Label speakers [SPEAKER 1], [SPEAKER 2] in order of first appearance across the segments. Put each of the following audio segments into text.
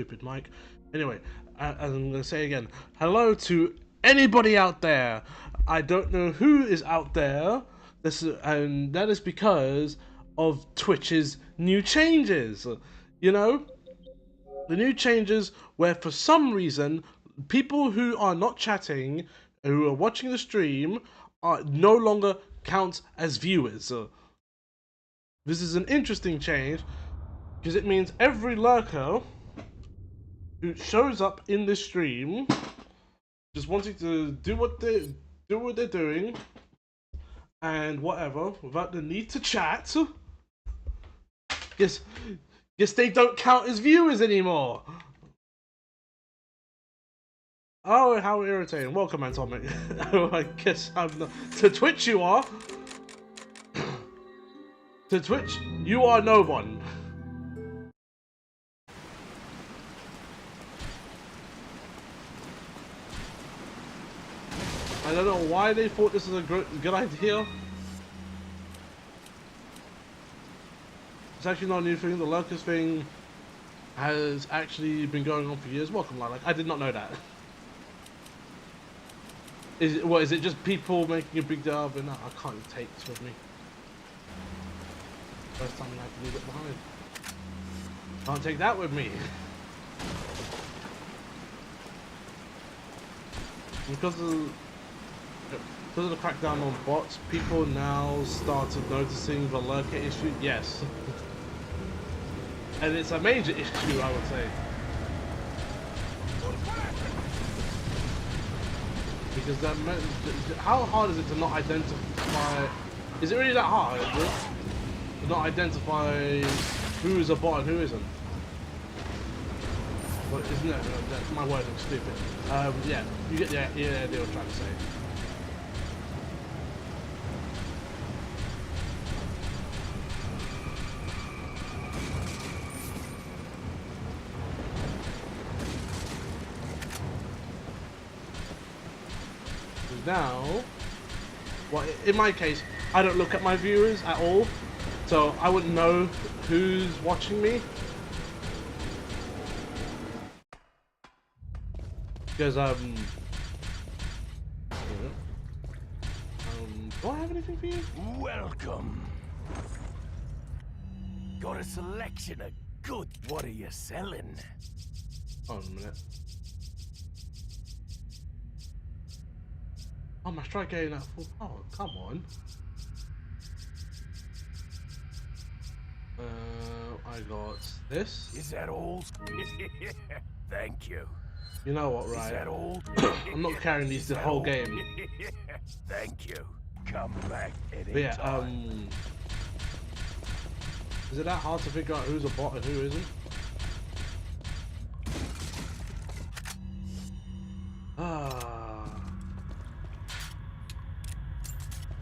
[SPEAKER 1] Stupid mic. Anyway, I'm gonna say again, hello to anybody out there. I don't know who is out there. And that is because of Twitch's new changes. You know, the new changes where for some reason people who are not chatting, who are watching the stream, are no longer count as viewers. This is an interesting change because it means every lurker who shows up in this stream just wanting to do what they're doing and whatever without the need to chat. Guess they don't count as viewers anymore. Oh, how irritating. Welcome, Atomic. I guess I'm not. To Twitch you are. To Twitch, you are no one. I don't know why they thought this was a good idea. It's actually not a new thing. The lurkers thing has actually been going on for years. Welcome, Lilac. I did not know that. Is it just people making a big deal of it? No, I can't take this with me. First time I had to leave it behind. Can't take that with me. Because of the crackdown on bots, people now started noticing the lurker issue. Yes. And it's a major issue, I would say. Because how hard is it to not identify? Is it really that hard? To not identify who is a bot and who isn't? Well, isn't it? My word looks stupid. Yeah, you get the idea what I'm trying to say. Now, well, in my case, I don't look at my viewers at all, so I wouldn't know who's watching me. Because, do I have anything for you?
[SPEAKER 2] Welcome. Got a selection of good. What are you selling?
[SPEAKER 1] Hold on a minute. Oh, my strike getting that full. Oh, come on. I got this.
[SPEAKER 2] Is that all? Thank you.
[SPEAKER 1] You know what, right?
[SPEAKER 2] Is that all?
[SPEAKER 1] I'm not carrying these the whole game.
[SPEAKER 2] Thank you. Come back anytime.
[SPEAKER 1] But yeah, is it that hard to figure out who's a bot and who isn't?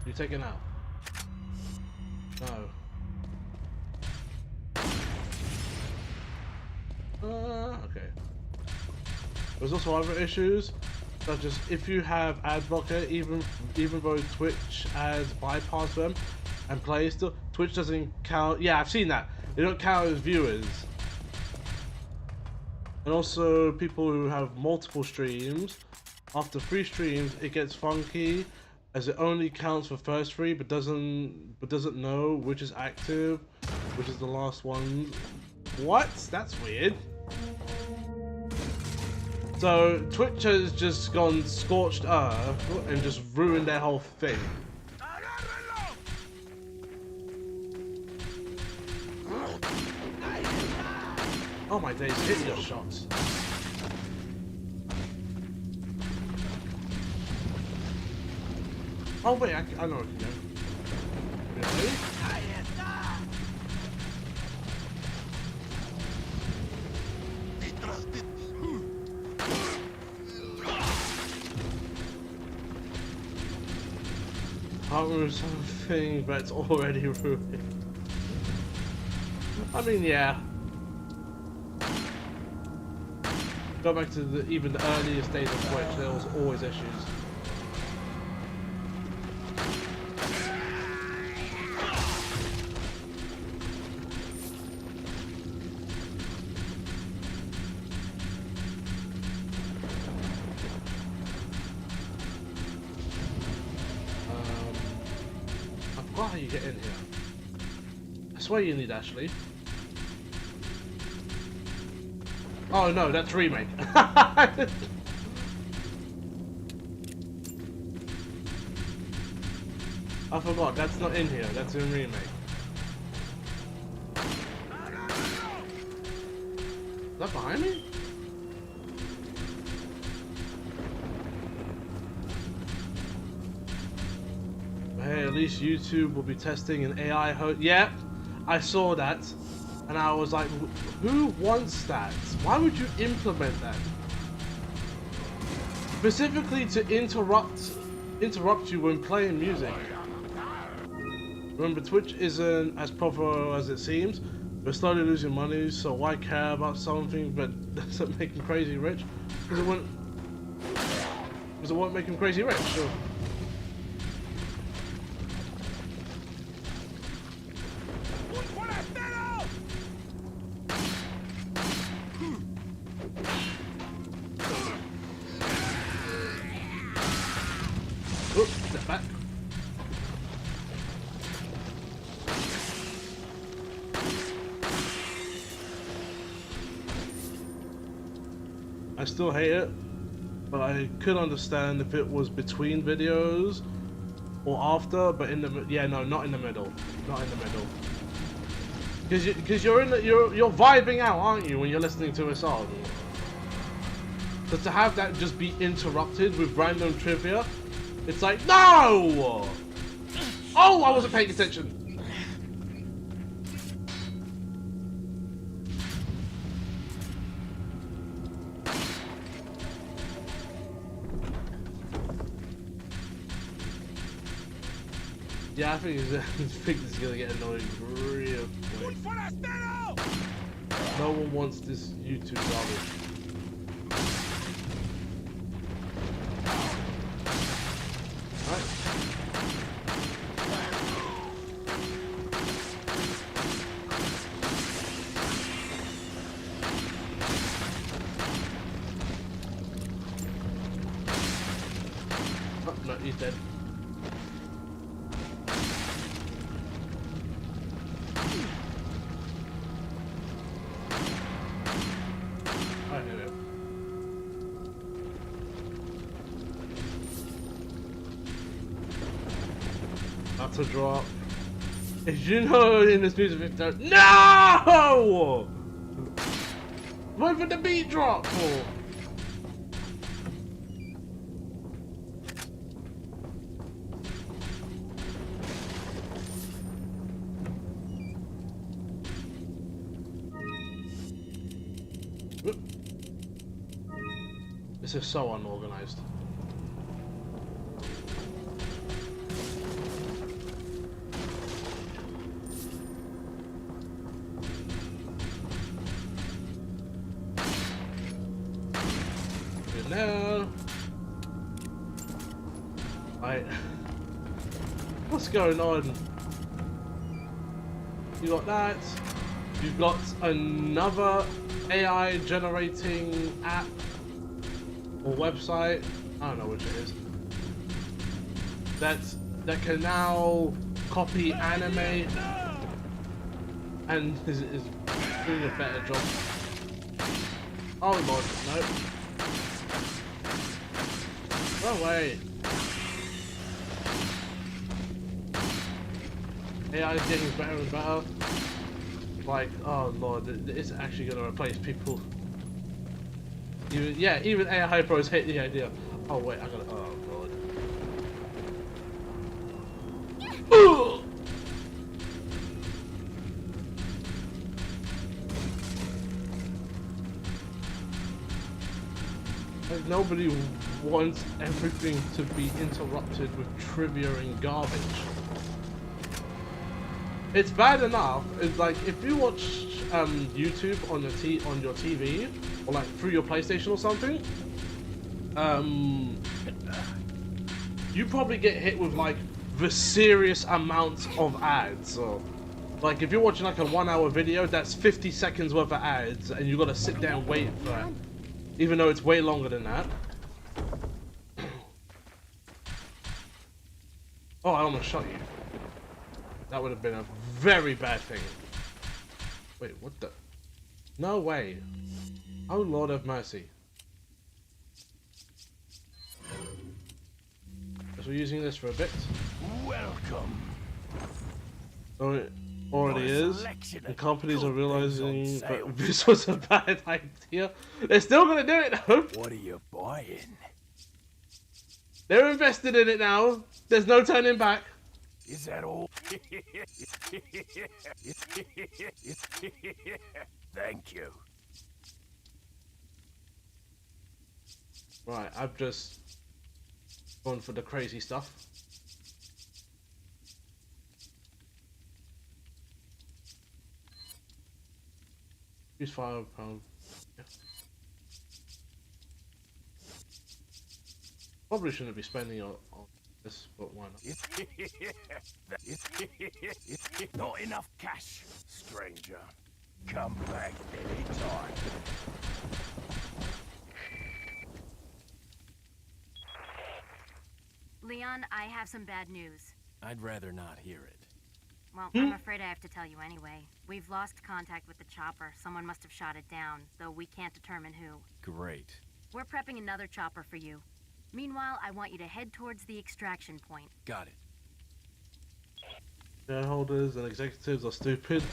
[SPEAKER 1] You take it now? No. Okay. There's also other issues, such as if you have ad blocker, even though Twitch ads bypass them and play still, Twitch doesn't count. Yeah, I've seen that. They don't count as viewers. And also, people who have multiple streams, after 3 streams, it gets funky, as it only counts for first 3, but doesn't know which is active, which is the last one. What? That's weird. So Twitch has just gone scorched earth and just ruined their whole thing. Oh my days, hit your shots. Oh wait, I know what you know. Really? I'll ruin something, but it's already ruined. I mean, yeah. Go back to even the earliest days of Twitch, there was always issues. forgot how you get in here. I swear you need Ashley. Oh no, that's remake. I forgot, that's not in here, that's in remake. Is that behind me? Hey, at least YouTube will be testing an AI host. Yeah, I saw that. And I was like, who wants that? Why would you implement that? Specifically to interrupt you when playing music. Remember, Twitch isn't as proper as it seems. We're slowly losing money, so why care about something that doesn't make him crazy rich? Because it won't make him crazy rich. So. Oops, step back. I still hate it, but I could understand if it was between videos or after, but in the yeah, no, not in the middle, not in the middle. Because you're vibing out, aren't you, when you're listening to a song? So to have that just be interrupted with random trivia, it's like, no! Oh, I wasn't paying attention. Yeah, I think this is gonna get annoying real quick. No one wants this YouTube garbage. Oh, no, he's dead. Alright, here we go. Not to drop. If you know in this music video, no! Wait for the beat drop for. This is so unorganized. Good now. Right. What's going on? You got that. You've got another AI generating app or website, I don't know which it is, that can now copy anime and is doing a better job. Oh lord, no. No way. AI is getting better and better. Like, oh lord, it's actually going to replace people. Even AI pros hate the idea. Oh wait, I gotta. Oh god. Like nobody wants everything to be interrupted with trivia and garbage. It's bad enough. It's like if you watch YouTube on your TV or like through your PlayStation or something, you probably get hit with like the serious amounts of ads. Or like if you're watching like a 1 hour video, that's 50 seconds worth of ads, and you gotta sit there and wait for it, even though it's way longer than that. Oh, I almost shot you. That would have been a very bad thing. Wait, what the? No way. Oh, Lord have mercy. So we're using this for a bit.
[SPEAKER 2] Welcome.
[SPEAKER 1] Oh, it already is.
[SPEAKER 2] Selection
[SPEAKER 1] The
[SPEAKER 2] of
[SPEAKER 1] companies are
[SPEAKER 2] good things on
[SPEAKER 1] realizing
[SPEAKER 2] sale.
[SPEAKER 1] that this was a bad idea. They're still gonna do it though.
[SPEAKER 2] What are you buying?
[SPEAKER 1] They're invested in it now. There's no turning back.
[SPEAKER 2] Is that all? Thank you.
[SPEAKER 1] Right, I've just gone for the crazy stuff. Use £5. Yeah. Probably shouldn't be spending on this, but why not?
[SPEAKER 2] Not enough cash, stranger. Come back anytime.
[SPEAKER 3] Leon, I have some bad news.
[SPEAKER 4] I'd rather not hear it.
[SPEAKER 3] Well, I'm afraid I have to tell you anyway. We've lost contact with the chopper. Someone must have shot it down, though we can't determine who.
[SPEAKER 4] Great.
[SPEAKER 3] We're prepping another chopper for you. Meanwhile, I want you to head towards the extraction point.
[SPEAKER 4] Got it.
[SPEAKER 1] Shareholders and executives are stupid.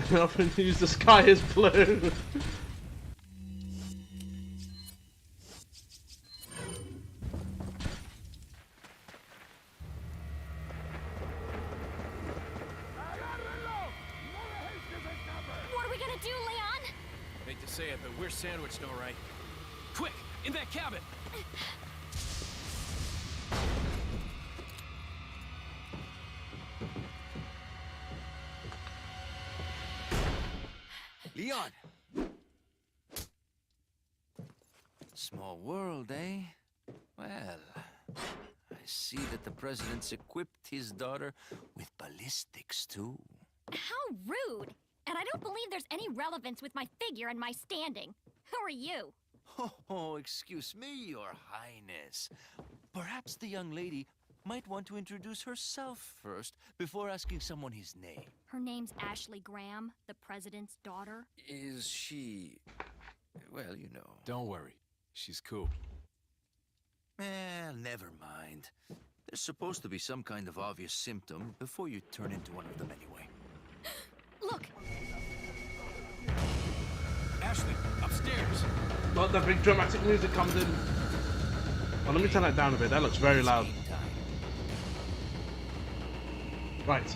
[SPEAKER 1] They often use the sky as blue.
[SPEAKER 5] What are we gonna do, Leon?
[SPEAKER 4] Hate to say it, but we're sandwiched all right. Quick, in that cabin!
[SPEAKER 6] Leon! Small world, eh? Well, I see that the president's equipped his daughter with ballistics, too.
[SPEAKER 5] How rude! And I don't believe there's any relevance with my figure and my standing. Who are you?
[SPEAKER 6] Oh, excuse me, Your Highness. Perhaps the young lady might want to introduce herself first before asking someone his name.
[SPEAKER 5] Her name's Ashley Graham, the president's daughter.
[SPEAKER 6] Is she... well, you know...
[SPEAKER 4] Don't worry. She's cool.
[SPEAKER 6] Never mind. There's supposed to be some kind of obvious symptom before you turn into one of them anyway.
[SPEAKER 5] Look!
[SPEAKER 4] Ashley, upstairs!
[SPEAKER 1] But the big dramatic music comes in. Well, let me turn that down a bit. That looks very loud. Right.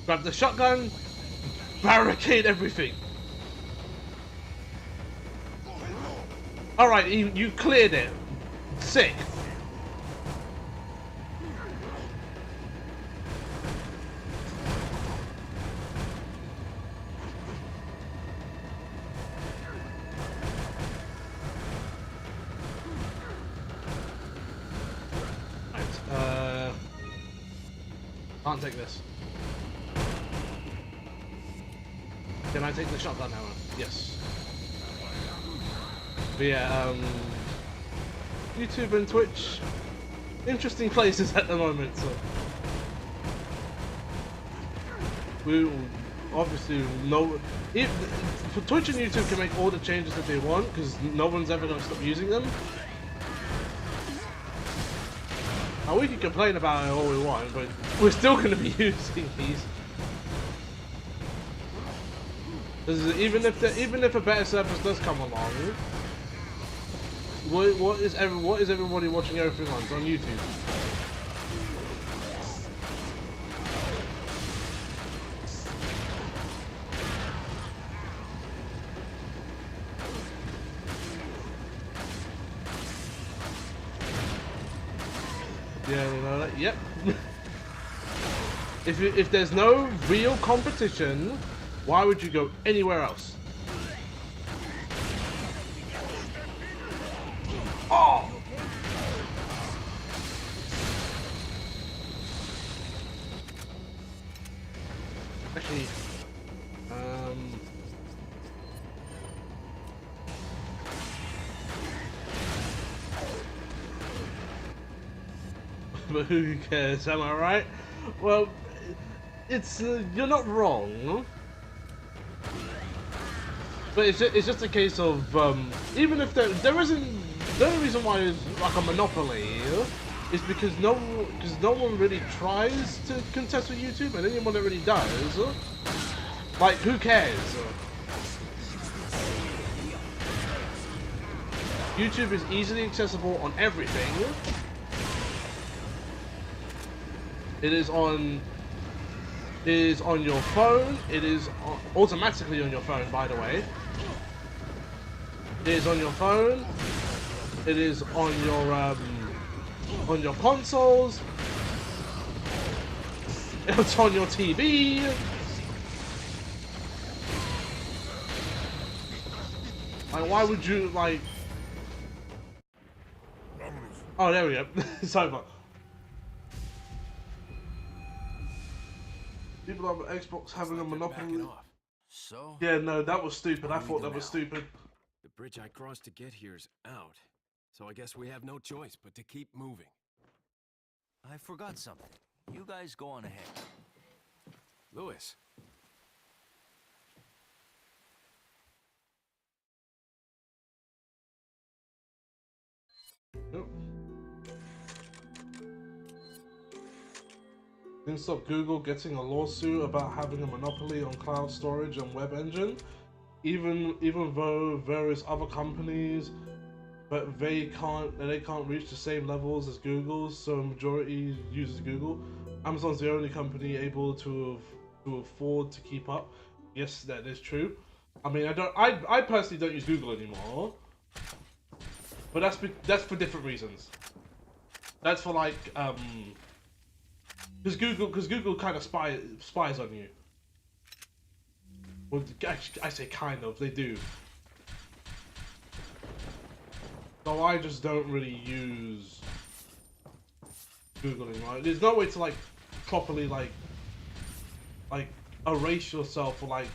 [SPEAKER 1] Grab the shotgun. Barricade everything. Alright, you cleared it. Sick. Right, can't take this. Can I take the shotgun now? Yes. But yeah, YouTube and Twitch, interesting places at the moment. So we obviously know if Twitch and YouTube can make all the changes that they want because no one's ever going to stop using them. Now we can complain about it all we want, but we're still going to be using these. Even if a better service does come along, what is everybody watching everything on? It's on YouTube. Yeah, you know that. Yep. If there's no real competition, why would you go anywhere else? Oh! Actually, but who cares? Am I right? Well, it's you're not wrong, but it's just a case of even if there isn't, the only reason why it's like a monopoly is because no one really tries to contest with YouTube, and anyone that really does, like, who cares? YouTube is easily accessible on everything. It is on your phone. It is automatically on your phone, by the way. It is on your phone. It is on your consoles. It's on your TV. Like, why would you, like... Oh, there we go. It's over. People on Xbox having a monopoly.
[SPEAKER 6] So?
[SPEAKER 1] Yeah, no, that was stupid. I thought that was stupid.
[SPEAKER 4] The bridge I crossed to get here's out, so I guess we have no choice but to keep moving.
[SPEAKER 6] I forgot something. You guys go on ahead.
[SPEAKER 4] Lewis.
[SPEAKER 1] Yep. Didn't stop Google getting a lawsuit about having a monopoly on cloud storage and web engine, even though various other companies, but they can't reach the same levels as Google's, so a majority uses Google. Amazon's the only company able to afford to keep up. Yes, that is true. I mean, I personally don't use Google anymore, but that's for different reasons. That's for like because Google kind of spies on you. Well, actually, I say kind of, they do. So I just don't really use Google anymore. There's no way to like properly like erase yourself or like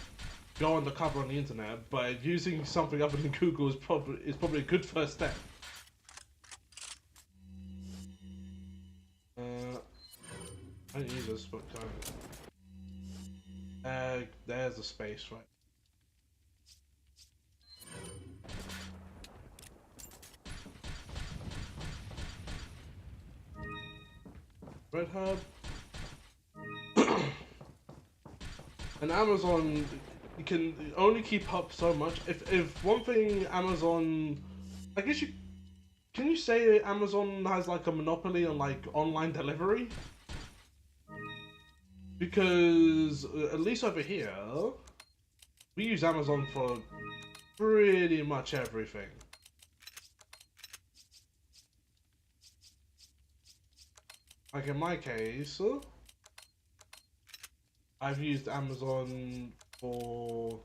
[SPEAKER 1] go undercover on the internet, but using something other than Google is probably a good first step. I don't use this, but kind of. There's the space, right? Red Hub. And Amazon, you can only keep up so much. If one thing Amazon, I guess can you say Amazon has like a monopoly on like online delivery? Because at least over here, we use Amazon for pretty much everything. Like in my case, I've used Amazon for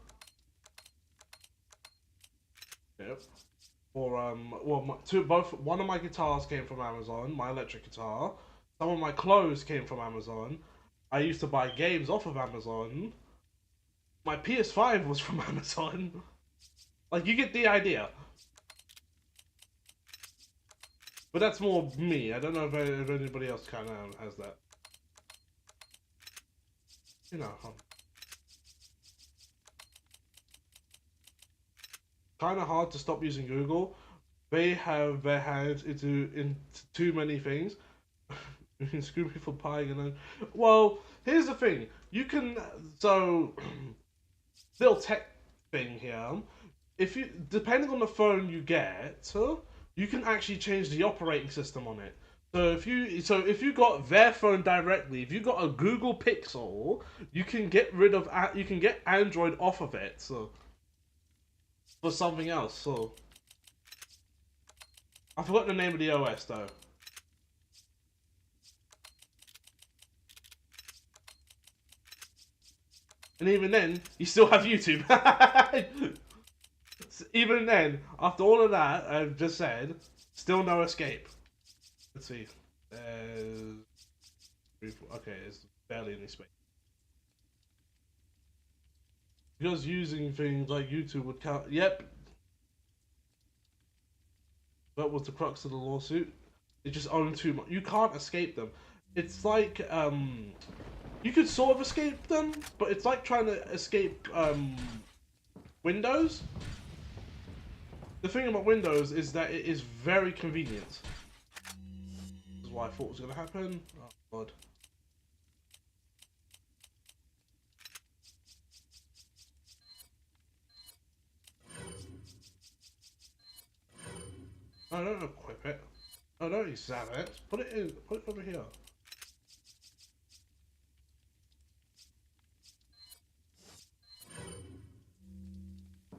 [SPEAKER 1] one of my guitars came from Amazon, my electric guitar. Some of my clothes came from Amazon. I used to buy games off of Amazon. My PS5 was from Amazon. Like, you get the idea. But that's more me. I don't know if anybody else kind of has that. You know. Kind of hard to stop using Google. They have their hands into too many things. You can screw me for buying and then... Well, here's the thing. You can... So... little tech thing here. If you... Depending on the phone you get, you can actually change the operating system on it. So if you got their phone directly, if you got a Google Pixel, you can get rid of... You can get Android off of it, so... For something else, so... I forgot the name of the OS, though. And even then, you still have YouTube. Even then, after all of that I've just said, still no escape. Let's see. Okay, it's barely any space. Because using things like YouTube would count. Yep. That was the crux of the lawsuit. They just own too much. You can't escape them. it's like you could sort of escape them, but it's like trying to escape Windows. The thing about Windows is that it is very convenient. This is what I thought was going to happen. Oh god. Oh, don't equip it. Oh, don't examine it. Put it in. Put it over here.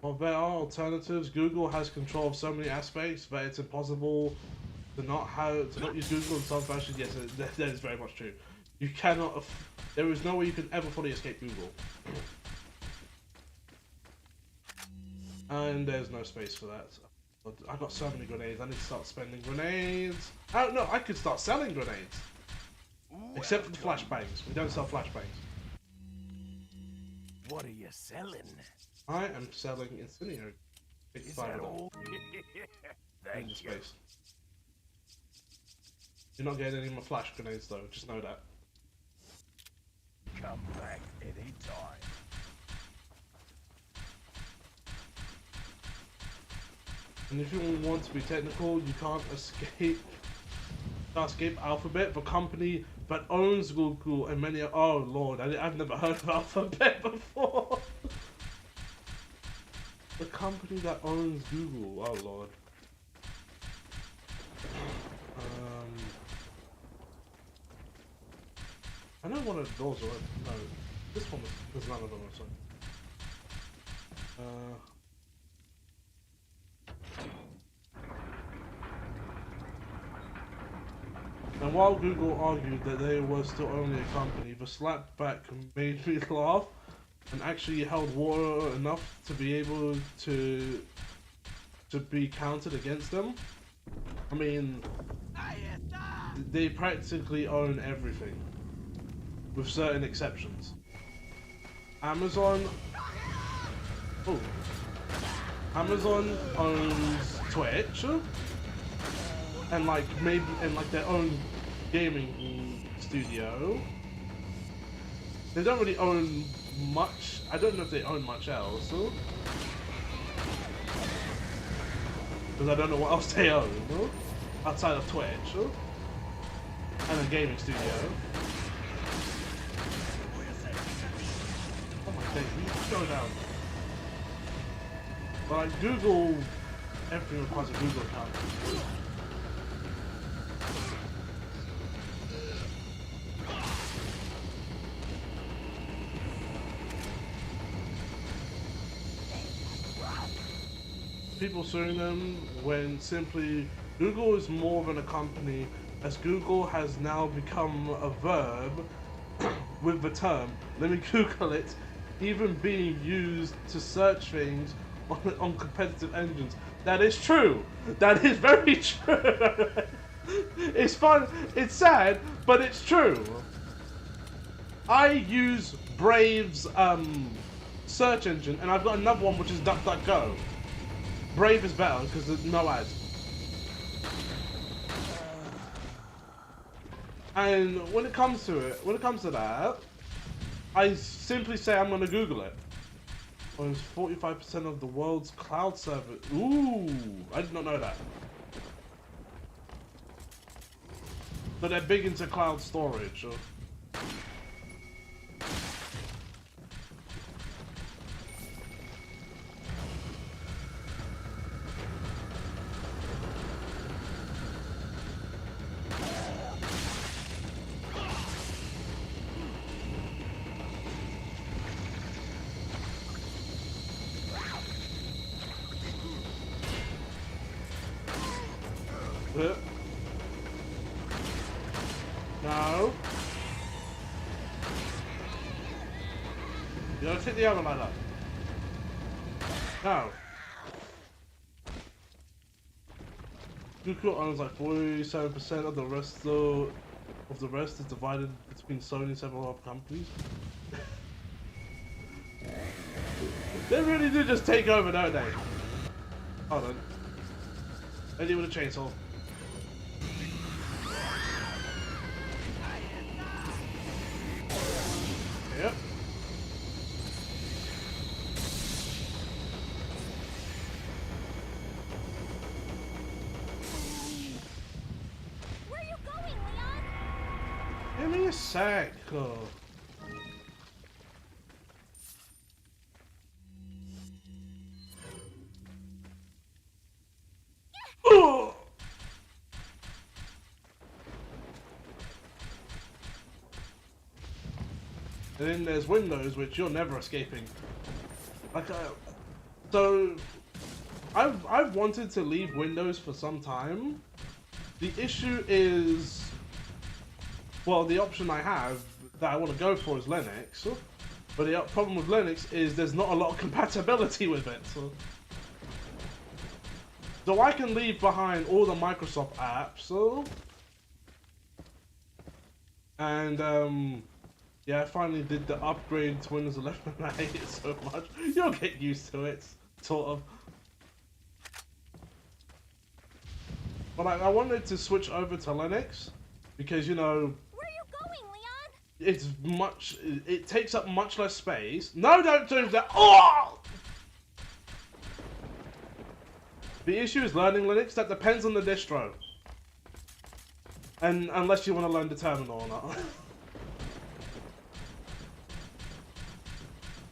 [SPEAKER 1] Well, there are alternatives. Google has control of so many aspects that it's impossible to not use Google in some fashion. Yes, that is very much true. You cannot. There is no way you can ever fully escape Google. And there's no space for that. I got so many grenades. I need to start spending grenades. Oh no, I could start selling grenades. Except for the flashbangs. We don't sell flashbangs.
[SPEAKER 2] What are you selling?
[SPEAKER 1] I am selling incendiary.
[SPEAKER 2] Is that all? Thank you.
[SPEAKER 1] Space. You're not getting any more flash grenades though, just know that.
[SPEAKER 2] Come back anytime.
[SPEAKER 1] And if you want to be technical, you can't escape Alphabet, the company that owns Google and many. Oh lord, I've never heard of Alphabet before. The company that owns Google. Oh lord. I know one of the doors already. No, this one there's none of them. Sorry. And while Google argued that they were still only a company, the slapback made me laugh and actually held water enough to be able to be counted against them. I mean, they practically own everything, with certain exceptions. Amazon owns Twitch and like their own gaming studio. They don't really own much. I don't know if they own much else, because I don't know what else they own outside of Twitch and a gaming studio. Oh my god, you go down. But like Google, everything requires a Google account. People suing them when simply Google is more than a company, as Google has now become a verb with the term, let me Google it, even being used to search things on competitive engines. That is true. That is very true. It's fun. It's sad, but it's true. I use Brave's search engine, and I've got another one which is DuckDuckGo. Brave is better because there's no ads. And when it comes to that, I simply say I'm gonna Google it. Owns 45% of the world's cloud server. Ooh, I did not know that. So they're big into cloud storage. No. You don't hit the other ladder. No. Google owns like 47% of the rest, though. Of the rest is divided between Sony and several other companies. They really do just take over, don't they? Hold on. I deal with a chainsaw. Yep.
[SPEAKER 5] Where are you going, Leon?
[SPEAKER 1] Give me a sec. Oh. Oh! And then there's Windows, which you're never escaping. Like, so I've wanted to leave Windows for some time. The issue is, well, the option I have that I want to go for is Linux. But the problem with Linux is there's not a lot of compatibility with it. So I can leave behind all the Microsoft apps. And yeah, I finally did the upgrade to Windows 11 and I hate it so much. You'll get used to it, sort of. But I wanted to switch over to Linux because, you know,
[SPEAKER 5] Where are you going, Leon?
[SPEAKER 1] it takes up much less space. No, don't do that. Oh! The issue is learning Linux. That depends on the distro. And unless you want to learn the terminal or not.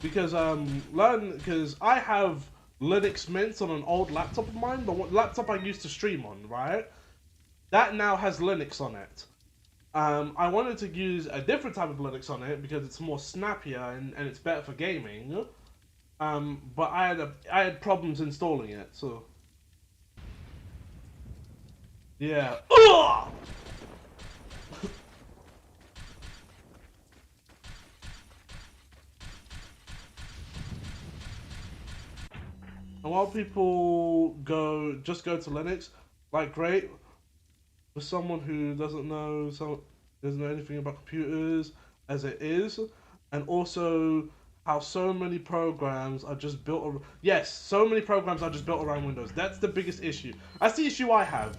[SPEAKER 1] Because I have Linux Mint on an old laptop of mine, the laptop I used to stream on, right? That now has Linux on it. I wanted to use a different type of Linux on it because it's more snappier and it's better for gaming. But I had problems installing it, so yeah. Ugh! And while people just go to Linux, like great, for someone who doesn't know anything about computers as it is, and also how so many programs are just built. Yes, so many programs are just built around Windows. That's the biggest issue. That's the issue I have.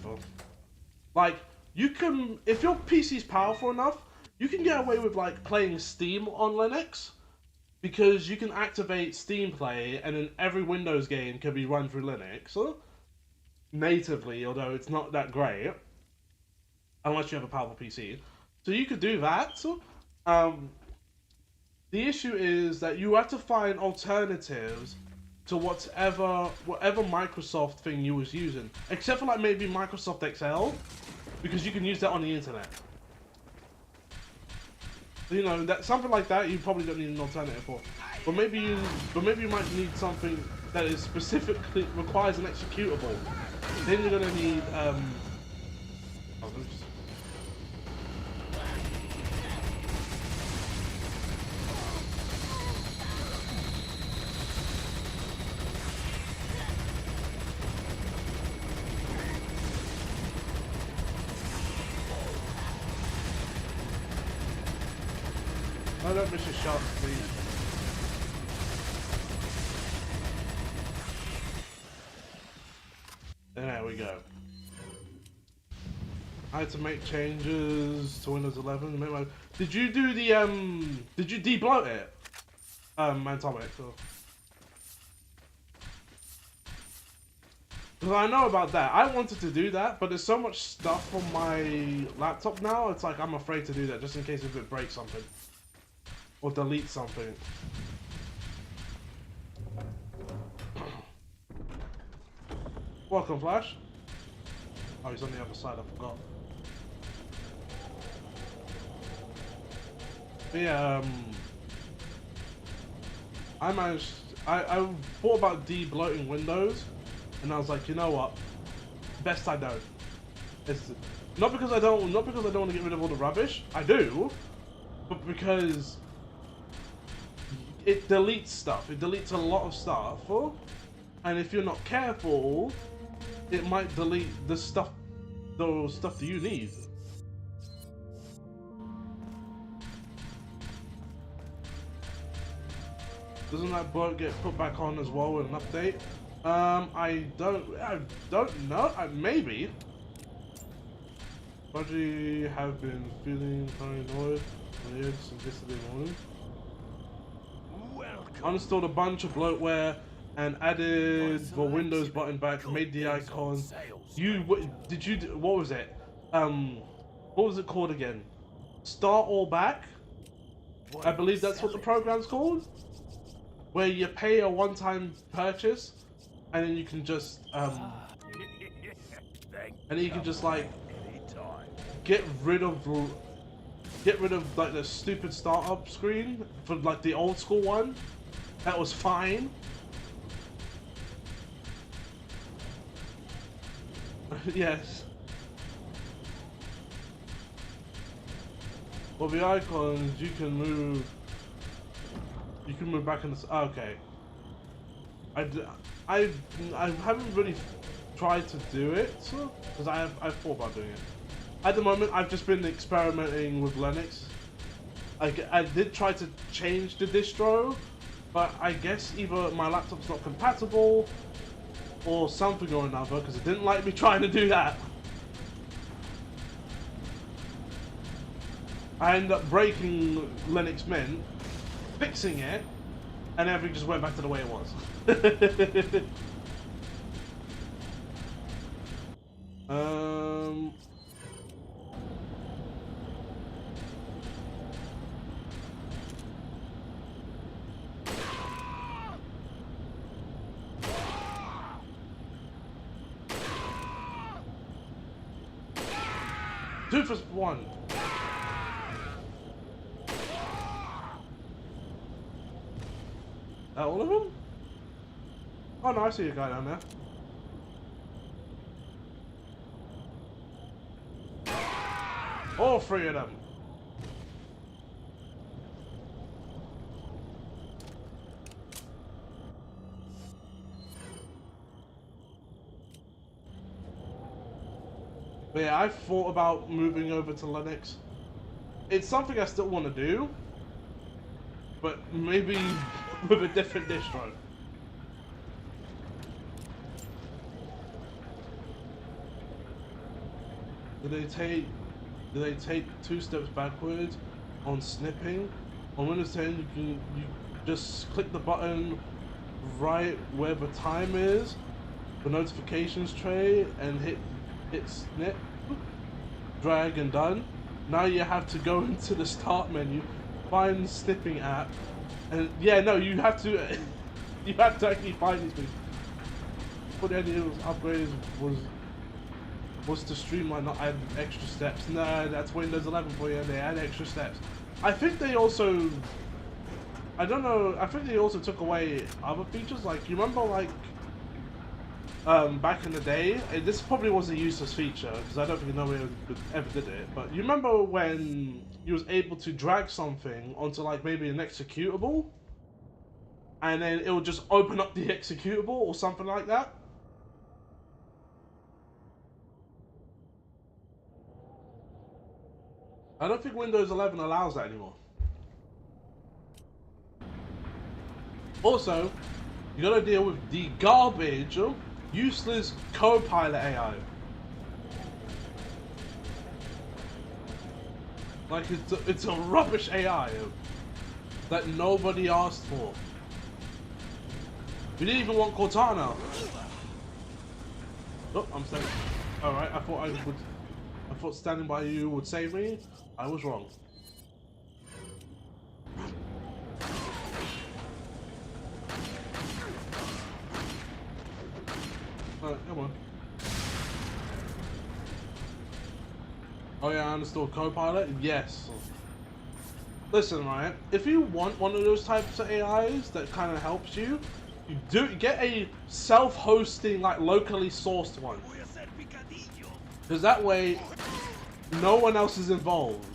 [SPEAKER 1] Like, you can, if your PC's powerful enough, you can get away with like playing Steam on Linux. Because you can activate Steam Play, and then every Windows game can be run through Linux natively, although it's not that great unless you have a powerful PC. So you could do that. The issue is that you have to find alternatives to whatever Microsoft thing you was using, except for like maybe Microsoft Excel, because you can use that on the internet. You know, that something like that you probably don't need an alternative for. But maybe you might need something that is specifically requires an executable. Then you're gonna need I don't miss your shots, please. There we go. I had to make changes to Windows 11. Did you do the Did you de-bloat it? Atomic. Because I know about that. I wanted to do that, but there's so much stuff on my laptop now. It's like I'm afraid to do that just in case if it breaks something. Or delete something. Welcome, Flash. Oh, he's on the other side, I forgot. But yeah, I thought about de-bloating Windows, and I was like, you know what? Best I don't. It's not because I don't want to get rid of all the rubbish. I do, but because it deletes stuff. It deletes a lot of stuff, and if you're not careful, it might delete the stuff that you need. Doesn't that bug get put back on as well with an update? I don't know. Maybe. Budgie have been feeling kind of annoyed on the edge since yesterday morning. uninstalled a bunch of bloatware, and added the Windows button back, made the icon. Did you what was it? What was it called again? Start all back? I believe that's what the program's called. Where you pay a one-time purchase, and then you can just like get rid of like the stupid startup screen for like the old school one. That was fine. Yes. Well, the icons you can move back in the. Okay. I haven't really tried to do it because I've thought about doing it. At the moment, I've just been experimenting with Linux. I did try to change the distro, but I guess either my laptop's not compatible or something or another, because it didn't like me trying to do that. I ended up breaking Linux Mint, fixing it, and everything just went back to the way it was. Two for one. All of them? Oh no, I see a guy down there. All three of them. But yeah, I've thought about moving over to Linux. It's something I still want to do, but maybe with a different distro. Do they take 2 steps backwards on snipping? On Windows 10 you just click the button right where the time is, the notifications tray, and hit snip, drag, and done. Now you have to go into the start menu, find the snipping app, and yeah, no, you have to actually find these things. What the idea was upgrades was to streamline, not add extra steps. No, that's Windows 11 for you. They add extra steps. I think they also, I don't know, I think they also took away other features. Like, you remember, like, back in the day, this probably was a useless feature because I don't think nobody ever did it. But you remember when you was able to drag something onto like maybe an executable, and then it would just open up the executable or something like that. I don't think Windows 11 allows that anymore. Also, you gotta deal with the garbage, useless Copilot AI. Like, it's a rubbish AI that nobody asked for. We didn't even want Cortana. Oh, I'm standing. Alright, I thought standing by you would save me. I was wrong. Alright, come on. Oh yeah, I understood Copilot? Yes. Listen, right, if you want one of those types of AIs that kind of helps you, you do get a self-hosting, like locally sourced one. Because that way, no one else is involved.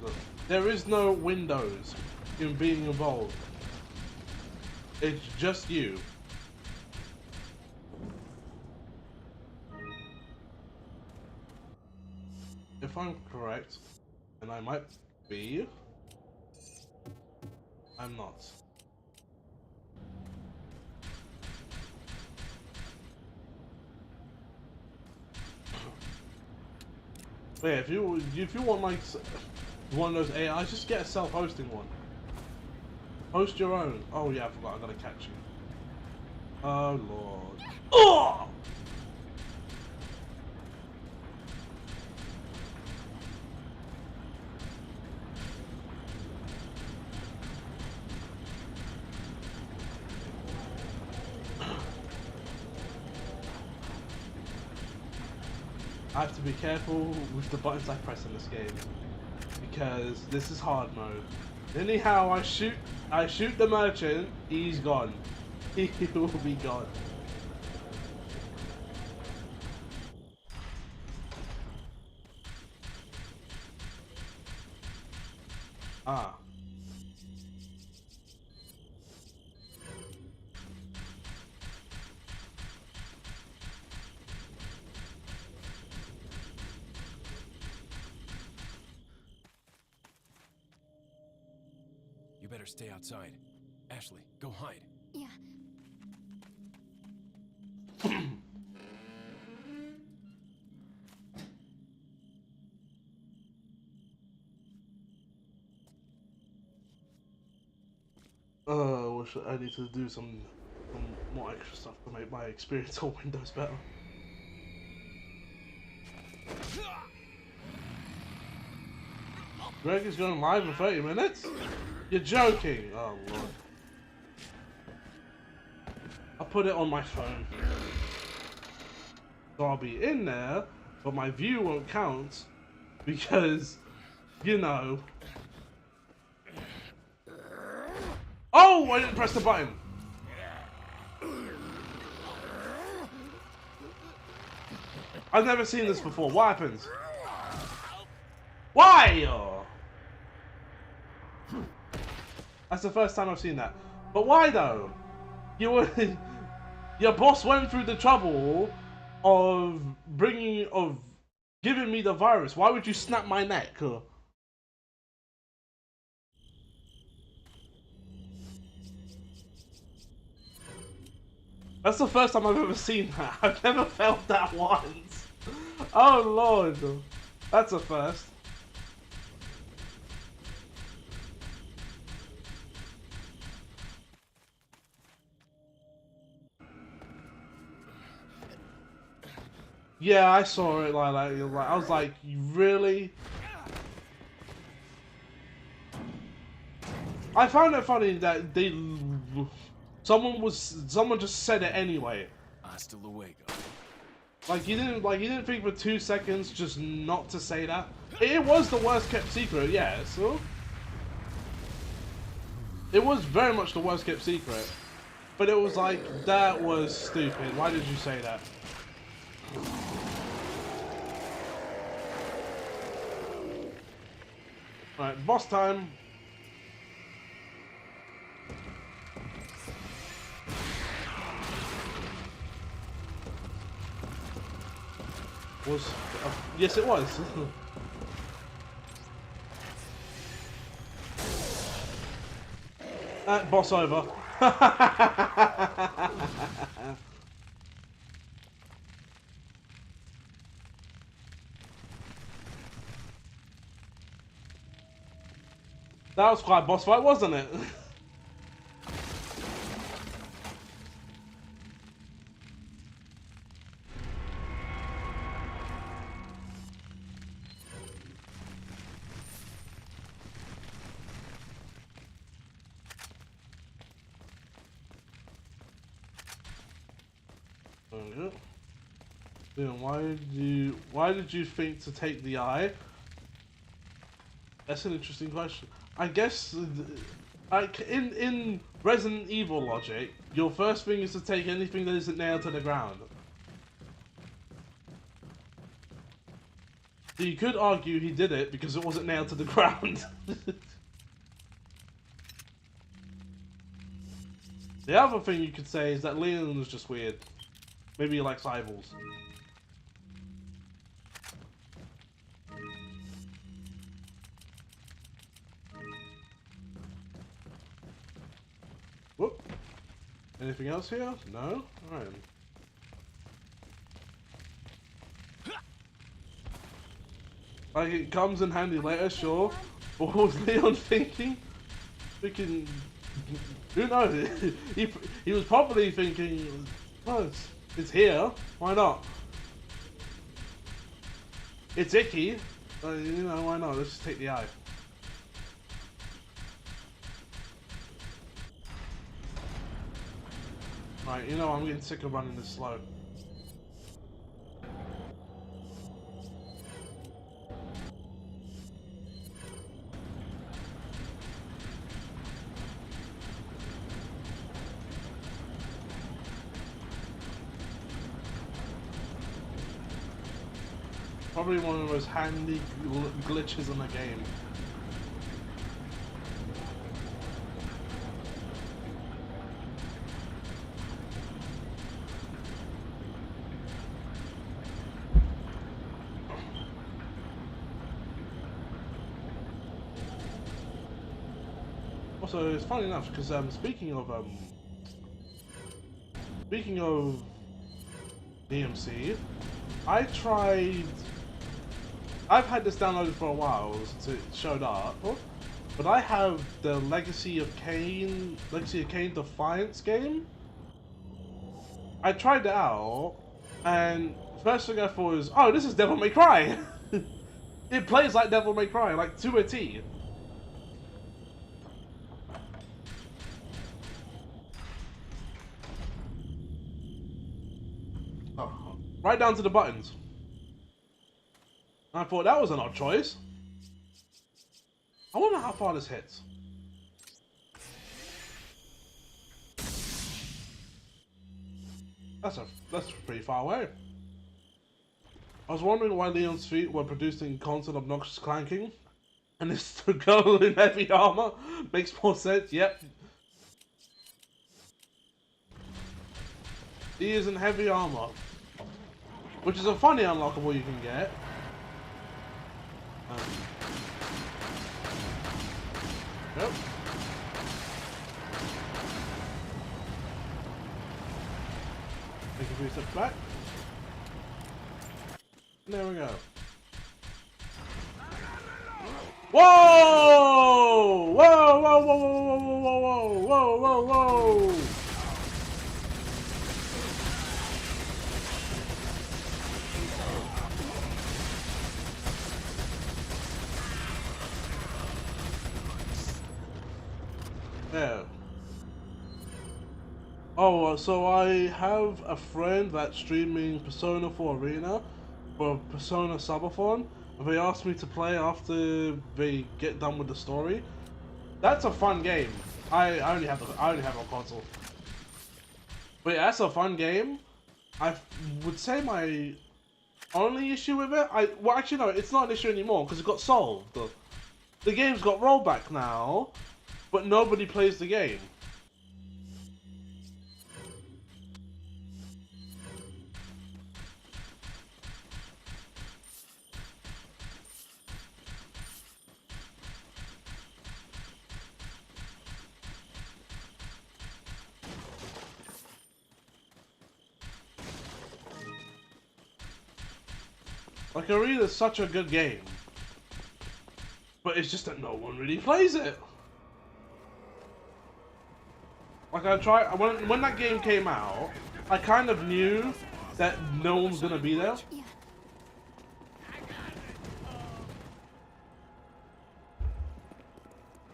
[SPEAKER 1] There is no Windows in being involved. It's just you. If I'm correct, and I might be, I'm not. But yeah, if you want like one of those AIs, just get a self-hosting one. Host your own. Oh yeah, I forgot. I gotta catch you. Oh lord. Oh! I have to be careful with the buttons I press in this game because this is hard mode. Anyhow, I shoot the merchant, he's gone. He will be gone. Ah.
[SPEAKER 4] You better stay outside. Ashley, go hide.
[SPEAKER 5] Yeah.
[SPEAKER 1] Wish I need to do some more extra stuff to make my experience on Windows better. Greg is going live in 30 minutes? You're joking! Oh lord. I put it on my phone. So I'll be in there, but my view won't count because, you know. Oh! I didn't press the button! I've never seen this before. What happens? Why? That's the first time I've seen that. But why though? Your boss went through the trouble of giving me the virus. Why would you snap my neck? That's the first time I've ever seen that. I've never felt that once. Oh lord. That's a first. Yeah, I saw it like I was like, you really? I found it funny that someone just said it anyway.
[SPEAKER 4] Hasta luego.
[SPEAKER 1] Like you didn't think for 2 seconds just not to say that. It was the worst kept secret, yeah. So it was very much the worst kept secret, but it was like that was stupid. Why did you say that? Alright, boss time. Yes, it was. Boss over. That was quite a boss fight, wasn't it? Then why did you think to take the eye? That's an interesting question. I guess, like in Resident Evil logic, your first thing is to take anything that isn't nailed to the ground. So you could argue he did it because it wasn't nailed to the ground. The other thing you could say is that Leon was just weird. Maybe he likes eyeballs. Whoop. Anything else here? No? Alright. Like, it comes in handy later, sure. But what was Leon thinking? Freaking Who knows? He was probably thinking, well, it's here. Why not? It's icky. You know, why not? Let's just take the eye. Right, you know, I'm getting sick of running this slow. Probably one of the most handy glitches in the game. Also, it's funny enough because speaking of DMC, I've had this downloaded for a while since it showed up, but I have the Legacy of Kain Defiance game. I tried it out, and first thing I thought was, oh, this is Devil May Cry. It plays like Devil May Cry, like to a T. Oh, right down to the buttons. I thought that was an odd choice. I wonder how far this hits. That's pretty far away. I was wondering why Leon's feet were producing constant obnoxious clanking. And this girl in heavy armor makes more sense. Yep. He is in heavy armor. Which is a funny unlockable you can get. Yep. Take a few steps back. And there we go. Whoa! Whoa! Whoa! Whoa! Whoa! Whoa! Whoa! Whoa! Whoa! Yeah. Oh, so I have a friend that's streaming Persona 4 Arena for Persona Subathon, and they asked me to play after they get done with the story. That's a fun game. I only have a console, but yeah, that's a fun game. I would say my only issue with it, well, actually no, it's not an issue anymore because it got solved. The game's got rollback now, but nobody plays the game. Like, Arena is such a good game, but it's just that no one really plays it. Like, when that game came out, I kind of knew that no one was gonna be there.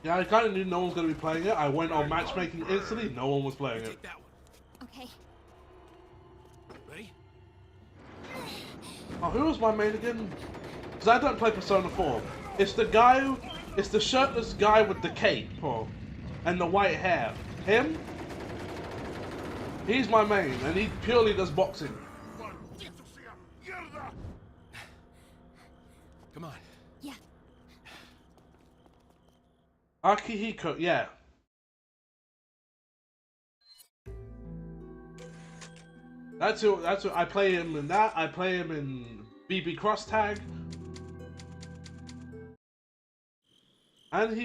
[SPEAKER 1] Yeah, I kind of knew no one was gonna be playing it. I went on matchmaking instantly, no one was playing it.
[SPEAKER 5] Okay.
[SPEAKER 4] Ready?
[SPEAKER 1] Oh, who was my main again? Because I don't play Persona 4. It's the shirtless guy with the cape, and the white hair. Him? He's my main, and he purely does boxing.
[SPEAKER 4] Come on.
[SPEAKER 5] Yeah.
[SPEAKER 1] Akihiko, yeah. That's who I play him in that. I play him in BB Cross Tag. And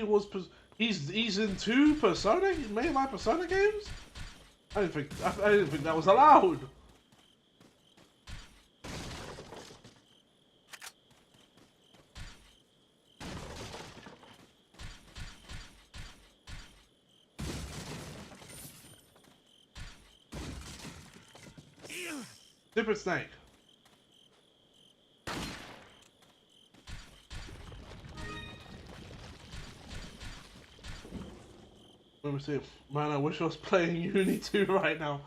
[SPEAKER 1] he's in 2 Persona, mainline Persona games? I didn't think that was allowed. Stupid snake. Let me see. Man, I wish I was playing Uni 2 right now.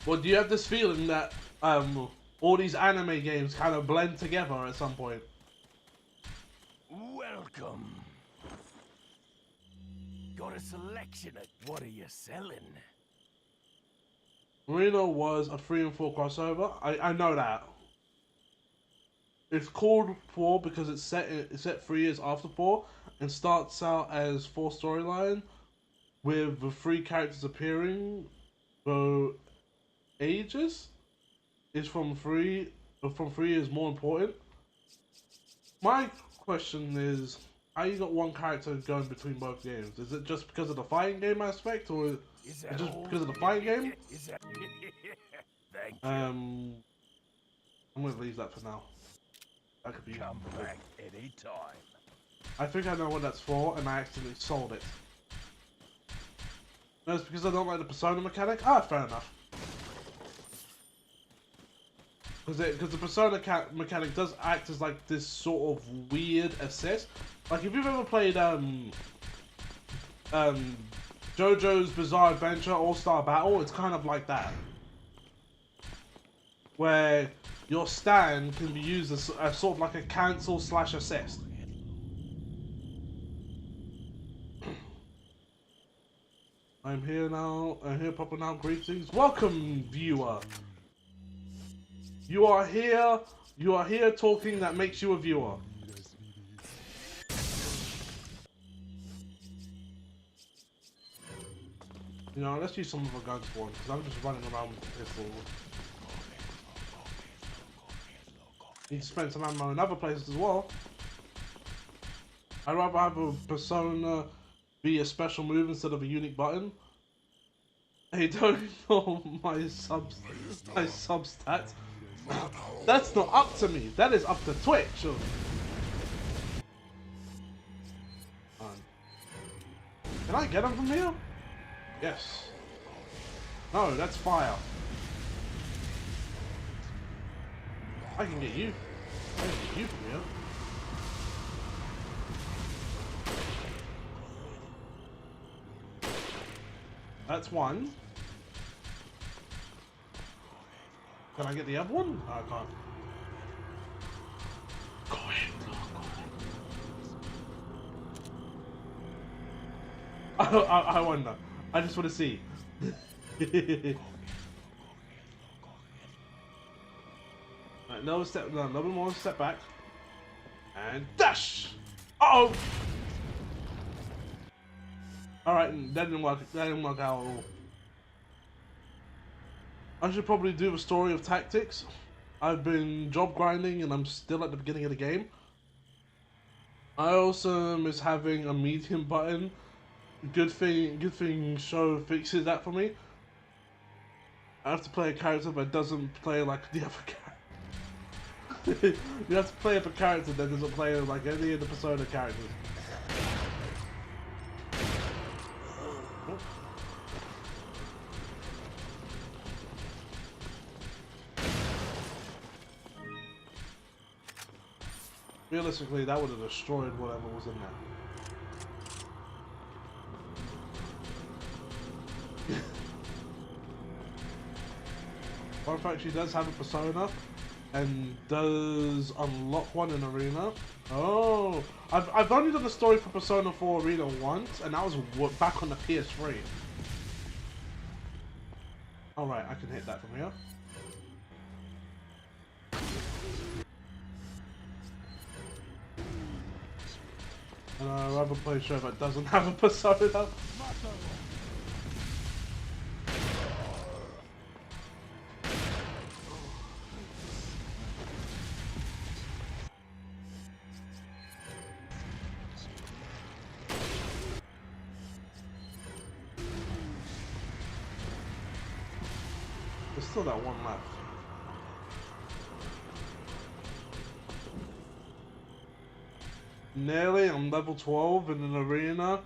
[SPEAKER 1] Well, do you have this feeling that all these anime games kind of blend together at some point?
[SPEAKER 2] Welcome. Got a selection of what are you selling?
[SPEAKER 1] Marino was a 3 and 4 crossover. I know that. It's called 4 because it's set 3 years after 4 and starts out as 4 storyline with the 3 characters appearing. The ages is from 3 is more important. My question is, how you got one character going between both games? Is it just because of the fighting game aspect, or
[SPEAKER 2] Is
[SPEAKER 1] just
[SPEAKER 2] all?
[SPEAKER 1] because of the fighting game?
[SPEAKER 2] Is that... Thank you.
[SPEAKER 1] I'm gonna leave that for now. That could be.
[SPEAKER 2] Come back any time.
[SPEAKER 1] I think I know what that's for, and I accidentally sold it. No, it's because I don't like the persona mechanic. Ah, fair enough. Because the persona mechanic does act as like this sort of weird assist. Like if you've ever played JoJo's Bizarre Adventure All-Star Battle, it's kind of like that, where your stand can be used as sort of like a cancel / assist. I'm here now. I'm here, popping out greetings. Welcome, viewer. You are here. You are here talking. That makes you a viewer. You know, let's use some of our guns for him, because I'm just running around with the pistol. Need to spend some ammo in other places as well. I'd rather have a persona be a special move instead of a unique button. Hey, don't ignore my substats. That's not up to me. That is up to Twitch. Can I get him from here? Yes. No, that's fire. I can get you. I can get you from here. That's one. Can I get the other one? No, I can't. Go ahead. I wonder. I just want to see. Right, another step, no, another more step back. And dash! Uh-oh! Alright, that didn't work out at all. I should probably do a story of tactics. I've been job grinding and I'm still at the beginning of the game. I also miss having a medium button. Good thing show fixes that for me. I have to play a character that doesn't play like the other character. You have to play up a character that doesn't play like any of the Persona characters. Realistically, that would have destroyed whatever was in there. Fun fact, she does have a persona and does unlock one in Arena. Oh, I've only done the story for Persona 4 Arena once, and that was back on the PS3. Alright, I can hit that from here. And I'd rather play a show that doesn't have a persona. There's still that one left. Nearly, I'm level 12 in an arena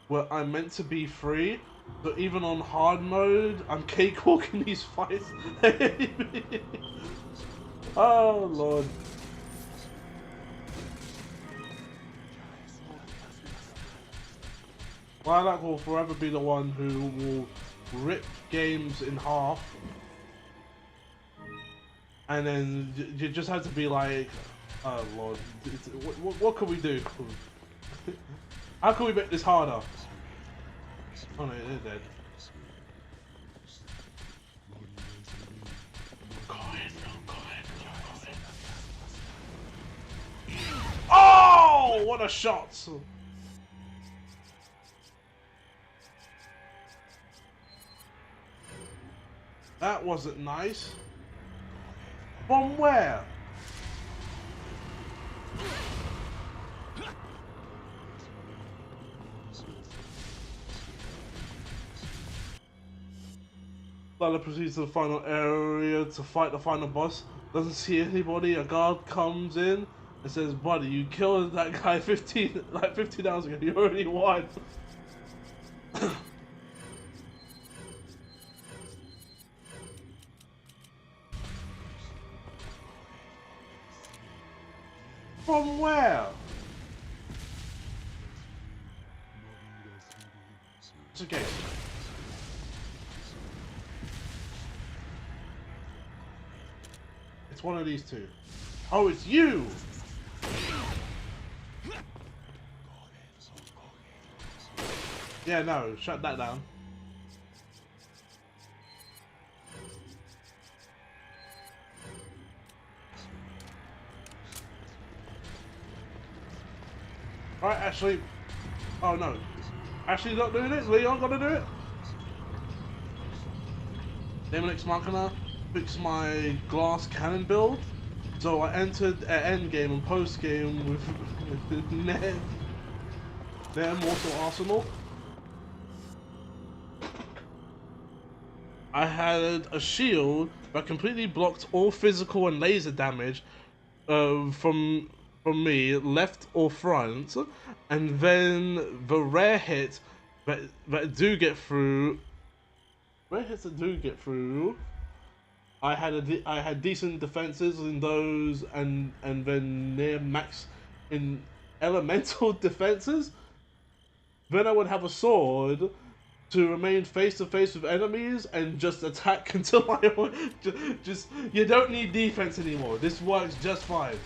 [SPEAKER 1] where I'm meant to be free, So even on hard mode, I'm cakewalking these fights. Oh lord. Lilac will forever be the one who will rip games in half, and then you just have to be like, oh lord, what can we do? How can we make this harder? Oh no, they're dead. Go ahead, go ahead, go ahead. Oh, what a shot! That wasn't nice. From where? Lala proceeds to the final area to fight the final boss. Doesn't see anybody. A guard comes in and says, "Buddy, you killed that guy 15 hours ago. You already won." From where? It's okay. It's one of these two. Oh, it's you! Yeah, no, shut that down. Alright, Ashley. Oh no. Ashley's not doing it? Leon gonna do it? Demon X Machina fixed my glass cannon build. So I entered an endgame and postgame with their Mortal Arsenal. I had a shield that completely blocked all physical and laser damage from me, left or front, and then the rare hits that do get through. Rare hits that do get through. I had decent defenses in those, and then near max in elemental defenses. Then I would have a sword to remain face to face with enemies and just attack until I just you don't need defense anymore. This works just fine.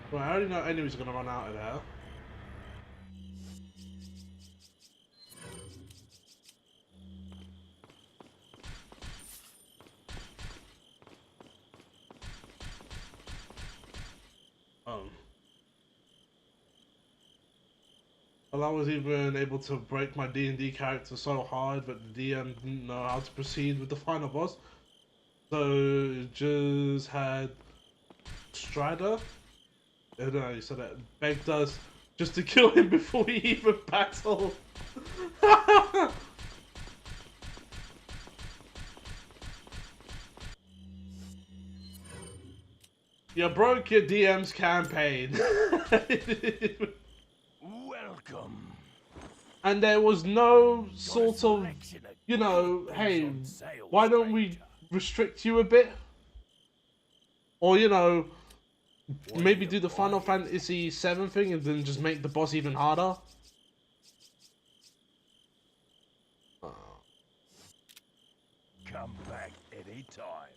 [SPEAKER 1] Well, I already know enemies are gonna run out of there. Well, I was even able to break my D&D character so hard that the DM didn't know how to proceed with the final boss. So it just had Strider. I don't know, so that begged us just to kill him before we even battle. You broke your DM's campaign.
[SPEAKER 2] Welcome.
[SPEAKER 1] And there was no sort of, you know, hey, why don't we restrict you a bit? Or, you know, maybe do the Final Fantasy VII thing and then just make the boss even harder?
[SPEAKER 2] Come back anytime.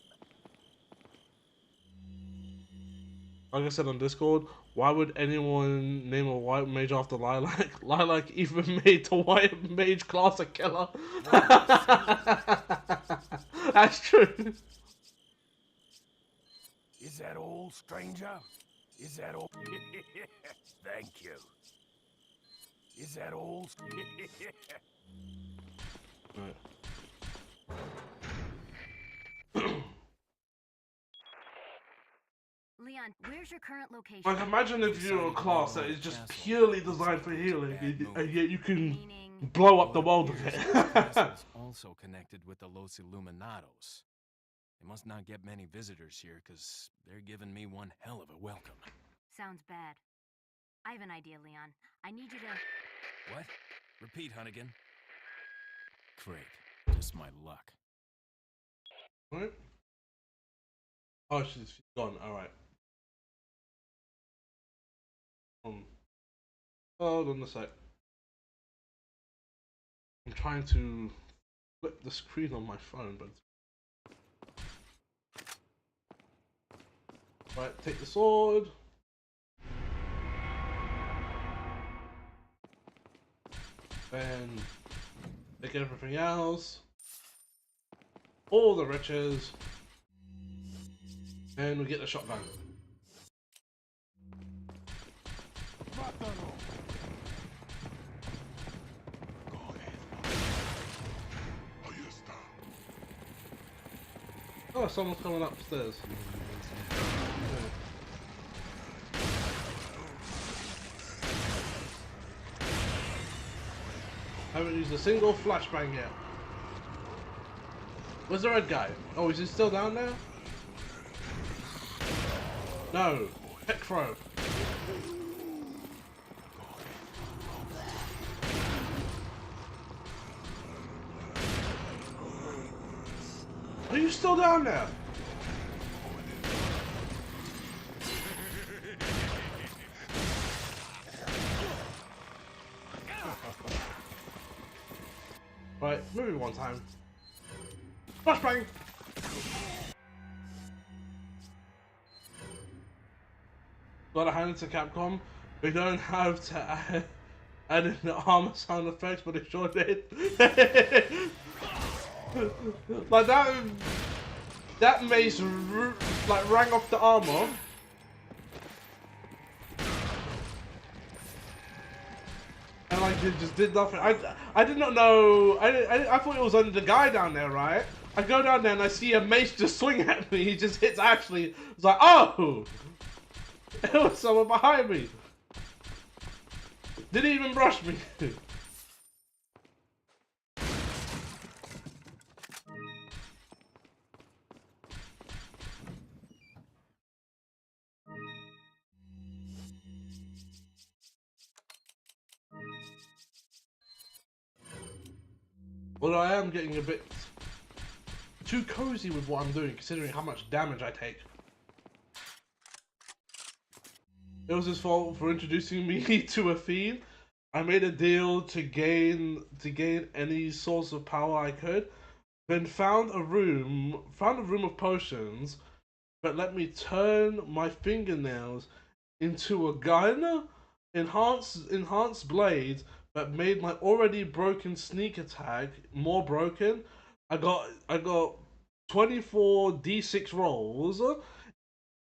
[SPEAKER 1] Like I said on Discord, why would anyone name a white mage after Lilac? Lilac even made the white mage class a killer. That's true.
[SPEAKER 2] Is that all, stranger? Is that all? Thank you. Is that all?
[SPEAKER 1] Right.
[SPEAKER 3] Leon, where's your current location?
[SPEAKER 1] Like, imagine if you're a class that is just purely designed for healing, and yet you can
[SPEAKER 3] Meaning...
[SPEAKER 1] blow up the world with
[SPEAKER 4] Appears
[SPEAKER 1] it.
[SPEAKER 4] this castle is also connected with the Los Illuminados. They must not get many visitors here, because they're giving me one hell of a welcome.
[SPEAKER 3] Sounds bad. I have an idea, Leon. I need you to...
[SPEAKER 4] What? Repeat, Hunnigan. Great. Just my luck.
[SPEAKER 1] Right? Oh, she's gone. All right. Hold on a sec. I'm trying to flip the screen on my phone, but right. Take the sword. Then take everything else. All the riches. And we get the shotgun. Oh, someone's coming upstairs. I haven't used a single flashbang yet. Where's the red guy? Oh, is he still down there? No. Pick throw. Are you still down there? Right, maybe one time. Flashbang! Gotta hand it to Capcom. We don't have to add in the armor sound effects, but it sure did. Like that mace like rang off the armor. And like it just did nothing. I did not know. I thought it was under the guy down there, right? I go down there and I see a mace just swing at me. He just hits Ashley. It's like, oh, it was someone behind me. Didn't even brush me. Although I am getting a bit too cozy with what I'm doing, considering how much damage I take. It was his fault for introducing me to a fiend. I made a deal to gain any source of power I could. Then found a room of potions that let me turn my fingernails into a gun, enhanced blade that made my already broken sneak attack more broken. I got 24 d6 rolls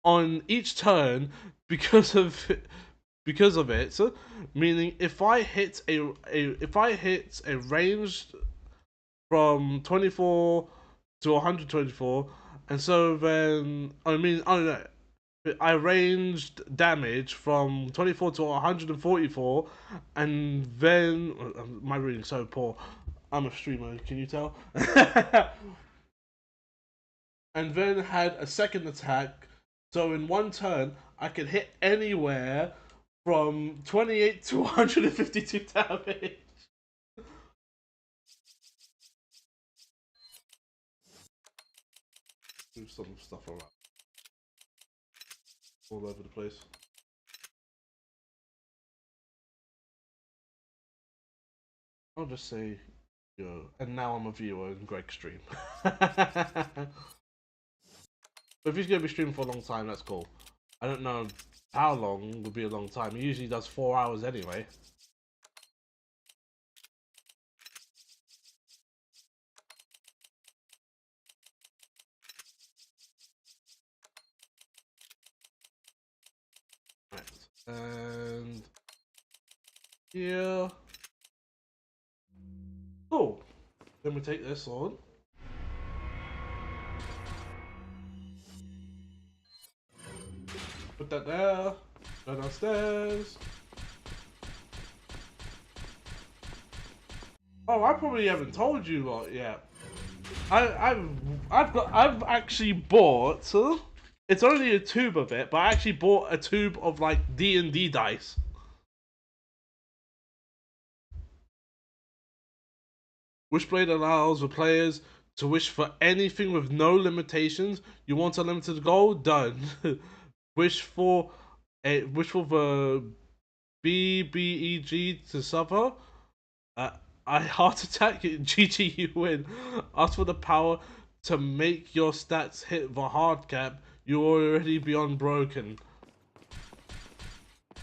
[SPEAKER 1] on each turn because of it. Meaning if I hit a ranged from 24 to 124, and so then I ranged damage from 24 to 144, and then my reading's so poor. I'm a streamer, can you tell? And then had a second attack, so in one turn I could hit anywhere from 28 to 152 damage. Move some stuff around all over the place. I'll just say, yo, and now I'm a viewer in Greg's stream. But if he's gonna be streaming for a long time, that's cool. I don't know how long would be a long time. He usually does 4 hours anyway. Right, and yeah. Cool. Then we take this on. Put that there. Go downstairs. Oh, I probably haven't told you lot yet. I've actually bought. It's only a tube of it, but I actually bought a tube of like D&D dice. Wishblade allows the players to wish for anything with no limitations. You want a limited goal? Done. Wish for the BBEG to suffer. I heart attack. GG, you win. Ask for the power to make your stats hit the hard cap. You're already beyond broken.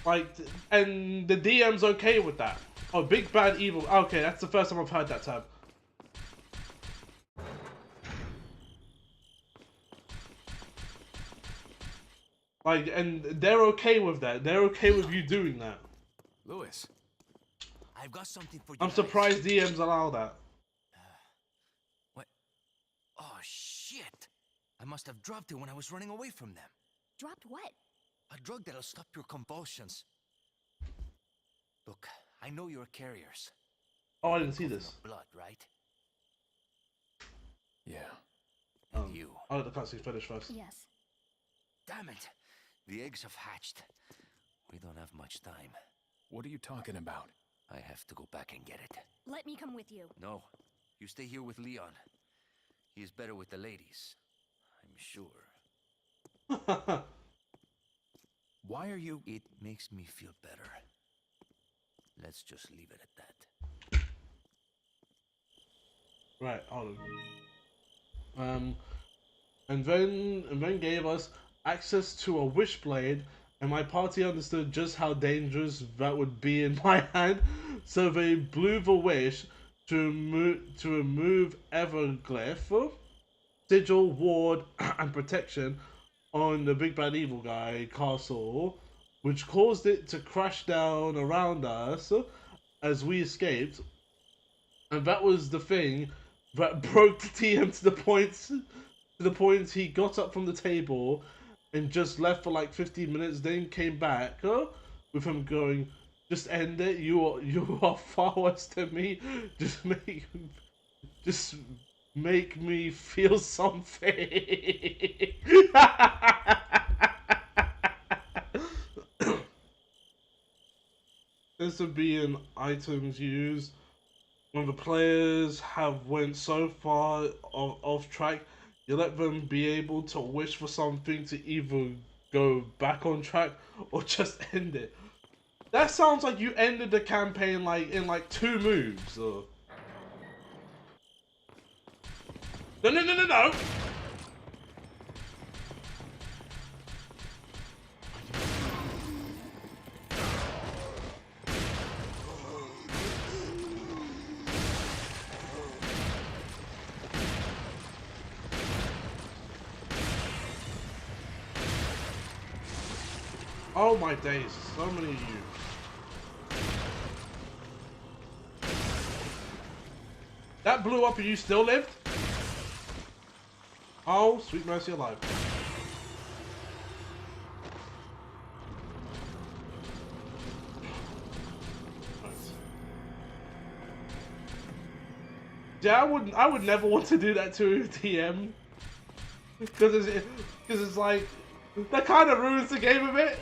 [SPEAKER 1] Like, and the DM's okay with that. Oh, big bad evil. Okay, that's the first time I've heard that term. Like, and they're okay with that. They're okay with you doing that.
[SPEAKER 4] Lewis.
[SPEAKER 6] I've got something for you.
[SPEAKER 1] I'm surprised DMs allow that.
[SPEAKER 6] What? Oh, shit. I must have dropped it when I was running away from them.
[SPEAKER 5] Dropped what?
[SPEAKER 6] A drug that'll stop your convulsions. Look, I know you're carriers.
[SPEAKER 1] Oh, I didn't see this.
[SPEAKER 6] Blood, right?
[SPEAKER 4] Yeah.
[SPEAKER 6] And you.
[SPEAKER 1] I'll let the cutscene finish first.
[SPEAKER 5] Yes.
[SPEAKER 6] Damn it. The eggs have hatched. We don't have much time.
[SPEAKER 4] What are you talking about?
[SPEAKER 6] I have to go back and get it.
[SPEAKER 5] Let me come with you.
[SPEAKER 6] No, you stay here with Leon. He is better with the ladies. I'm sure.
[SPEAKER 4] Why are you...
[SPEAKER 6] It makes me feel better. Let's just leave it at that.
[SPEAKER 1] Right, hold on. And then gave us access to a wishblade, and my party understood just how dangerous that would be in my hand, so they blew the wish to remove Everglyph, sigil, ward, and protection on the big bad evil guy castle, which caused it to crash down around us as we escaped. And that was the thing that broke the TM to the point he got up from the table and just left for like 15 minutes, then came back with him going, "Just end it. You are far worse than me. Just make me feel something." This would be in items used when the players have went so far off track. You let them be able to wish for something to either go back on track or just end it. That sounds like you ended the campaign like in like 2 moves. No. Oh my days, so many of you. That blew up and you still lived? Oh, sweet mercy alive. Yeah, I would never want to do that to a TM. Because it's like, that kind of ruins the game a bit.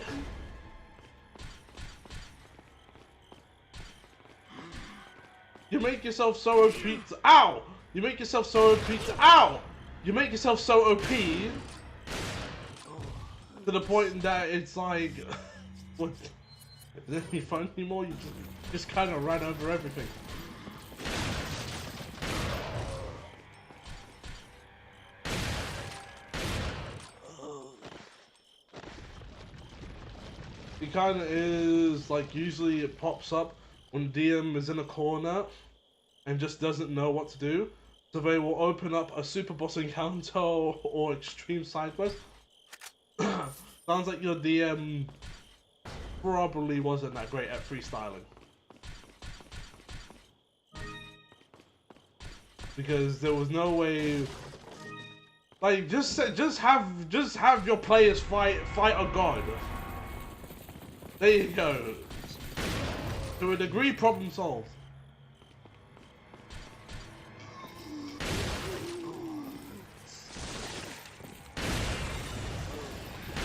[SPEAKER 1] You make yourself so OP to, ow! You make yourself so OP to, ow! You make yourself so OP to the point that it's like, what? Is it any fun anymore? You just kind of run over everything. It kind of is like, usually it pops up when DM is in a corner and just doesn't know what to do. So they will open up a super boss encounter or extreme side quest. Sounds like your DM probably wasn't that great at freestyling. Because there was no way, like, just have your players fight a god. There you go. To a degree, problem solved.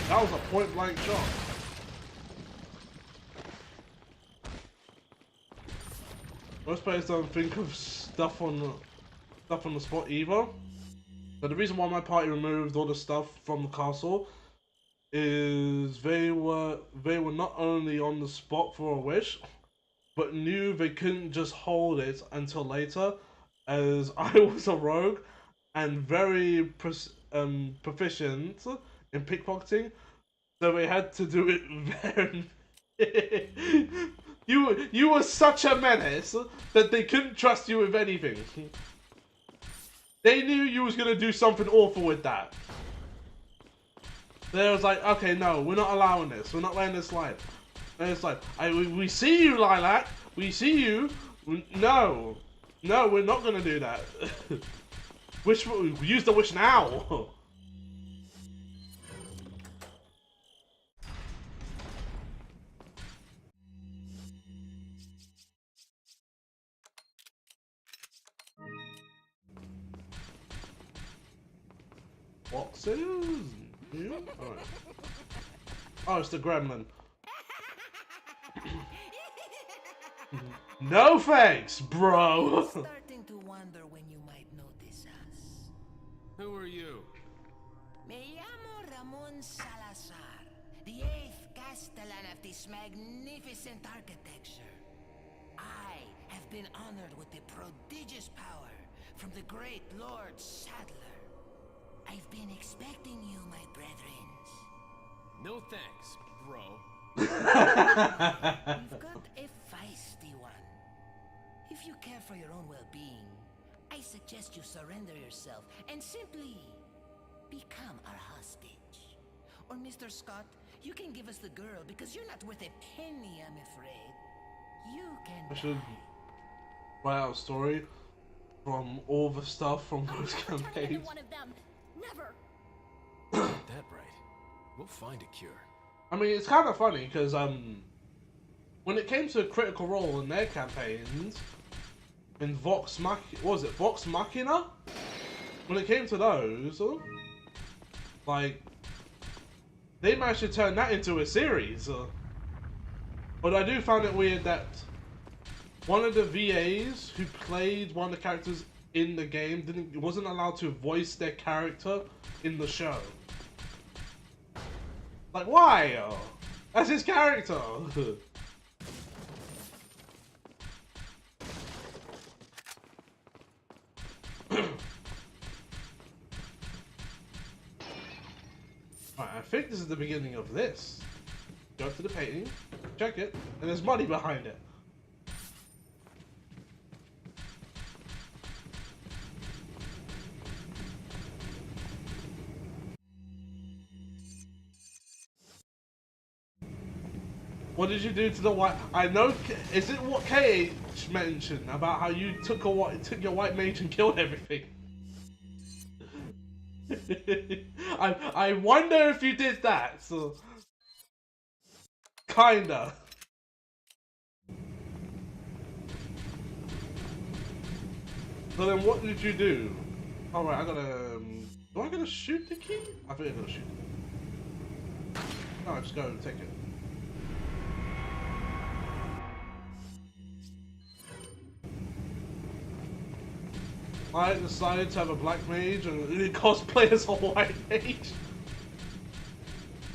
[SPEAKER 1] That was a point blank shot. Most players don't think of stuff on the spot either. But the reason why my party removed all the stuff from the castle is they were not only on the spot for a wish, but knew they couldn't just hold it until later, as I was a rogue and very proficient in pickpocketing, so they had to do it very. You were such a menace that they couldn't trust you with anything. They knew you was gonna do something awful with that. They was like, okay, no, we're not allowing this. We're not letting this slide. And it's like, we see you, Lilac. We see you. No, we're not gonna do that. Use the wish now. Boxes? Yeah? Alright. Oh, it's the gremlin. No thanks, bro!
[SPEAKER 7] Starting to wonder when you might notice us.
[SPEAKER 4] Who are you?
[SPEAKER 7] Me llamo Ramon Salazar, the 8th Castellan of this magnificent architecture. I have been honored with the prodigious power from the great Lord Sadler. I've been expecting you, my brethren.
[SPEAKER 4] No thanks, bro.
[SPEAKER 7] We've got a feisty one. If you care for your own well-being, I suggest you surrender yourself and simply become our hostage. Or Mr. Scott, you can give us the girl because you're not worth a penny, I'm afraid. You can
[SPEAKER 1] I should write out a story from all the stuff from those
[SPEAKER 5] Turn into
[SPEAKER 1] campaigns.
[SPEAKER 5] one of them. Never.
[SPEAKER 4] Get that right. We'll find a cure.
[SPEAKER 1] I mean, it's kind of funny because when it came to Critical Role in their campaigns, in Vox Machina? When it came to those, like, they managed to turn that into a series. But I do find it weird that one of the VAs who played one of the characters in the game wasn't allowed to voice their character in the show. Like, why? That's his character. Right, I think this is the beginning of this. Go to the painting, check it, and there's money behind it. What did you do to the white? I know. Is it what KH mentioned about how you took your white mage and killed everything? I wonder if you did that. So kinda. So then, what did you do? All right, I gotta. Do I gotta shoot the key? I think I gotta shoot. No, just go and take it. I decided to have a black mage and cosplay as a white mage.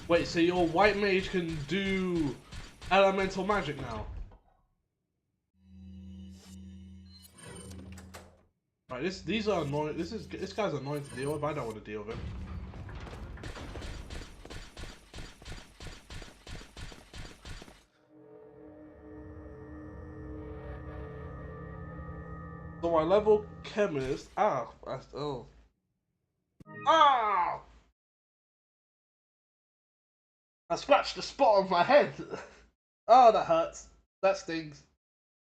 [SPEAKER 1] Wait, so your white mage can do elemental magic now? Right, these are annoying. This guy's annoying to deal with. I don't want to deal with him. So I level chemist. Ah! I scratched the spot on my head. Oh, that hurts. That stings.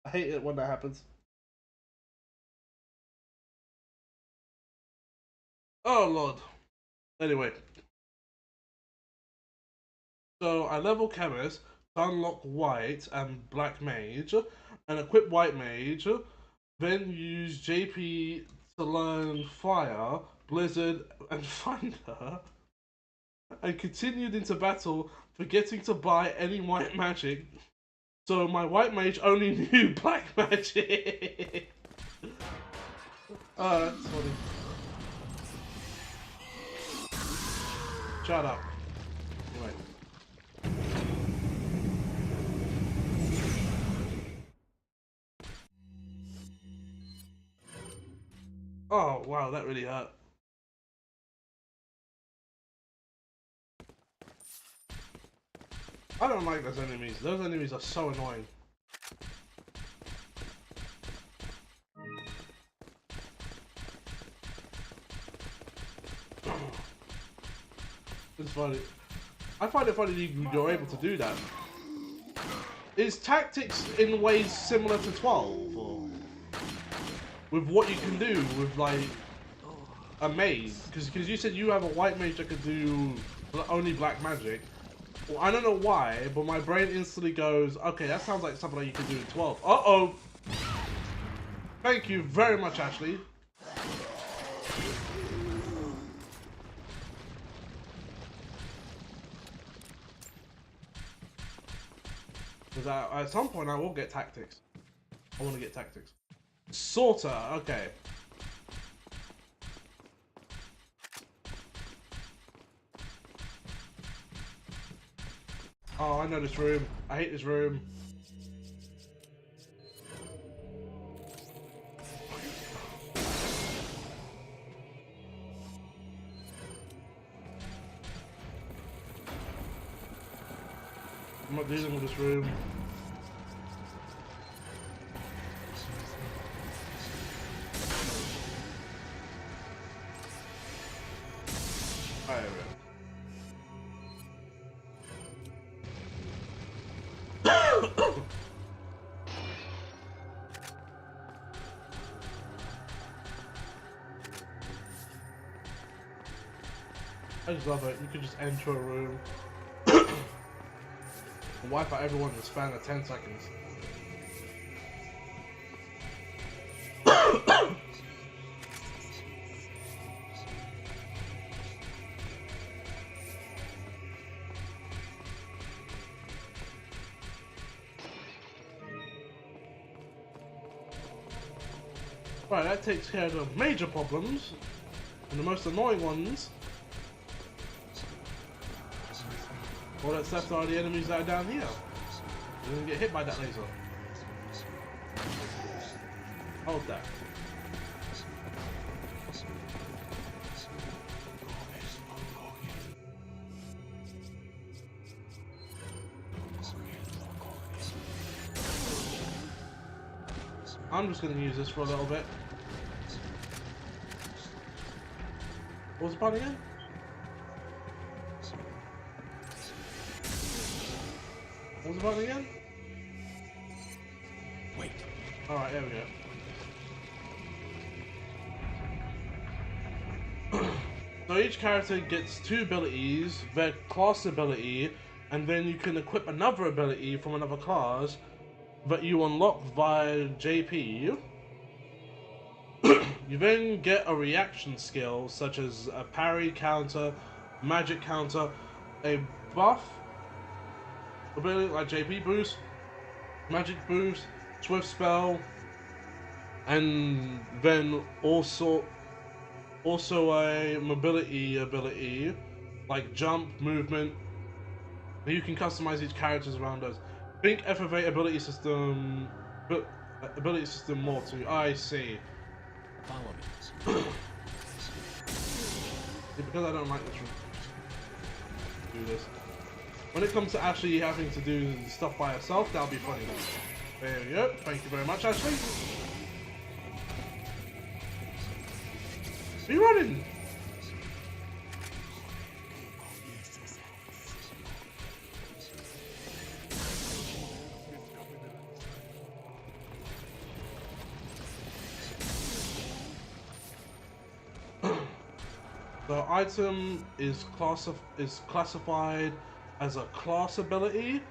[SPEAKER 1] I hate it when that happens. Oh lord. Anyway. So I level chemist to unlock white and black mage, and equip white mage. Then use JP to learn fire, blizzard, and thunder. And continued into battle, forgetting to buy any white magic. So my white mage only knew black magic. That's funny. Shut up. Anyway. Oh, wow, that really hurt. I don't like those enemies. Those enemies are so annoying. It's funny. I find it funny you're able to do that. Is tactics in ways similar to 12? Or with what you can do with like a mage? Because you said you have a white mage that could do only black magic. Well, I don't know why, but my brain instantly goes, okay, that sounds like something that you can do in 12. Uh-oh! Thank you very much, Ashley. Because at some point I will get tactics. I want to get tactics. Sorter, okay. Oh, I know this room. I hate this room. I'm not dealing with this room. Alright, there we go. I just love it. You can just enter a room and wipe out everyone in the span of 10 seconds. Right, that takes care of the major problems and the most annoying ones. All that's left are the enemies that are down here. You're gonna get hit by that laser. Hold that. I'm just gonna use this for a little bit. What was the point again? What was the button again?
[SPEAKER 2] Wait.
[SPEAKER 1] Alright, there we go. So each character gets 2 abilities, their class ability, and then you can equip another ability from another class that you unlock via JP. You then get a reaction skill such as a parry counter, magic counter, a buff ability like JP boost, magic boost, swift spell, and then also a mobility ability like jump, movement. You can customize each characters around us. Think FFA ability system more too. I see.
[SPEAKER 2] Follow me.
[SPEAKER 1] Yeah, because I don't like this do this. When it comes to actually having to do stuff by herself, that'll be funny. There we go. Thank you very much, Ashley. Are you running? The item is classified as a class ability,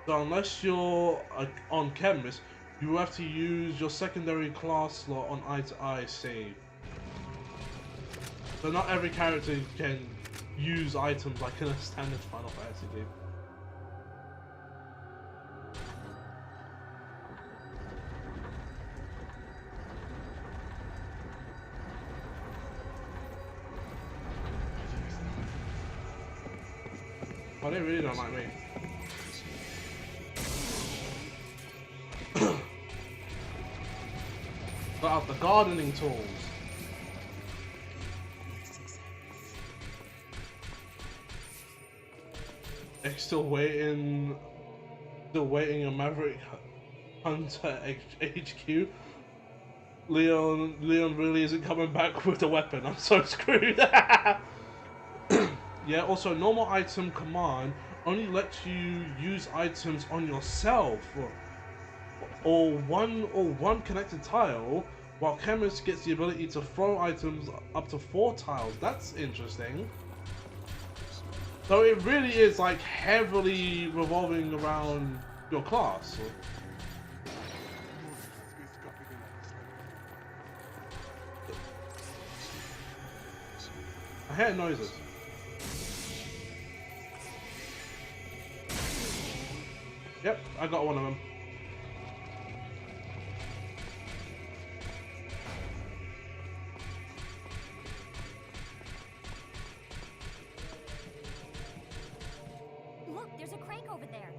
[SPEAKER 1] so unless you're on chemist, you have to use your secondary class slot on IC. So not every character can use items like in a standard Final Fantasy game. Oh, they really don't like me. Got out the gardening tools. They're still waiting on Maverick Hunter HQ. Leon really isn't coming back with the weapon. I'm so screwed. Yeah, also normal item command only lets you use items on yourself or one connected tile, while Chemist gets the ability to throw items up to 4 tiles. That's interesting. So it really is like heavily revolving around your class. I hear noises. Yep, I got one of them.
[SPEAKER 5] Look, there's a crank over there.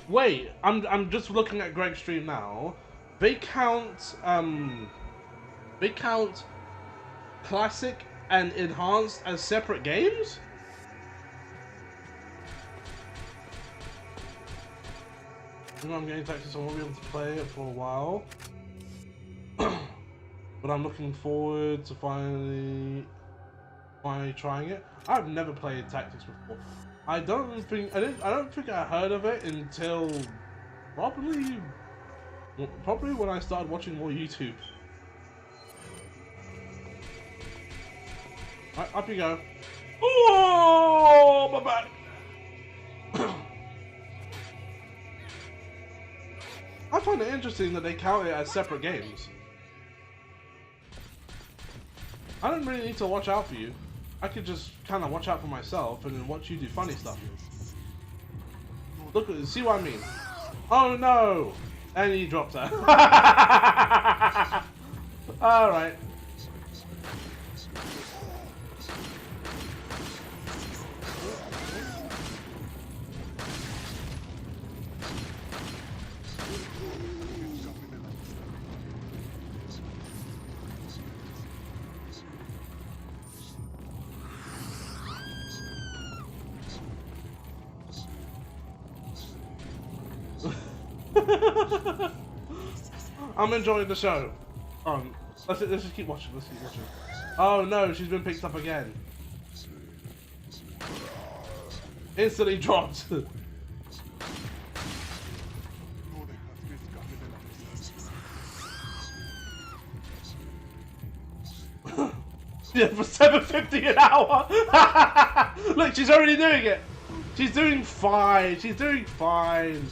[SPEAKER 1] Wait, I'm just looking at Greg's stream now. They count classic and enhanced as separate games? I'm getting Texas, so I won't be able to play it for a while. But I'm looking forward to finally trying it. I've never played Tactics before. I don't think I heard of it until probably when I started watching more YouTube. Right, up you go. Oh, my back. I find it interesting that they count it as separate games. I don't really need to watch out for you. I could just kind of watch out for myself and then watch you do funny stuff. Look, see what I mean? Oh no! And he dropped her. Alright. I'm enjoying the show. Let's just keep watching. Let's keep watching. Oh no, she's been picked up again. Instantly dropped. Yeah, for $7.50 an hour. Look, she's already doing it. She's doing fine. She's doing fine.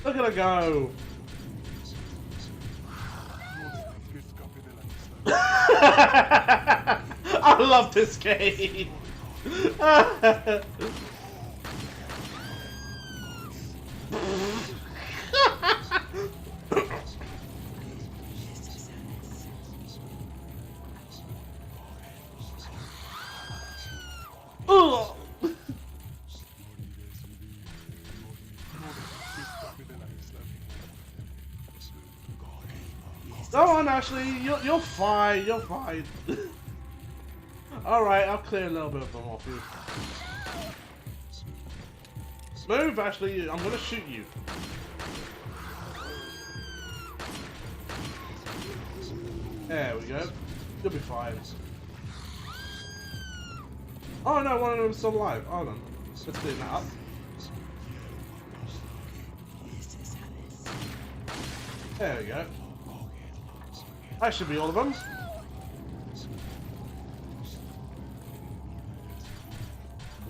[SPEAKER 1] Look at her go. I love this game. Go on, Ashley. You're fine. You're fine. All right, I'll clear a little bit of them off you. Move, Ashley. I'm gonna shoot you. There we go. You'll be fine. Oh no, one of them's still alive. Hold on. Let's clean that up. There we go. That should be all of them.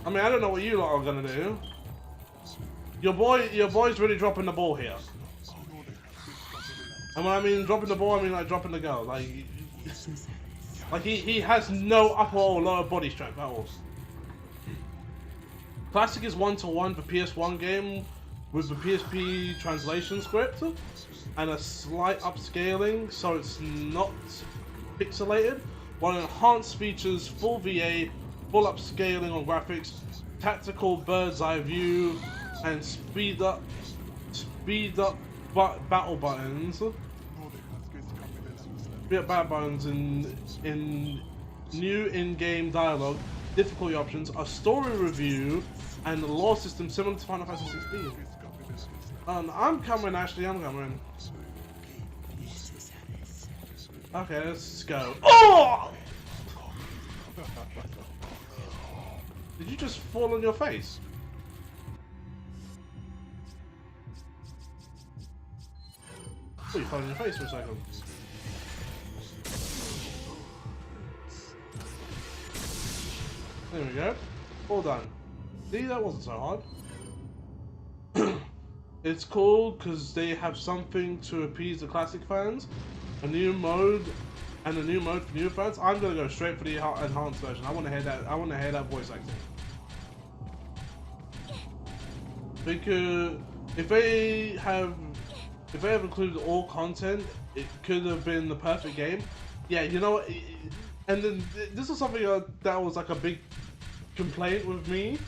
[SPEAKER 1] I mean, I don't know what you lot are gonna do. Your boy's really dropping the ball here. And when I mean dropping the ball, I mean like dropping the girl. Like he has no upper or lower body strength at all. Classic is 1-to-1 for PS1 game with the PSP translation script and a slight upscaling so it's not pixelated, while enhanced features full VA full upscaling on graphics, tactical bird's eye view, and speed up battle buttons. Speed up battle buttons in new in-game dialogue, difficulty options, a story review, and a lore system similar to Final Fantasy 16. I'm coming, Ashley. I'm coming. Okay, let's go. Oh! Did you just fall on your face? Oh, you fell on your face for a second. There we go. All done. See, that wasn't so hard. It's cool because they have something to appease the classic fans. A new mode and a new mode for new fans. I'm gonna go straight for the enhanced version. I want to hear that. I want to hear that voice acting. Because if they have included all content, it could have been the perfect game. Yeah, you know what? And then this is something that was like a big complaint with me.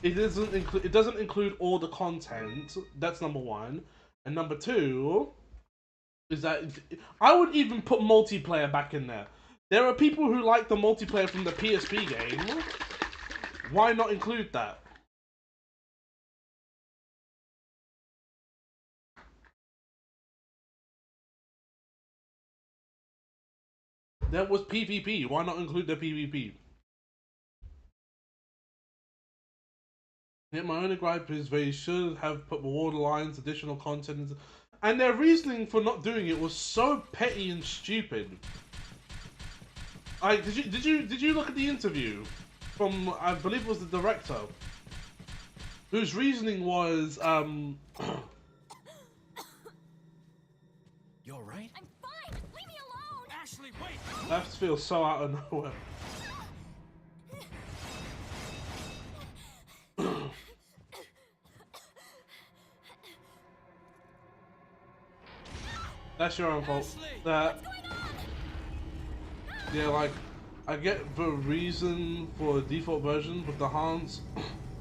[SPEAKER 1] It doesn't include all the content. That's number one. And number two is that I would even put multiplayer back in there. There are people who like the multiplayer from the PSP game. Why not include that? That was PvP. Why not include the PvP? Yet my only gripe is they should have put Reward Alliance additional content, and their reasoning for not doing it was so petty and stupid. Like, did you look at the interview from, I believe it was the director, whose reasoning was
[SPEAKER 4] You all right?
[SPEAKER 5] I'm fine! Leave me alone!
[SPEAKER 4] Ashley, wait!
[SPEAKER 1] that feels so out of nowhere. That's your own fault. That, yeah, like, I get the reason for a default version, but the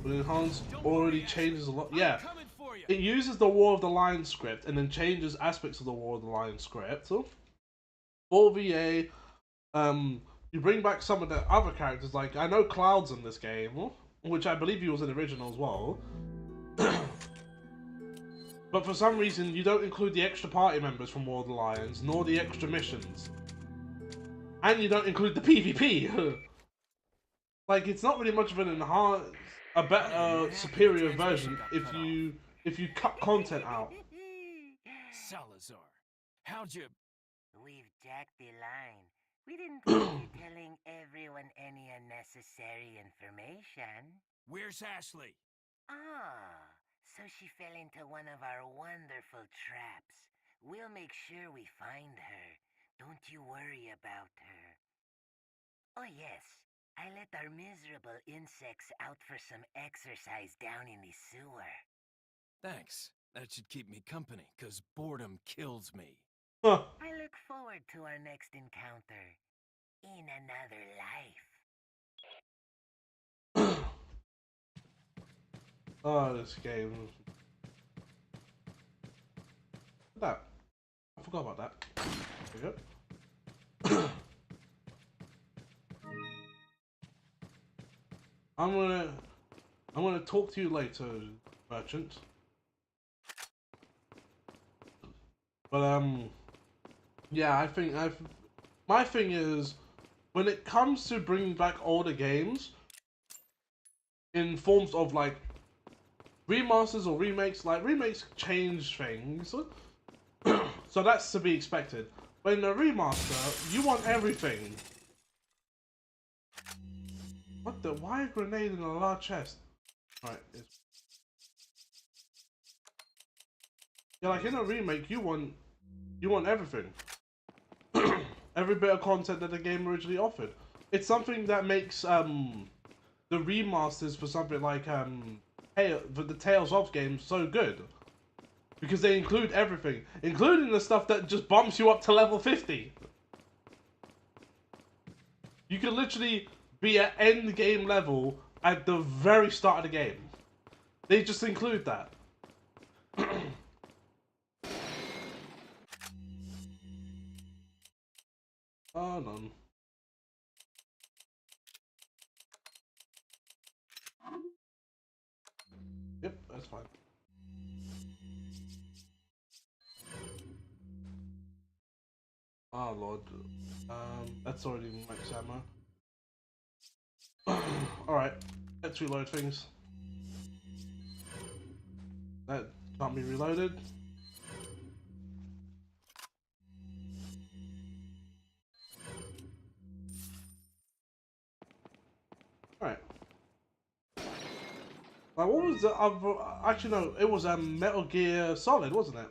[SPEAKER 1] enhanced already changes a lot. Yeah, it uses the War of the Lion script and then changes aspects of the War of the Lion script. So, for VA, you bring back some of the other characters. Like, I know Cloud's in this game, which I believe he was in the original as well. But for some reason, you don't include the extra party members from War of the Lions, nor the extra missions. And you don't include the PvP. Like, it's not really much of an enhanced, a better, superior version if you cut content out.
[SPEAKER 4] Salazar, how'd you...
[SPEAKER 8] We've jacked the line. We didn't want you telling everyone any unnecessary information.
[SPEAKER 4] Where's Ashley?
[SPEAKER 8] Ah, so she fell into one of our wonderful traps. We'll make sure we find her. Don't you worry about her. Oh yes, I let our miserable insects out for some exercise down in the sewer.
[SPEAKER 4] Thanks. That should keep me company, 'cause boredom kills me.
[SPEAKER 1] Huh.
[SPEAKER 8] I look forward to our next encounter in another life.
[SPEAKER 1] Oh, this game. That. I forgot about that. There we go. I'm gonna talk to you later, merchant. But yeah, I think my thing is, when it comes to bringing back older games in forms of like remasters or remakes, like remakes change things, so that's to be expected. But in a remaster, you want everything. What the? Why a grenade in a large chest? Right. Yeah, like in a remake, you want everything. Every bit of content that the game originally offered. It's something that makes the remasters for something like the Tales of games so good. Because they include everything, including the stuff that just bumps you up to level 50. You can literally be at end game level at the very start of the game. They just include that. Oh no. Yep, that's fine. Oh lord. That's already max ammo. Alright, let's reload things. That can't be reloaded. Alright. Like, what was the other... Actually, no, it was Metal Gear Solid, wasn't it?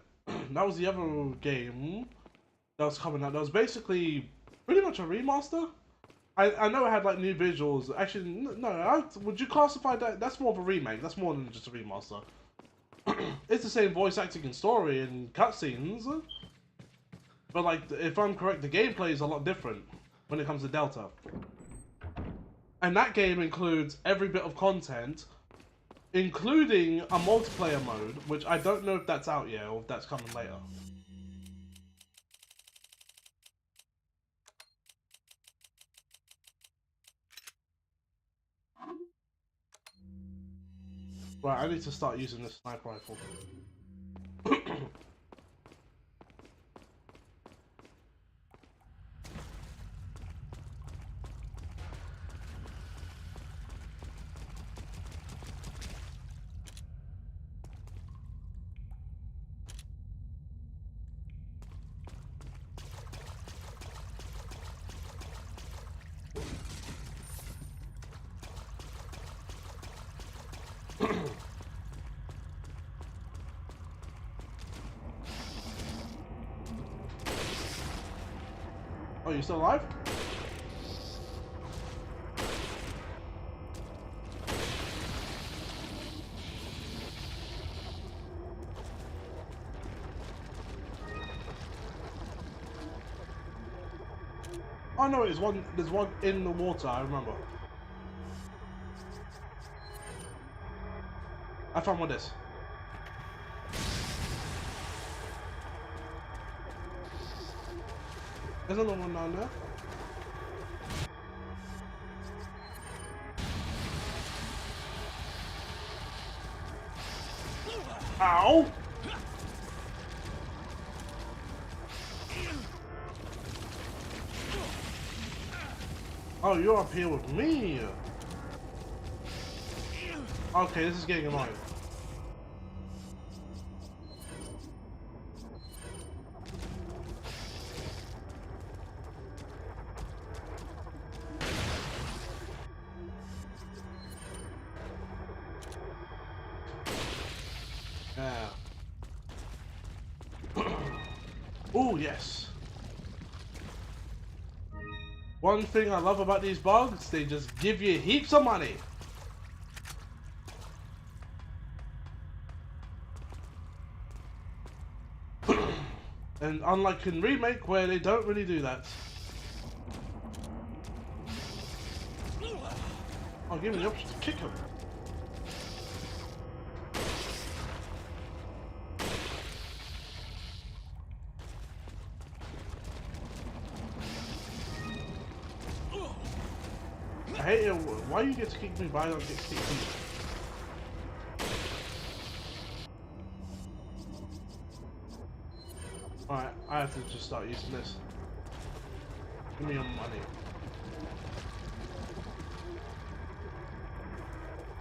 [SPEAKER 1] That was the other game that was coming out. That was basically pretty much a remaster. I know it had like new visuals. Actually, no, would you classify that? That's more of a remake. That's more than just a remaster. It's the same voice acting and story and cutscenes. But like, if I'm correct, the gameplay is a lot different when it comes to Delta. And that game includes every bit of content, including a multiplayer mode, which I don't know if that's out yet or if that's coming later. Right, I need to start using this sniper rifle. Oh, you still alive? Oh no, there's one in the water, I remember. I found one of this. There's another one down there. Ow! Oh, you're up here with me! Okay, this is getting annoying. Yeah. Oh, yes. One thing I love about these bugs, they just give you heaps of money. And unlike in Remake, where they don't really do that. I'll give me the option to kick him. I hate it. Why you get to kick me, but I don't get to kick you? Alright, I have to just start using this. Give me your money.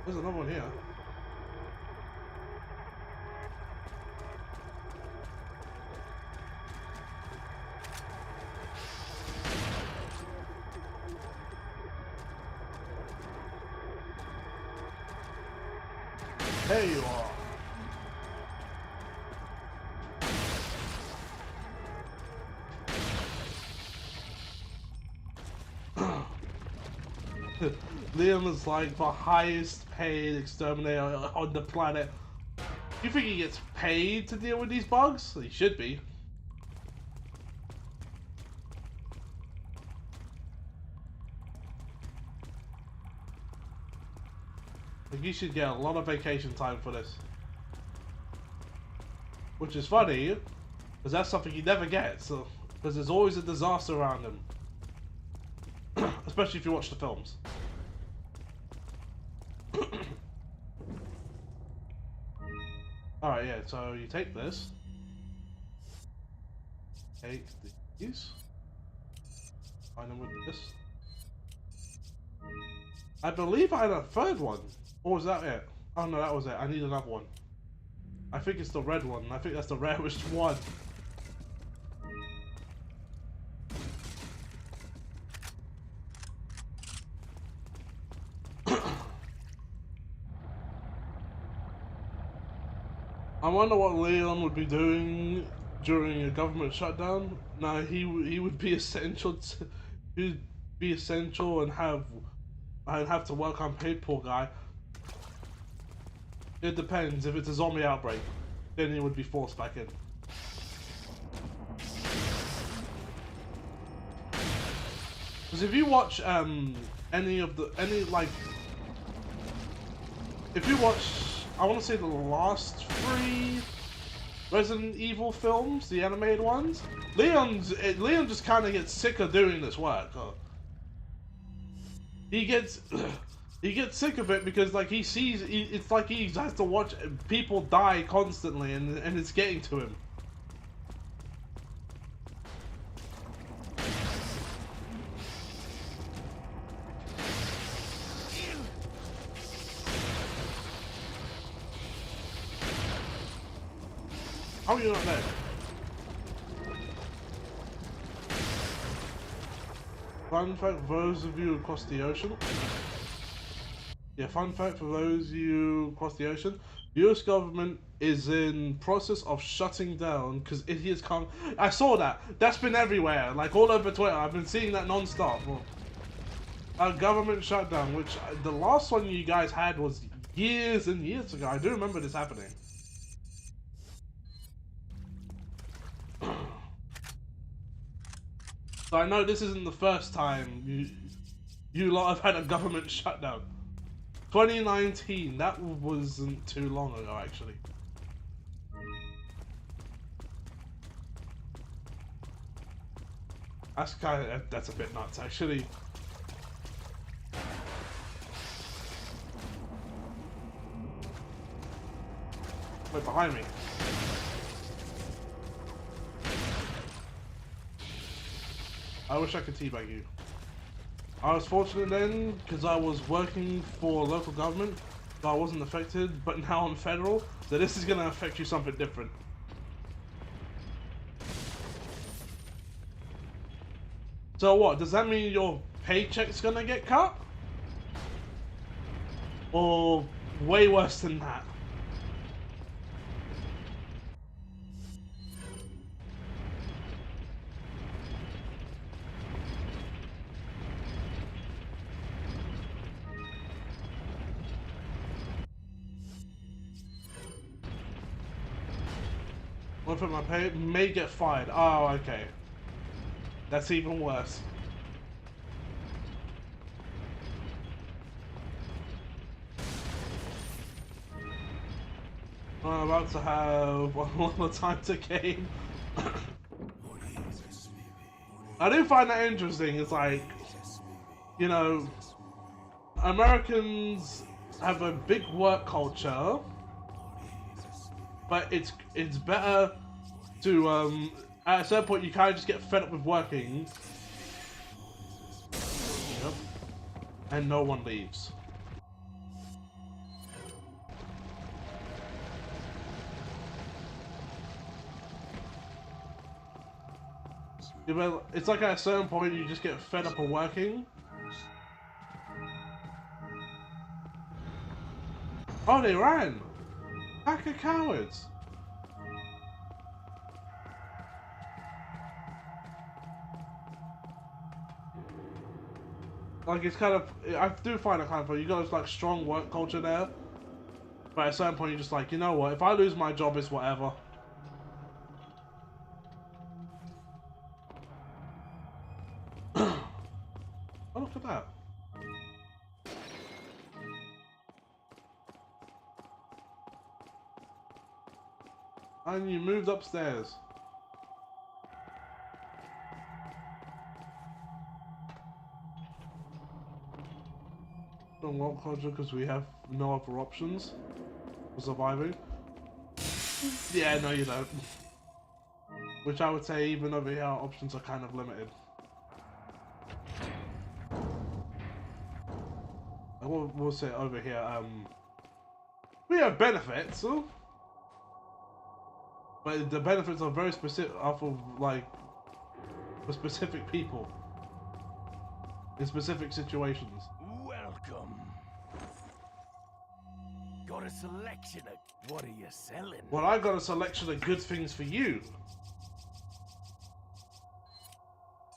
[SPEAKER 1] There's another one here. There you are. Liam is like the highest paid exterminator on the planet. You think he gets paid to deal with these bugs? He should be. Like, you should get a lot of vacation time for this. Which is funny, because that's something you never get, so because there's always a disaster around him. Especially if you watch the films. Alright, yeah, so you take this. Take these. Find them with this. I believe I had a third one. Or was that it? Oh no, that was it. I need another one. I think it's the red one. I think that's the rarest one. I wonder what Leon would be doing during a government shutdown. No, he would be essential. He'd be essential and have to work unpaid. Poor guy. It depends. If it's a zombie outbreak, then he would be forced back in. Because if you watch if you watch, I want to say the last 3 Resident Evil films, the animated ones, Leon just kind of gets sick of doing this work. He gets sick of it because like it's like he has to watch people die constantly, and it's getting to him. How are you not dead? Fun fact for those of you across the ocean. Yeah, fun fact for those of you across the ocean. The US government is in process of shutting down because idiots can't. I saw that. That's been everywhere, like all over Twitter. I've been seeing that non-stop. A government shutdown, which the last one you guys had was years and years ago. I do remember this happening. So I know this isn't the first time you lot have had a government shutdown. 2019, that wasn't too long ago actually. That's a bit nuts actually. Wait, behind me. I wish I could teabag you. I was fortunate then, because I was working for local government, so I wasn't affected, but now I'm federal, so this is going to affect you something different. So what, does that mean your paycheck's going to get cut? Or way worse than that? One for my pay may get fired. Oh, okay. That's even worse. I'm about to have one more time to game. I do find that interesting. It's like, you know, Americans have a big work culture, but it's better to at a certain point you kind of just get fed up with working, yep, and no one leaves. Yeah, but it's like at a certain point you just get fed up of working. Oh, they ran! Pack of cowards! Like, it's kind of, I do find it kind of funny. You got this like strong work culture there, but at a certain point you're just like, you know what, if I lose my job, it's whatever. Oh, look at that. And you moved upstairs. Don't want culture because we have no other options for surviving. Yeah, no you don't. Which I would say even over here our options are kind of limited. We'll say over here, we have benefits, but the benefits are very specific, are for like for specific people in specific situations.
[SPEAKER 2] Welcome. Got a selection of... What are you selling?
[SPEAKER 1] Well, I got a selection of good things for you.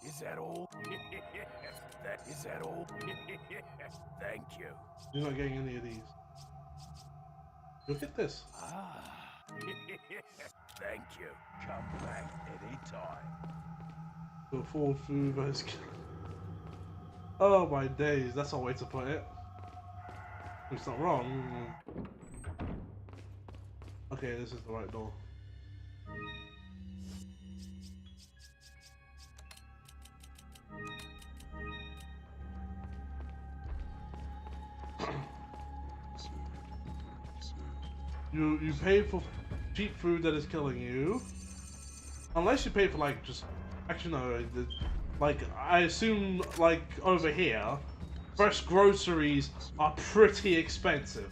[SPEAKER 2] Is that all? Is that all? Thank you.
[SPEAKER 1] You're not getting any of these. You'll get this.
[SPEAKER 2] Ah. Thank you. Come back anytime.
[SPEAKER 1] To afford food versus... Oh my days, that's a way to put it. It's not wrong. Okay, this is the right door. You pay for cheap food that is killing you. Unless you pay for like just... Actually no, like I assume like over here, fresh groceries are pretty expensive.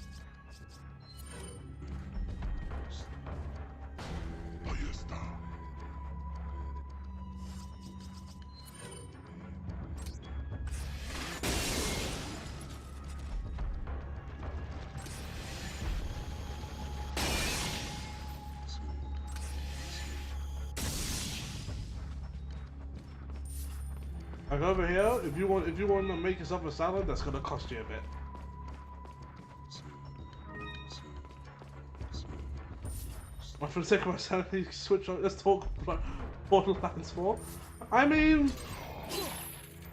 [SPEAKER 1] Like over here, if you want to make yourself a salad, that's gonna cost you a bit. For the sake of my sanity, switch on. Let's talk about Borderlands 4. I mean,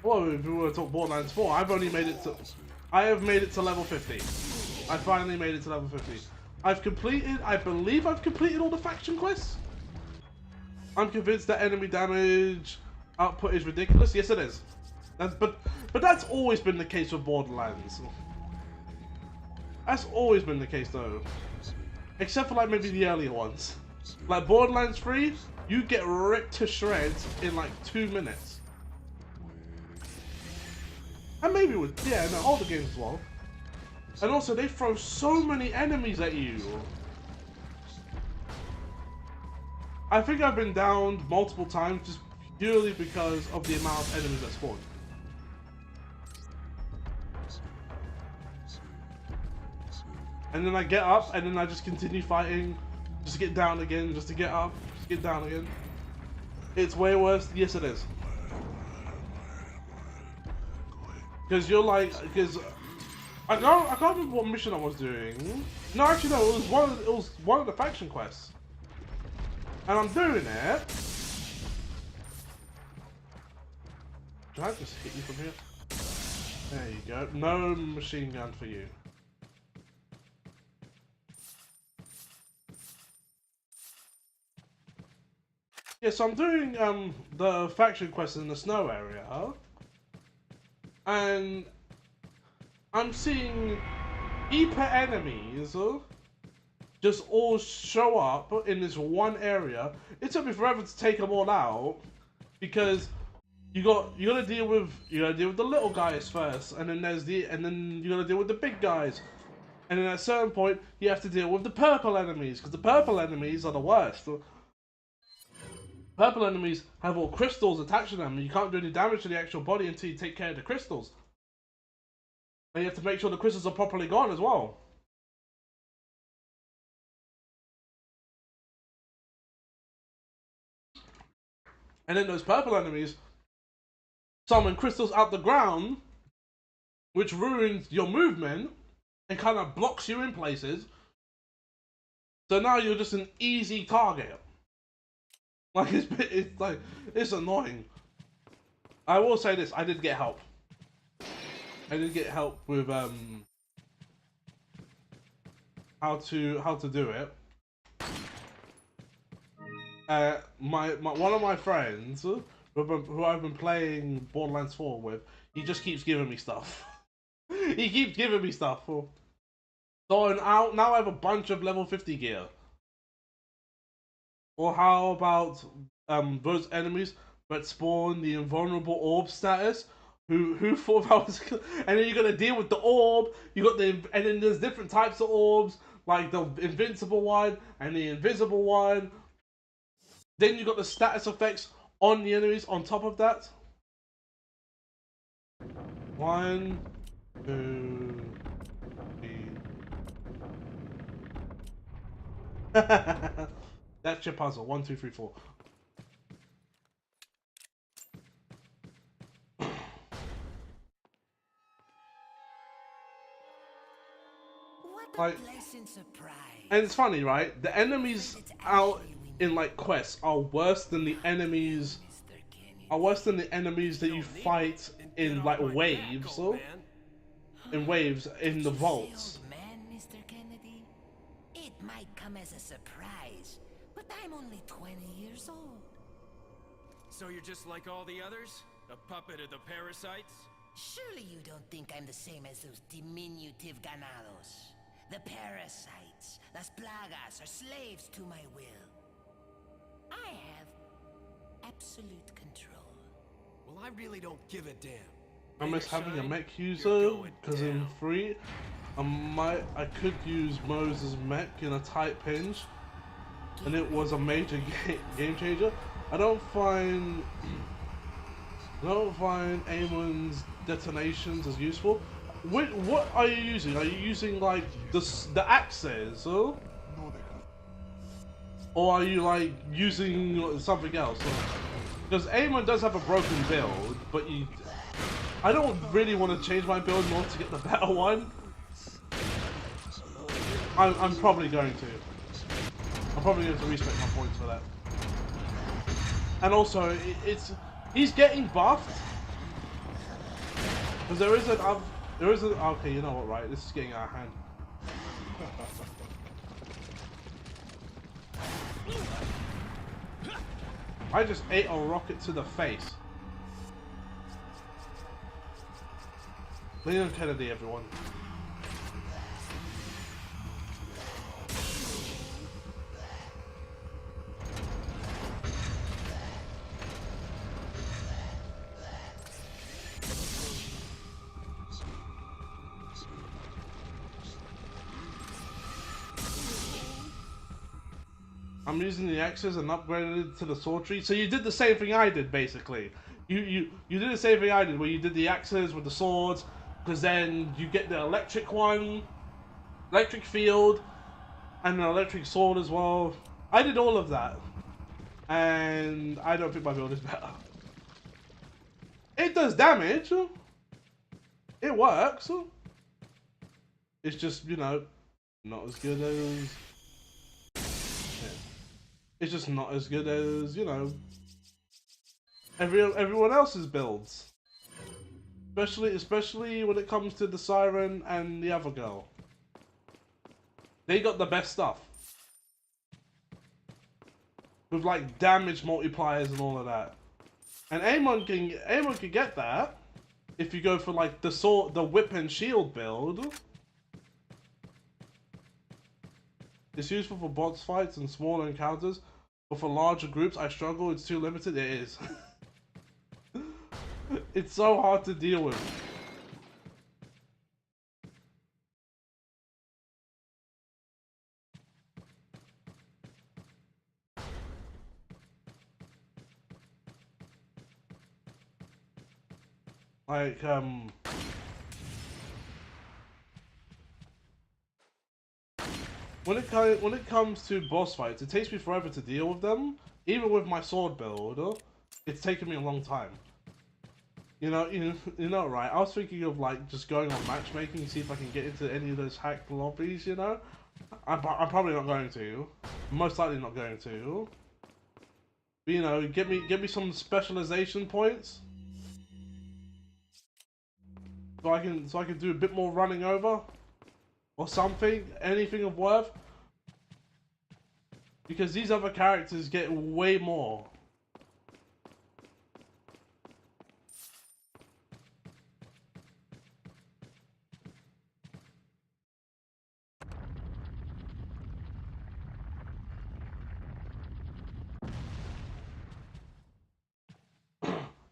[SPEAKER 1] well, if we were to talk Borderlands 4, I have made it to level 50. I finally made it to level 50. I believe I've completed all the faction quests. I'm convinced that enemy damage output is ridiculous. Yes, it is. But that's always been the case with Borderlands. That's always been the case though. Except for like maybe the earlier ones. Like Borderlands 3, you get ripped to shreds in like 2 minutes. And maybe with, yeah, no, older games as well. And also they throw so many enemies at you. I think I've been downed multiple times just purely because of the amount of enemies that spawn. And then I get up, and then I just continue fighting, just to get down again, just to get up, just to get down again. It's way worse. Yes, it is. Because you're like, because I can't remember what mission I was doing. No, actually no, it was one of the faction quests, and I'm doing it. Can I just hit you from here? There you go. No machine gun for you. Yeah, so I'm doing the faction quest in the snow area, and I'm seeing Epa enemies just all show up in this one area. It took me forever to take them all out because you gotta deal with the little guys first, and then you gotta deal with the big guys, and then at a certain point you have to deal with the purple enemies because the purple enemies are the worst. Purple enemies have all crystals attached to them, and you can't do any damage to the actual body until you take care of the crystals. And you have to make sure the crystals are properly gone as well. And then those purple enemies summon crystals out the ground, which ruins your movement and kind of blocks you in places. So now you're just an easy target. Like it's annoying. I will say this: I did get help. I did get help with how to do it. one of my friends who I've been playing Borderlands 4 with, he just keeps giving me stuff. He keeps giving me stuff. So now I have a bunch of level 50 gear. Or how about those enemies that spawn the invulnerable orb status? Who thought that was? And then you're gonna deal with the orb. You got and then there's different types of orbs, like the invincible one and the invisible one. Then you got the status effects on the enemies on top of that. 1, 2, 3. That's your puzzle. 1, 2, 3, 4.
[SPEAKER 7] What a pleasant surprise.
[SPEAKER 1] And it's funny, right? The enemies out in like quests are worse than the enemies that you fight in like waves, in the vaults.
[SPEAKER 7] Man, Mr. Kennedy, it might come as a surprise, but I'm only 20 years old.
[SPEAKER 4] So you're just like all the others? A puppet of the parasites?
[SPEAKER 7] Surely you don't think I'm the same as those diminutive ganados. The parasites, las plagas, are slaves to my will. I have absolute control.
[SPEAKER 4] Well, I really don't give a damn.
[SPEAKER 1] I miss having a mech user, because in 3, I could use Moses' mech in a tight pinch, and it was a major game changer. I don't find Amon's detonations as useful. What are you using? Are you using like the axes, or are you like using something else? Because Amon does have a broken build, but I don't really want to change my build in order to get the better one. I'm probably going to. I'm probably going to respect my points for that. And also, he's getting buffed. Because there isn't. Okay, you know what? Right, this is getting out of hand. I just ate a rocket to the face. Leon Kennedy, everyone. I'm using the axes and upgraded it to the sword tree. So you did the same thing I did, basically. You did the same thing I did, where you did the axes with the swords, because then you get the electric one, electric field, and an electric sword as well. I did all of that, and I don't think my build is better. It does damage. It works. It's just, you know, not as good as... It's just not as good as, you know, everyone else's builds. Especially when it comes to the Siren and the other girl. They got the best stuff. With like damage multipliers and all of that. And Amon can get that if you go for like the whip and shield build. It's useful for boss fights and smaller encounters, but for larger groups I struggle, it's too limited. It is. It's so hard to deal with. Like, when it comes to boss fights, it takes me forever to deal with them. Even with my sword build, it's taken me a long time. You know, right? I was thinking of like just going on matchmaking and see if I can get into any of those hacked lobbies. You know, I'm probably not going to. Most likely not going to. But, you know, get me some specialization points, so I can do a bit more running over, or something, anything of worth. Because these other characters get way more.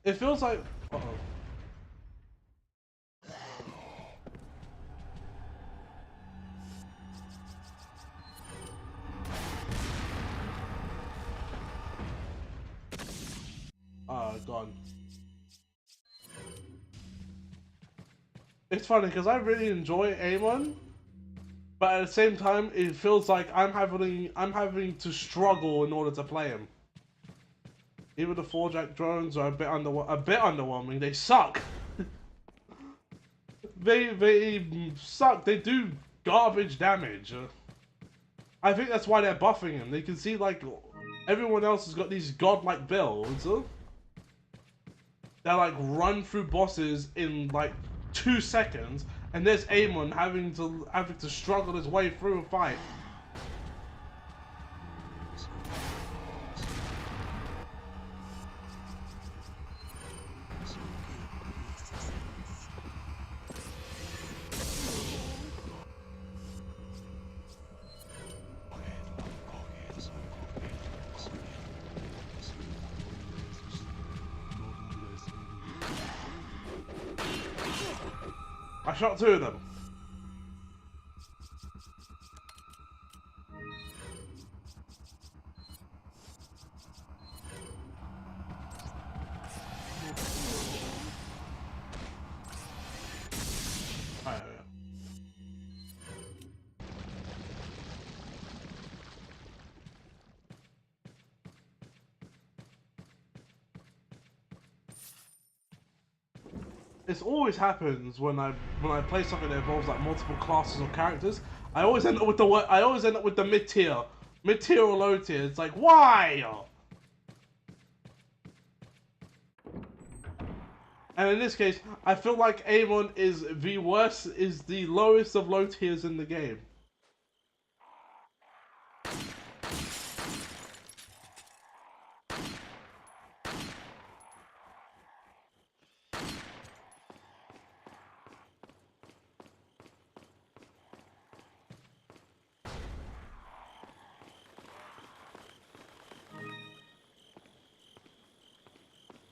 [SPEAKER 1] It feels like... Uh-oh. God. It's funny because I really enjoy Amon, but at the same time, it feels like I'm having to struggle in order to play him. Even the 4-jack drones are a bit underwhelming. They suck. they suck. They do garbage damage. I think that's why they're buffing him. They can see like everyone else has got these godlike builds. That like run through bosses in like 2 seconds, and there's Amon having to struggle his way through a fight. I shot 2 of them. This always happens when I play something that involves like multiple classes or characters. I always end up with the mid tier or low tier. It's like, why? And in this case, I feel like Amon is the lowest of low tiers in the game.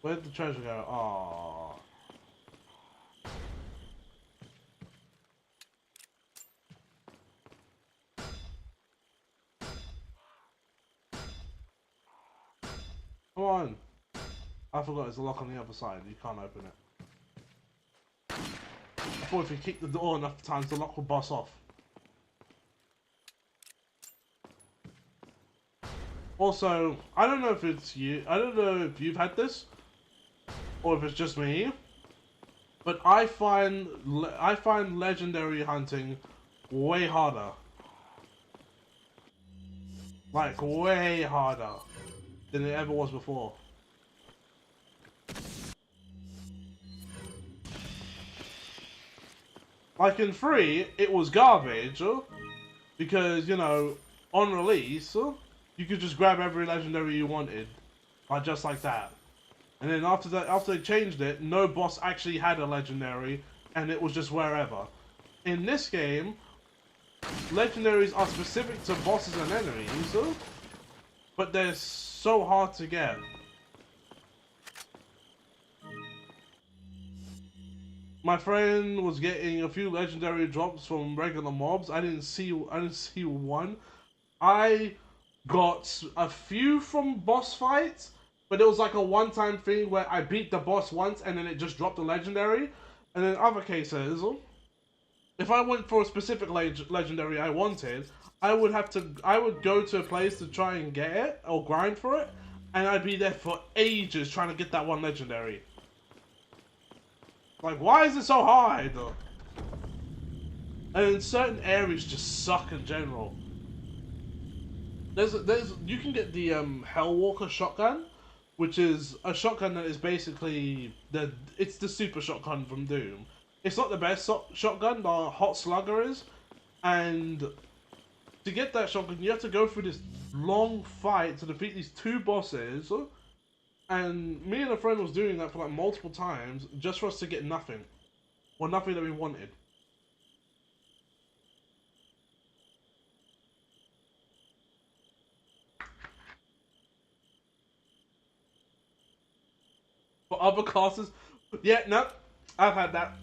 [SPEAKER 1] Where'd the treasure go? Aww. Come on. I forgot there's a lock on the other side. You can't open it. I thought if you kick the door enough times, the lock will bust off. Also, I don't know if it's you. I don't know if you've had this, or if it's just me. But I find legendary hunting way harder. Like way harder than it ever was before. Like in 3, it was garbage because, you know, on release, you could just grab every legendary you wanted, like just like that. And then after they changed it, no boss actually had a legendary, and it was just wherever. In this game, legendaries are specific to bosses and enemies, but they're so hard to get. My friend was getting a few legendary drops from regular mobs. I didn't see one. I got a few from boss fights, but it was like a one-time thing where I beat the boss once and then it just dropped a legendary. And in other cases, if I went for a specific legendary I wanted, I would go to a place to try and get it or grind for it, and I'd be there for ages trying to get that one legendary. Like, why is it so hard? And certain areas just suck in general. You can get the Hellwalker shotgun, which is a shotgun that is basically it's the super shotgun from Doom. It's not the best shotgun, the Hot Slugger is, and to get that shotgun, you have to go through this long fight to defeat these 2 bosses. And me and a friend was doing that for like multiple times just for us to get nothing. Or nothing that we wanted. For other classes, yeah, no, I've had that.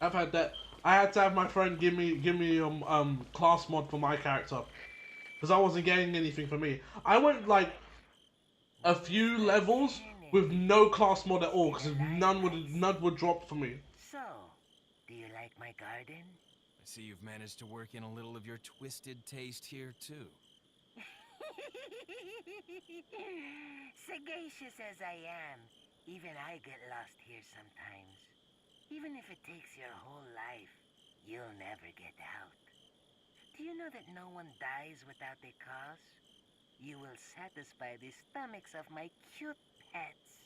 [SPEAKER 1] I've had that. I had to have my friend give me class mod for my character because I wasn't getting anything for me. I went like a few levels with no class mod at all because none would drop for me.
[SPEAKER 8] So, do you like my garden?
[SPEAKER 4] I see you've managed to work in a little of your twisted taste here, too.
[SPEAKER 8] Sagacious as I am, even I get lost here sometimes. Even if it takes your whole life, you'll never get out. Do you know that no one dies without a cause? You will satisfy the stomachs of my cute pets.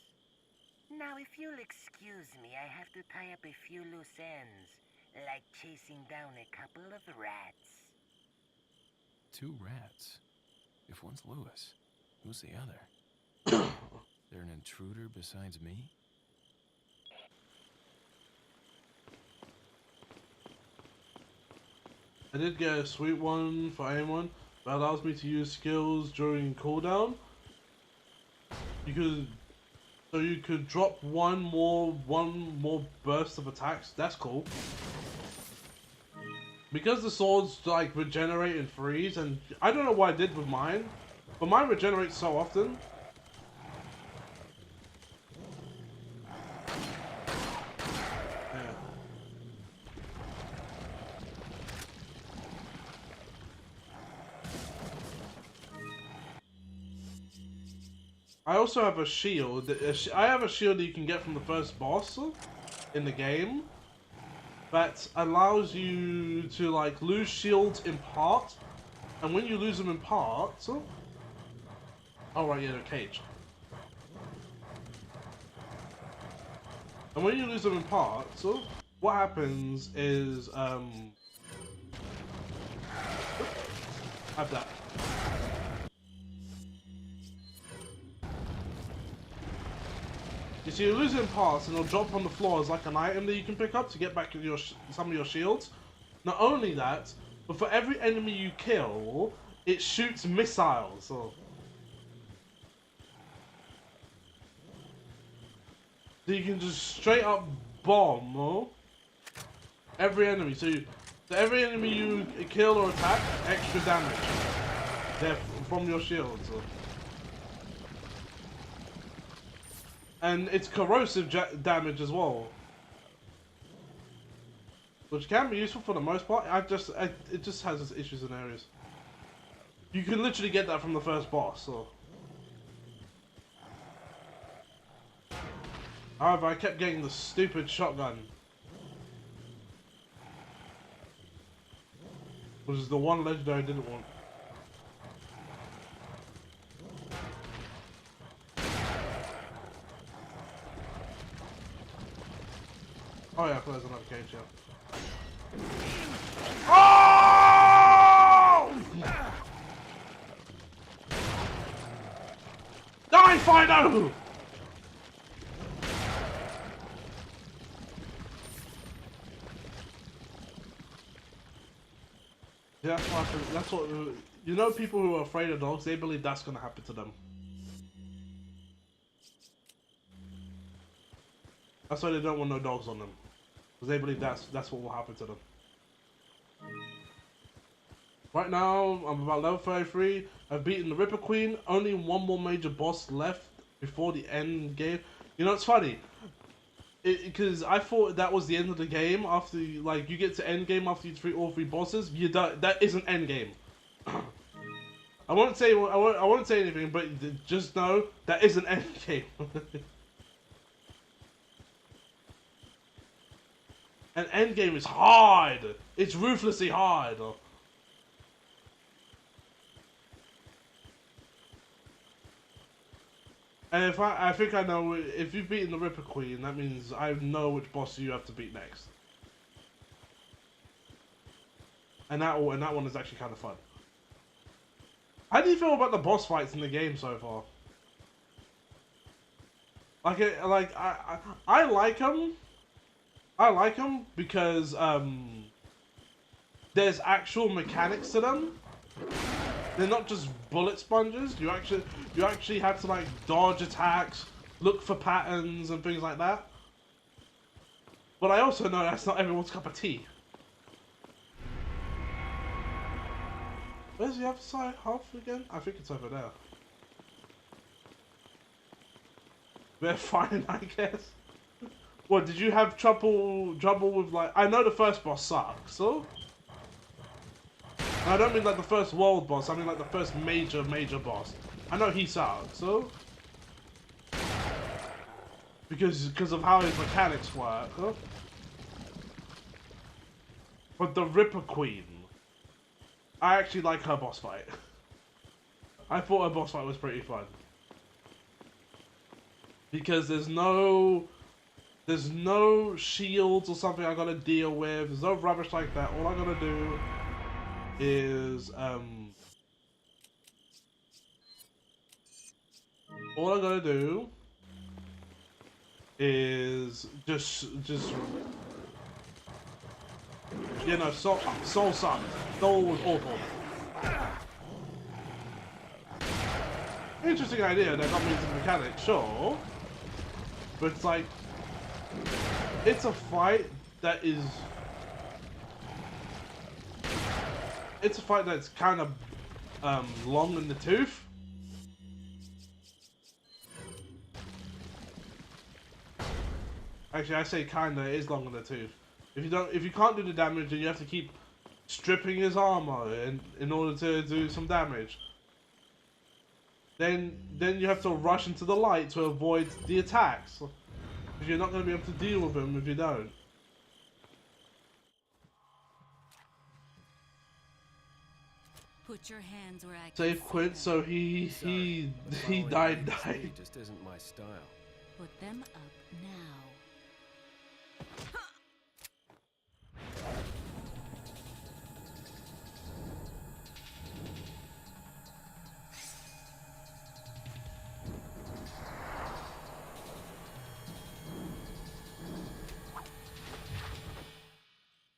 [SPEAKER 8] Now, if you'll excuse me, I have to tie up a few loose ends, like chasing down a couple of rats.
[SPEAKER 4] 2 rats? If one's Lewis, who's the other? There an intruder besides me?
[SPEAKER 1] I did get a sweet one for anyone that allows me to use skills during cooldown. You could drop one more burst of attacks. That's cool. Because the swords like regenerate and freeze, and I don't know what I did with mine, but mine regenerates so often. Yeah. I also have a shield. I have a shield that you can get from the first boss in the game that allows you to like lose shields in part, and when you lose them in part, oh right, yeah, they're caged. And when you lose them in part, what happens is have that. You see, you lose it in parts, and it'll drop on the floor as like an item that you can pick up to get back your some of your shields. Not only that, but for every enemy you kill, it shoots missiles. So you can just straight up bomb every enemy. So every enemy you kill or attack, extra damage. They're from your shields. And it's corrosive damage as well, which can be useful for the most part. It just has its issues in areas. You can literally get that from the first boss. So, however, I kept getting the stupid shotgun, which is the one legendary I didn't want. Oh yeah, there's another cage, yeah. Oh! Die, Fido! Yeah, that's what, you know, people who are afraid of dogs, they believe that's gonna happen to them. That's why they don't want no dogs on them. Because they believe that's what will happen to them. Right now, I'm about level 33. I've beaten the Ripper Queen. Only one more major boss left before the end game. You know, it's funny. Because I thought that was the end of the game. After, like, you get to end game after you defeat all 3 bosses. You don't, that isn't end game. I won't say anything, but just know that isn't end game. And endgame is hard. It's ruthlessly hard. And if I think I know, if you've beaten the Ripper Queen, that means I know which boss you have to beat next. and that one is actually kind of fun. How do you feel about the boss fights in the game so far? I like them. I like them because there's actual mechanics to them. They're not just bullet sponges. You actually have to like dodge attacks, look for patterns and things like that. But I also know that's not everyone's cup of tea. Where's the other side half again? I think it's over there. They're fine, I guess. What, did you have trouble with like... I know the first boss sucks, so... I don't mean like the first world boss, I mean like the first major boss. I know he sucks, so... Because of how his mechanics work, huh? But the Ripper Queen... I actually like her boss fight. I thought her boss fight was pretty fun. Because there's no shields or something I gotta deal with. There's no rubbish like that. All I gotta do is just you know, soul suck. Soul was awful. Interesting idea that got me into the mechanics, sure. But it's like, it's a fight that is... It's a fight that's kind of long in the tooth. Actually, I say kinda, it is long in the tooth. If you can't do the damage, then you have to keep stripping his armor in order to do some damage. Then you have to rush into the light to avoid the attacks. Because you're not going to be able to deal with them if you don't.
[SPEAKER 9] Put your hands where I can
[SPEAKER 1] Save Quint, so he died.
[SPEAKER 4] Just isn't my style.
[SPEAKER 9] Put them up now.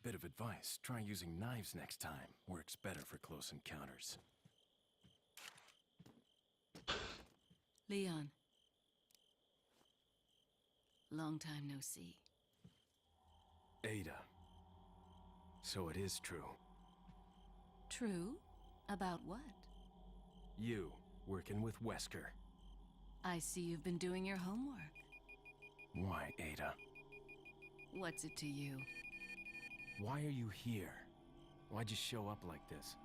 [SPEAKER 4] Bit of advice, try using knives next time. Works better for close encounters.
[SPEAKER 9] Leon. Long time no see.
[SPEAKER 4] Ada. So it is true.
[SPEAKER 9] True? About what?
[SPEAKER 4] You, working with Wesker.
[SPEAKER 9] I see you've been doing your homework.
[SPEAKER 4] Why, Ada?
[SPEAKER 9] What's it to you?
[SPEAKER 4] Why are you here? Why'd you show up like this?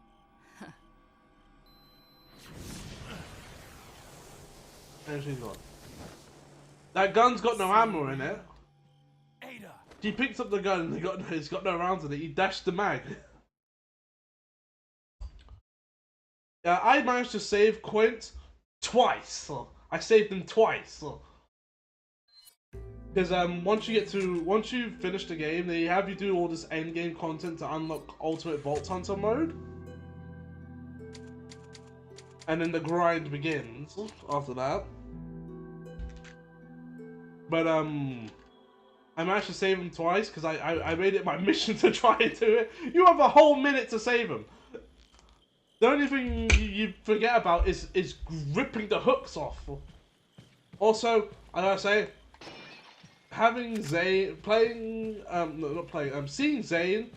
[SPEAKER 1] There's his one. That gun's got no ammo in it.
[SPEAKER 2] Ada!
[SPEAKER 1] He picks up the gun and it's got no rounds in it. He dashed the mag. Yeah, I managed to save Quint twice. I saved him twice. Because once you finish the game, they have you do all this end game content to unlock Ultimate Vault Hunter mode, and then the grind begins after that. But I managed to save him twice because I made it my mission to try and do it. You have a whole minute to save him. The only thing you forget about is ripping the hooks off. Also, I gotta say, having Zane seeing Zane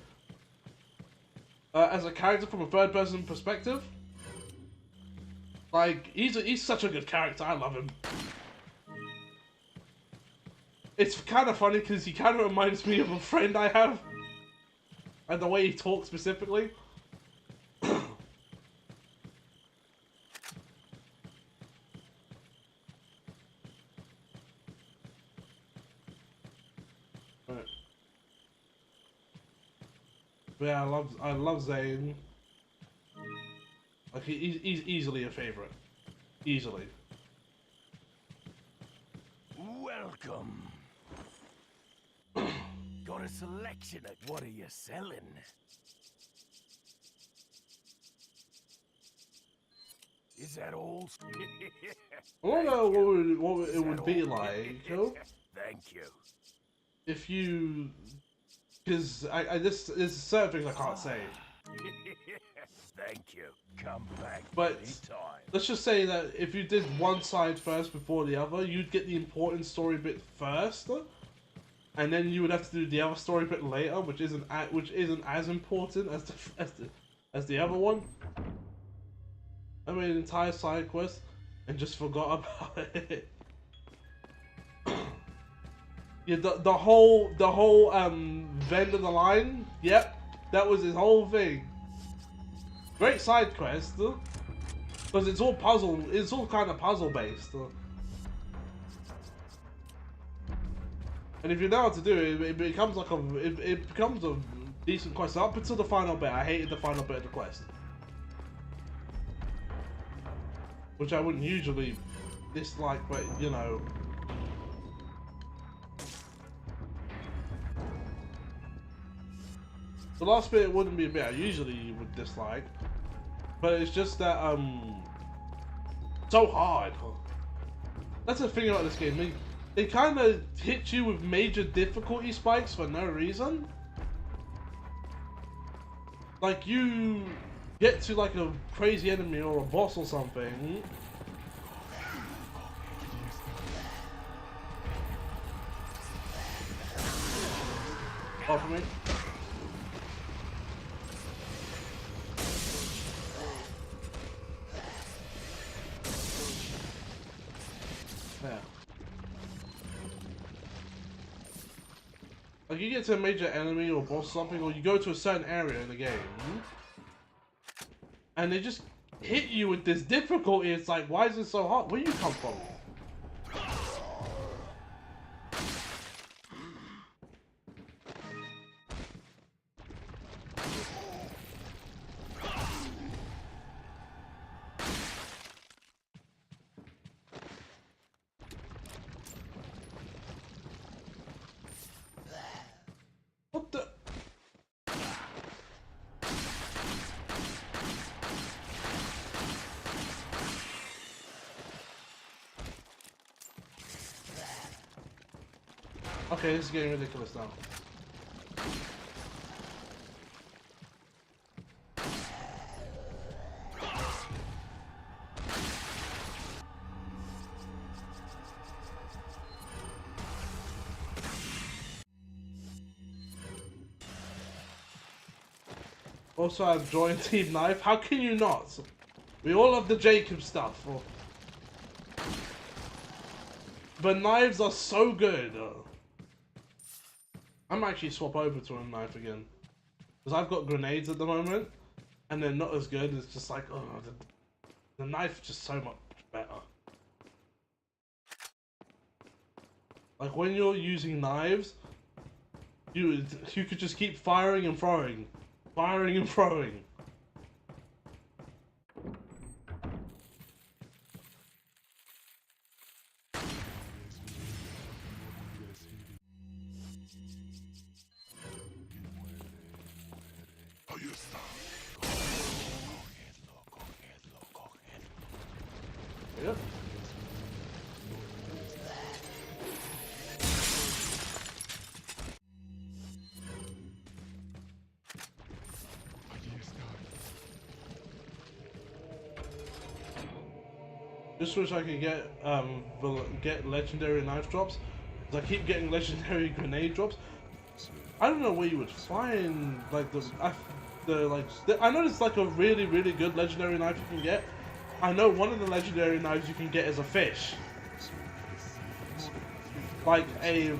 [SPEAKER 1] as a character from a third-person perspective, like he's such a good character. I love him. It's kind of funny because he kind of reminds me of a friend I have, and the way he talks specifically. But yeah, I love Zane. Like he's easily a favorite, easily.
[SPEAKER 2] Welcome. Got a selection at what are you selling? Is that all?
[SPEAKER 1] I don't know what it would be like,
[SPEAKER 2] Thank you.
[SPEAKER 1] if you, because I this there's certain things I can't say.
[SPEAKER 2] Thank you. Come back
[SPEAKER 1] But
[SPEAKER 2] anytime.
[SPEAKER 1] let's just say that if you did one side first before the other, you'd get the important story bit first, and then you would have to do the other story bit later, which isn't as important as the other one. I made an entire side quest and just forgot about it. Yeah, the whole Vend of the Line. Yep, that was his whole thing. Great side quest, because it's all puzzle. It's all kind of puzzle based. And if you know how to do it, it becomes like it becomes a decent quest. Up until the final bit, I hated the final bit of the quest, which I wouldn't usually dislike, but you know. The last bit wouldn't be a bit I usually would dislike, but it's just that so hard. That's the thing about this game. They kind of hit you with major difficulty spikes for no reason. Like you get to like a crazy enemy or a boss or something. Oh, for me. Yeah. Like you get to a major enemy or boss or something, or you go to a certain area in the game, and they just hit you with this difficulty. It's like, why is it so hard? Where do you come from? What the? Okay, this is getting ridiculous now. Also, I've joined Team Knife. How can you not? We all love the Jacob stuff. But knives are so good. I might actually swap over to a knife again. Because I've got grenades at the moment. And they're not as good. It's just like, oh, the knife is just so much better. Like when you're using knives, you could just keep firing and throwing. Firing and throwing. Yep. Just wish I could get legendary knife drops. 'Cause I keep getting legendary grenade drops. I don't know where you would find like I know there's like a really good legendary knife you can get. I know one of the legendary knives you can get is a fish. Like a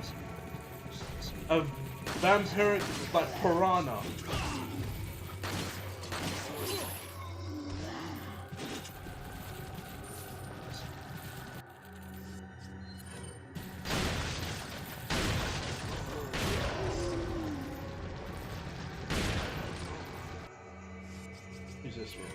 [SPEAKER 1] vampiric like piranha. Who's this one?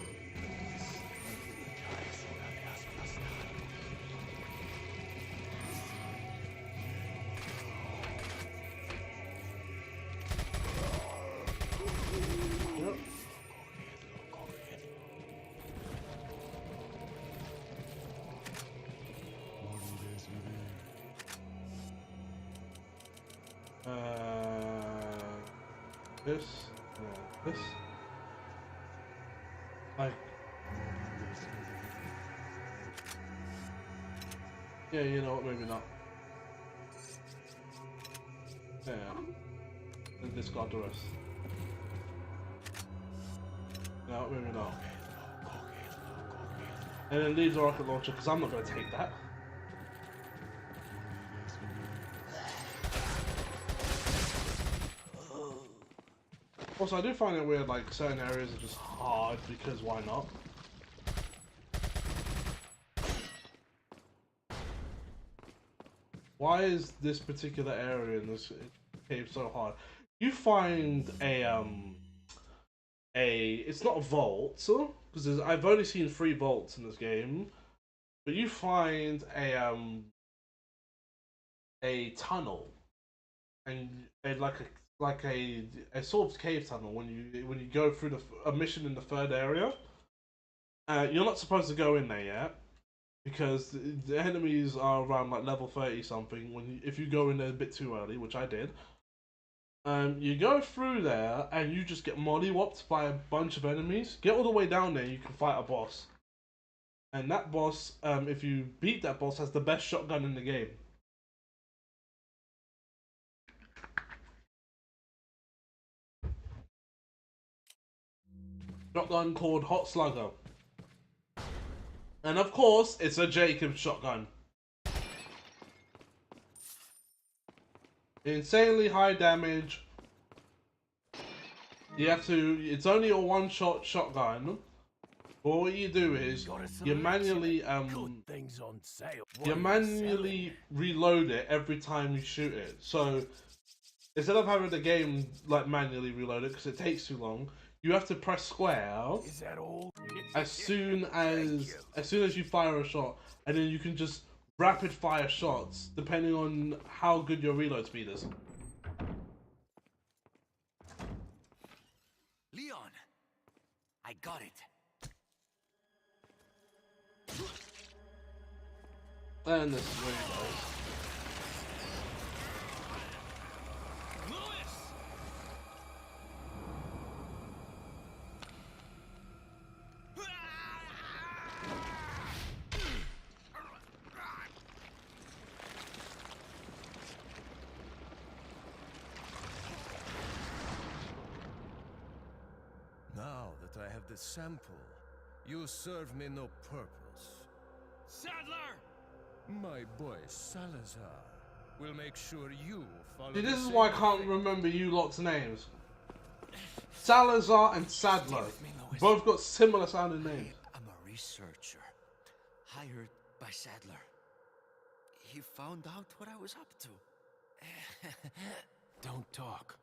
[SPEAKER 1] This. This. Yeah, you know what? Maybe not. Yeah. And discard the rest. No, maybe not. And then leave the rocket launcher because I'm not going to take that. Also, I do find it weird, like, certain areas are just hard because why not? Why is this particular area in this cave so hard? You find it's not a vault, because I've only seen 3 vaults in this game, but you find a tunnel, and like a sort of cave tunnel when you go through a mission in the 3rd area. You're not supposed to go in there yet because the enemies are around like level 30 something. If you go in there a bit too early, which I did, you go through there and you just get mollywopped by a bunch of enemies. Get all the way down there, you can fight a boss, and that boss, if you beat that boss, has the best shotgun in the game. Shotgun called Hot Slugger. And of course, it's a Jacob shotgun. Insanely high damage. You have to, it's only a 1-shot shotgun. But what you do is, you manually reload it every time you shoot it. So, instead of having the game like manually reload it because it takes too long, you have to press square as soon as you fire a shot, and then you can just rapid fire shots depending on how good your reload speed is.
[SPEAKER 6] Leon, I got it.
[SPEAKER 1] And this is where it goes.
[SPEAKER 2] Now that I have the sample, you serve me no purpose.
[SPEAKER 4] Sadler!
[SPEAKER 2] My boy Salazar will make sure you follow.
[SPEAKER 1] See, this is why I can't remember you lot's names. Salazar and Sadler. Both got similar sounding names.
[SPEAKER 6] I'm a researcher, hired by Sadler. He found out what I was up to.
[SPEAKER 4] Don't talk.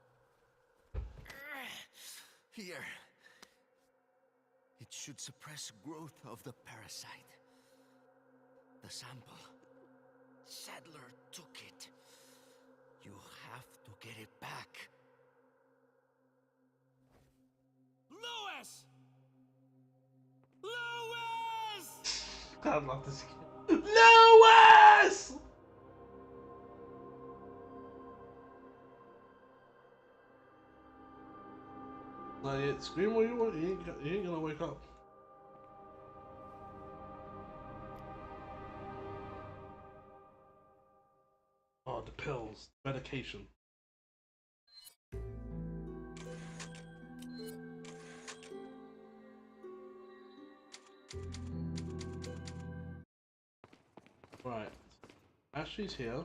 [SPEAKER 6] Here. It should suppress growth of the parasite. The sample. Sadler took it. You have to get it back.
[SPEAKER 4] Louis! Louis!
[SPEAKER 1] I love this game. Louis! Like, scream what you want, you ain't gonna wake up. Oh, the pills. Medication. Right. Ashley's here.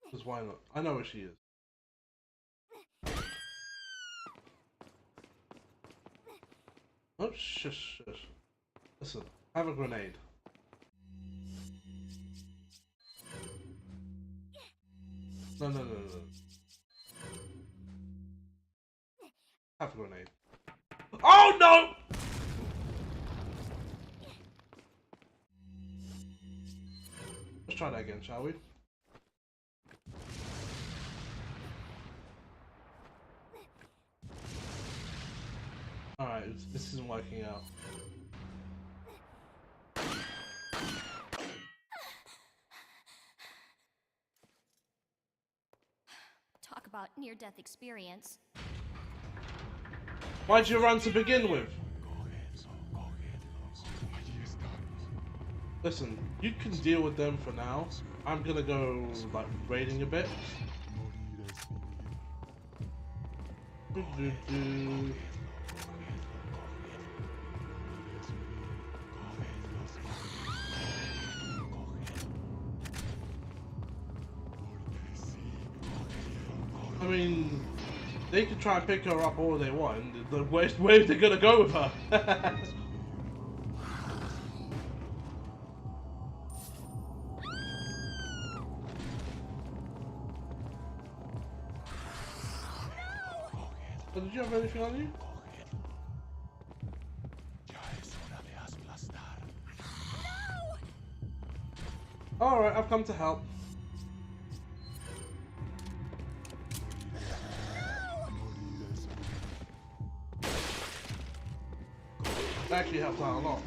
[SPEAKER 1] Because why not? I know where she is. Oh, shush, shush. Listen, have a grenade. No. Have a grenade. Oh no! Let's try that again, shall we? Alright, this isn't working out.
[SPEAKER 5] about near-death experience.
[SPEAKER 1] Why'd you run to begin with? Listen, you can deal with them for now. I'm gonna go, like, raiding a bit. I mean, they could try and pick her up all they want. Where's they gonna go with her? Oh, did you have anything on you? Alright, I've come to help. That actually helped out a lot.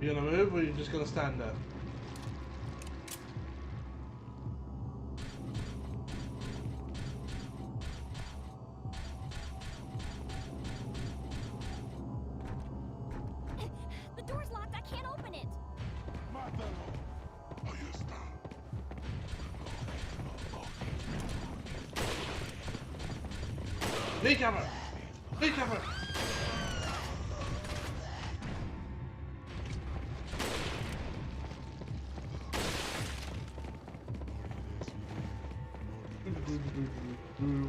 [SPEAKER 1] You gonna move or are you just gonna stand there?
[SPEAKER 5] The door's locked. I can't open it.
[SPEAKER 1] Knee cover! Knee cover!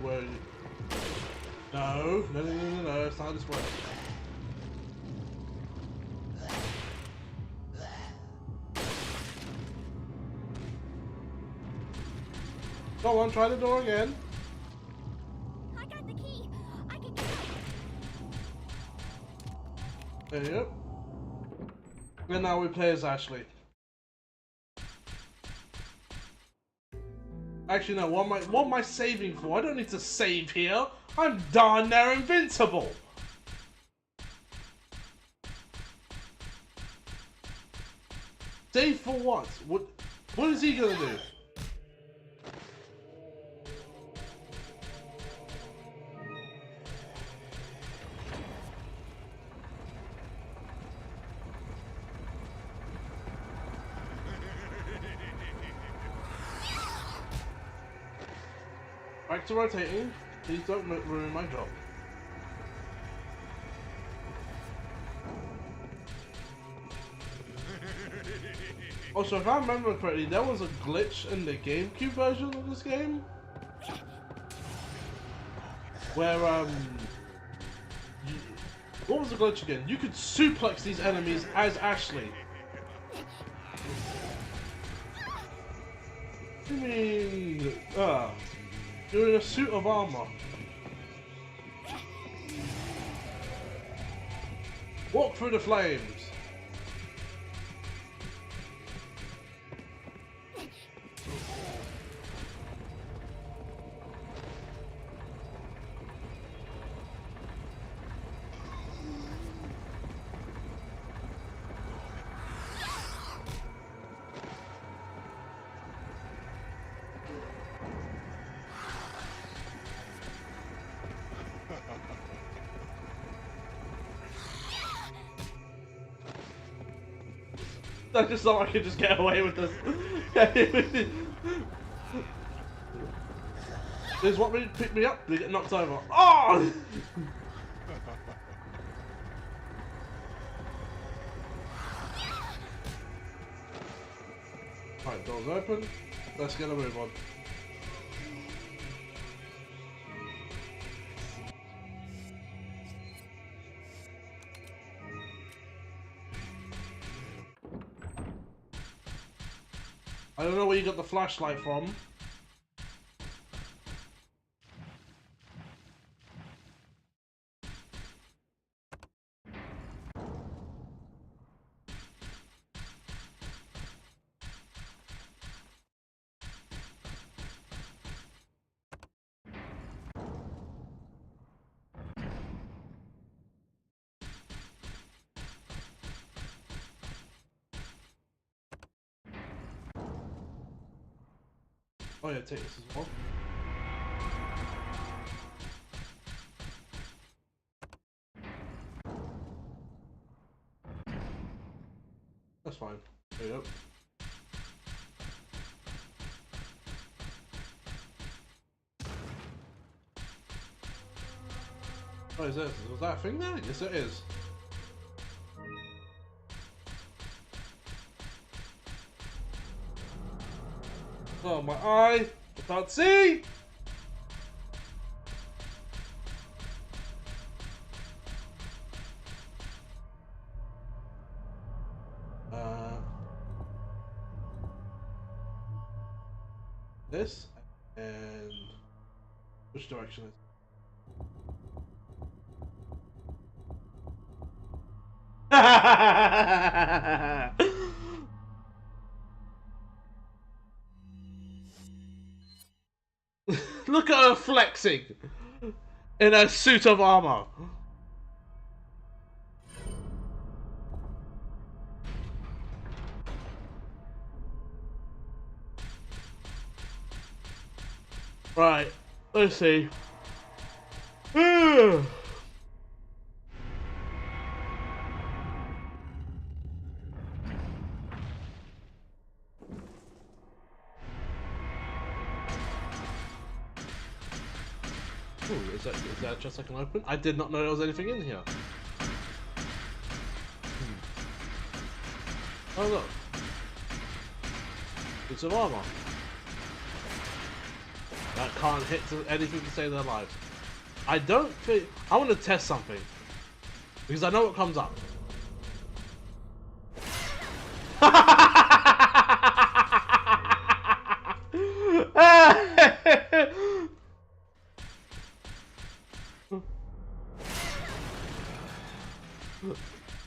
[SPEAKER 1] Wait. No, it's not this way. Go on, try the door again.
[SPEAKER 5] I got the key. I can get out.
[SPEAKER 1] There you go. And now we play as Ashley. Actually, no, what am I saving for? I don't need to save here. I'm darn near invincible. Save for what? What is he gonna do? Back to rotating. Please don't ruin my job. Also, if I remember correctly, there was a glitch in the GameCube version of this game where what was the glitch again? You could suplex these enemies as Ashley. I mean, you're in a suit of armor. Walk through the flames. I just thought I could just get away with this. This is what me pick me up, they get knocked over. Oh! Right, doors open. Let's get a move on. I don't know where you got the flashlight from. Oh yeah, take this as well. That's fine. There you go. What is this? Was that a thing there? Yes, it is. Oh, my eye! I can't see! This and which direction is it? Look at her flexing in a suit of armor. Right, let's see. Ooh, is that just I can open? I did not know there was anything in here. Oh look. It's of armor. That can't hit anything to save their lives. I don't think... I want to test something. Because I know what comes up.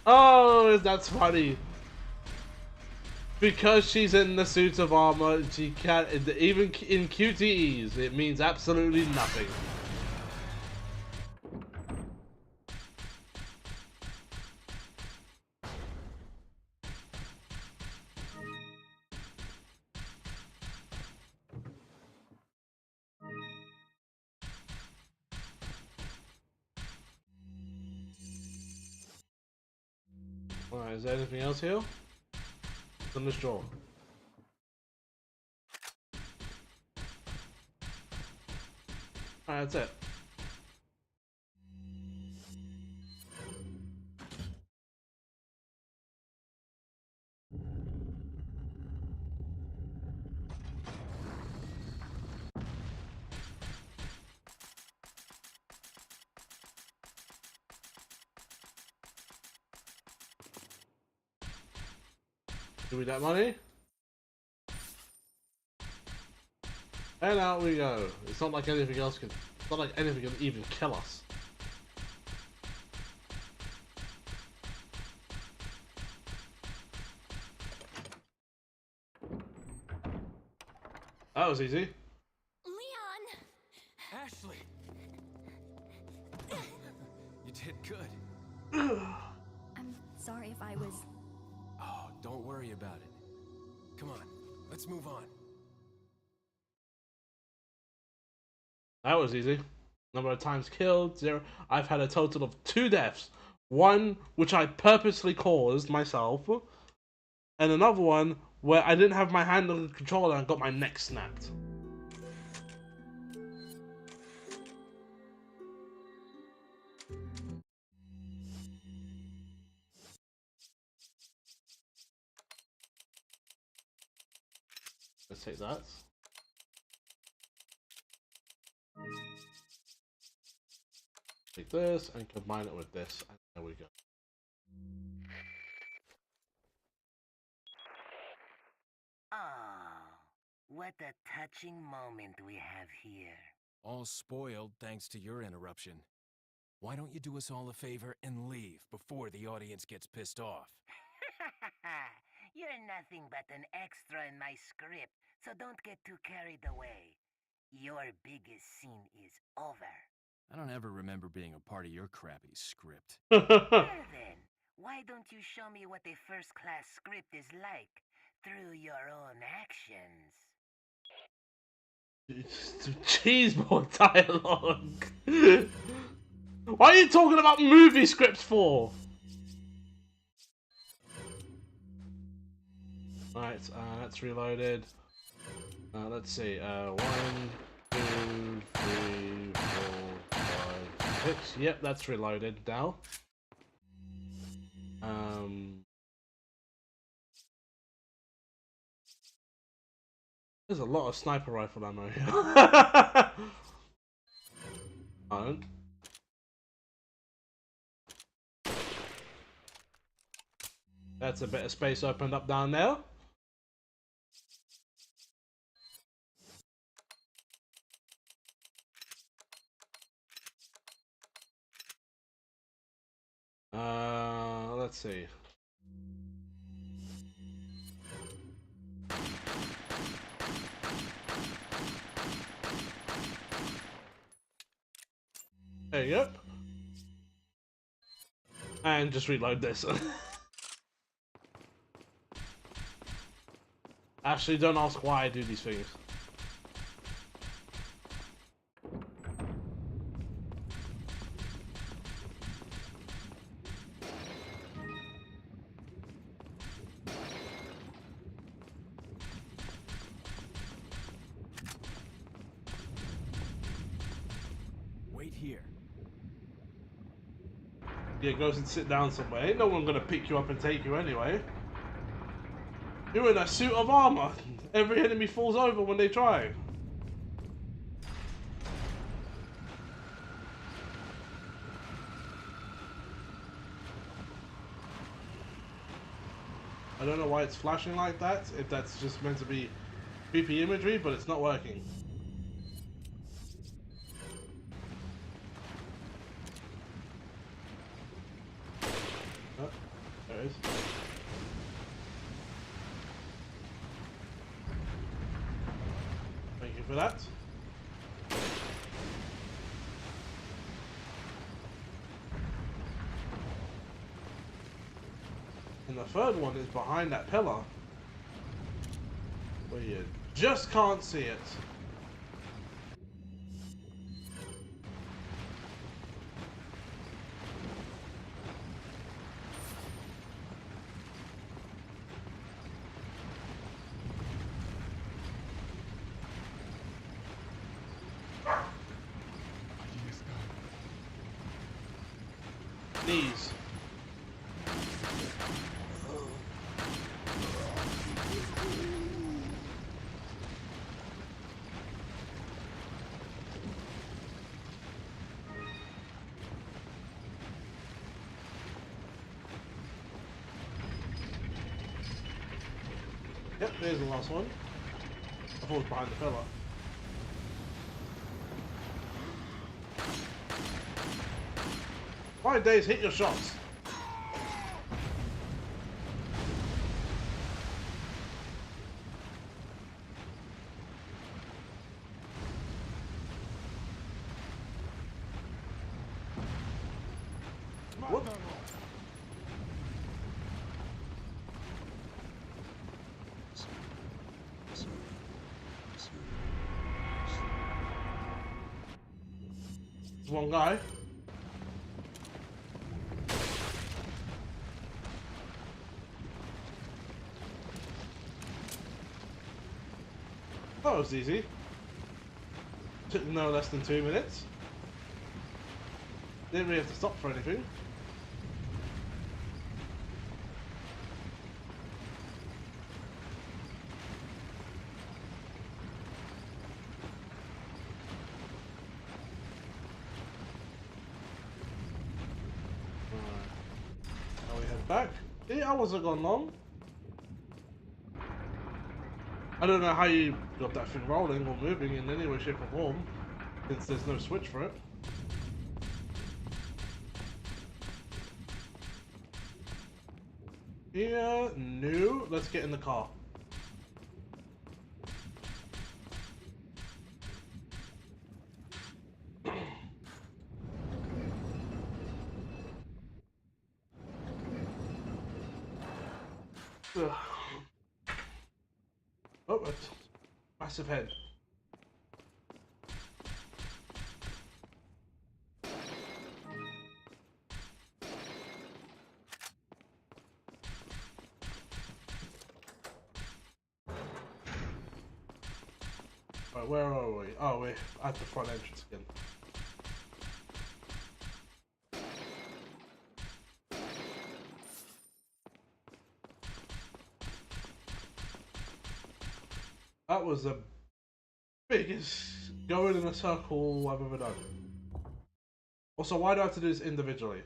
[SPEAKER 1] Oh, that's funny. Because she's in the suit of armor, she can't... Even in QTEs, it means absolutely nothing. Alright, is there anything else here? On this drawer. Alright, that's it. Give me that money. And out we go. It's not like anything else can... It's not like anything can even kill us. That was easy.
[SPEAKER 5] Leon!
[SPEAKER 4] Ashley! You did good.
[SPEAKER 5] I'm sorry if I was...
[SPEAKER 4] Oh, don't worry about it. Come on, let's move on.
[SPEAKER 1] That was easy. Number of times killed, 0. I've had a total of 2 deaths. One which I purposely caused myself. And another one where I didn't have my hand on the controller and got my neck snapped. Let's take that. Take this and combine it with this, and there we go.
[SPEAKER 8] Oh, what a touching moment we have here.
[SPEAKER 4] All spoiled thanks to your interruption. Why don't you do us all a favor and leave before the audience gets pissed off?
[SPEAKER 8] You're nothing but an extra in my script, so don't get too carried away. Your biggest scene is over.
[SPEAKER 4] I don't ever remember being a part of your crappy script.
[SPEAKER 8] Well then, why don't you show me what a first-class script is like through your own actions?
[SPEAKER 1] Cheeseboard dialogue. Why are you talking about movie scripts for? Right, that's reloaded. Let's see. 1, 2, 3, 4, 5, 6. Yep, that's reloaded now. There's a lot of sniper rifle ammo here. That's a bit of space opened up down there. Let's see. There you go. And just reload this. Actually, don't ask why I do these things.
[SPEAKER 4] Wait here.
[SPEAKER 1] Yeah, go and sit down somewhere. Ain't no one gonna pick you up and take you anyway. You're in a suit of armor. Every enemy falls over when they try. I don't know why it's flashing like that, if that's just meant to be creepy imagery, but it's not working. Oh, there it is. Thank you for that. And the third one is behind that pillar. Where you just can't see it. Knees. Yep, there's the last one. I thought it was behind the pillar. Right, Days, hit your shots. What? One guy. That was easy. Took no less than 2 minutes. Didn't really have to stop for anything. Now we head back. 8 hours have gone long. I don't know how you got that thing rolling or moving in any way, shape or form, since there's no switch for it. Yeah, no. Let's get in the car. Oh, massive head. Right, where are we? Oh, we're at the front entrance again. That was the biggest going in a circle I've ever done. Also, why do I have to do this individually?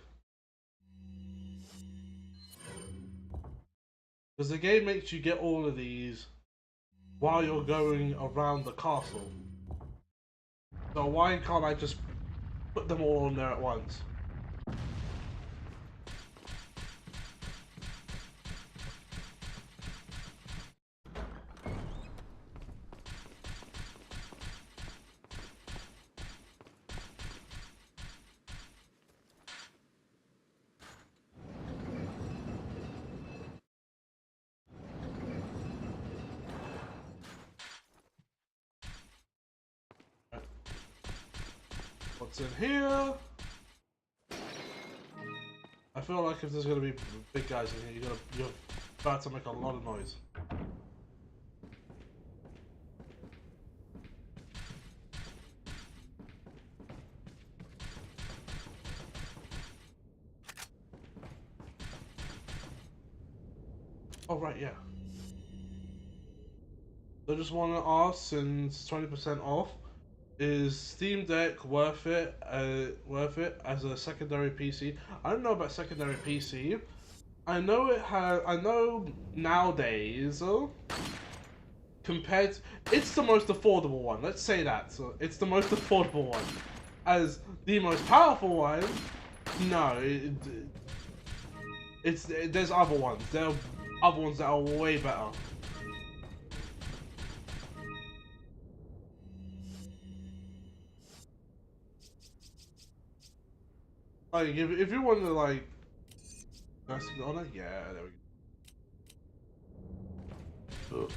[SPEAKER 1] Because the game makes you get all of these while you're going around the castle. So why can't I just put them all on there at once? What's in here? I feel like if there's gonna be big guys in here, you're about to make a lot of noise. Oh right, yeah. I just want to ask, since 20% off, is Steam Deck worth it? Worth it as a secondary PC? I don't know about secondary PC. I know it has. I know nowadays, compared, it's the most affordable one. Let's say that. So it's the most affordable one. As the most powerful one, no. There's other ones. There are other ones that are way better. Like if you want to like, that's on it. Yeah, there we go.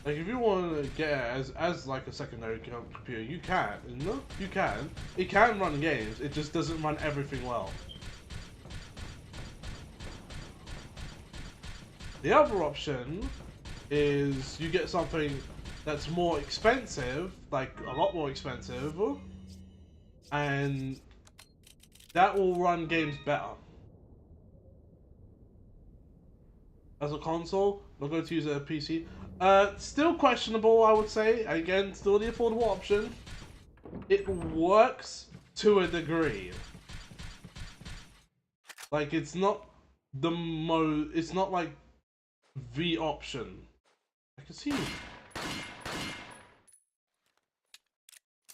[SPEAKER 1] Like if you want to get it as like a secondary computer, you can. No, you can. It can run games. It just doesn't run everything well. The other option is you get something that's more expensive, like a lot more expensive, and that will run games better. As a console, not going to use a PC. Still questionable, I would say. Again, still the affordable option. It works to a degree. Like, it's not the it's not like the option. I can see.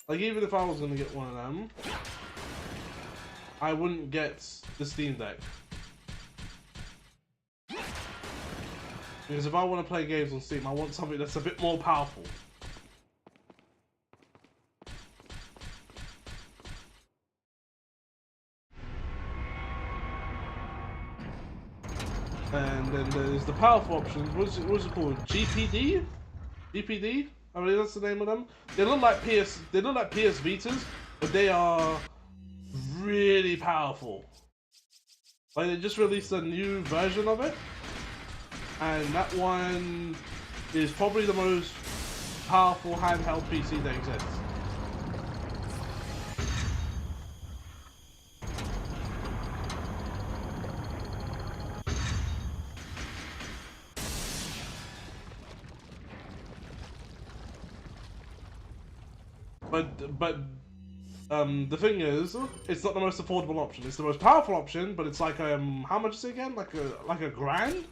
[SPEAKER 1] Like, even if I was gonna get one of them, I wouldn't get the Steam Deck. Because if I want to play games on Steam, I want something that's a bit more powerful. And then there's the powerful options. What's it called? GPD? GPD? I mean, that's the name of them. They look like PS Vitas, but they are really powerful. Like, they just released a new version of it, and that one is probably the most powerful handheld PC that exists. But the thing is, it's not the most affordable option. It's the most powerful option, but it's like how much is it again? Like a grand?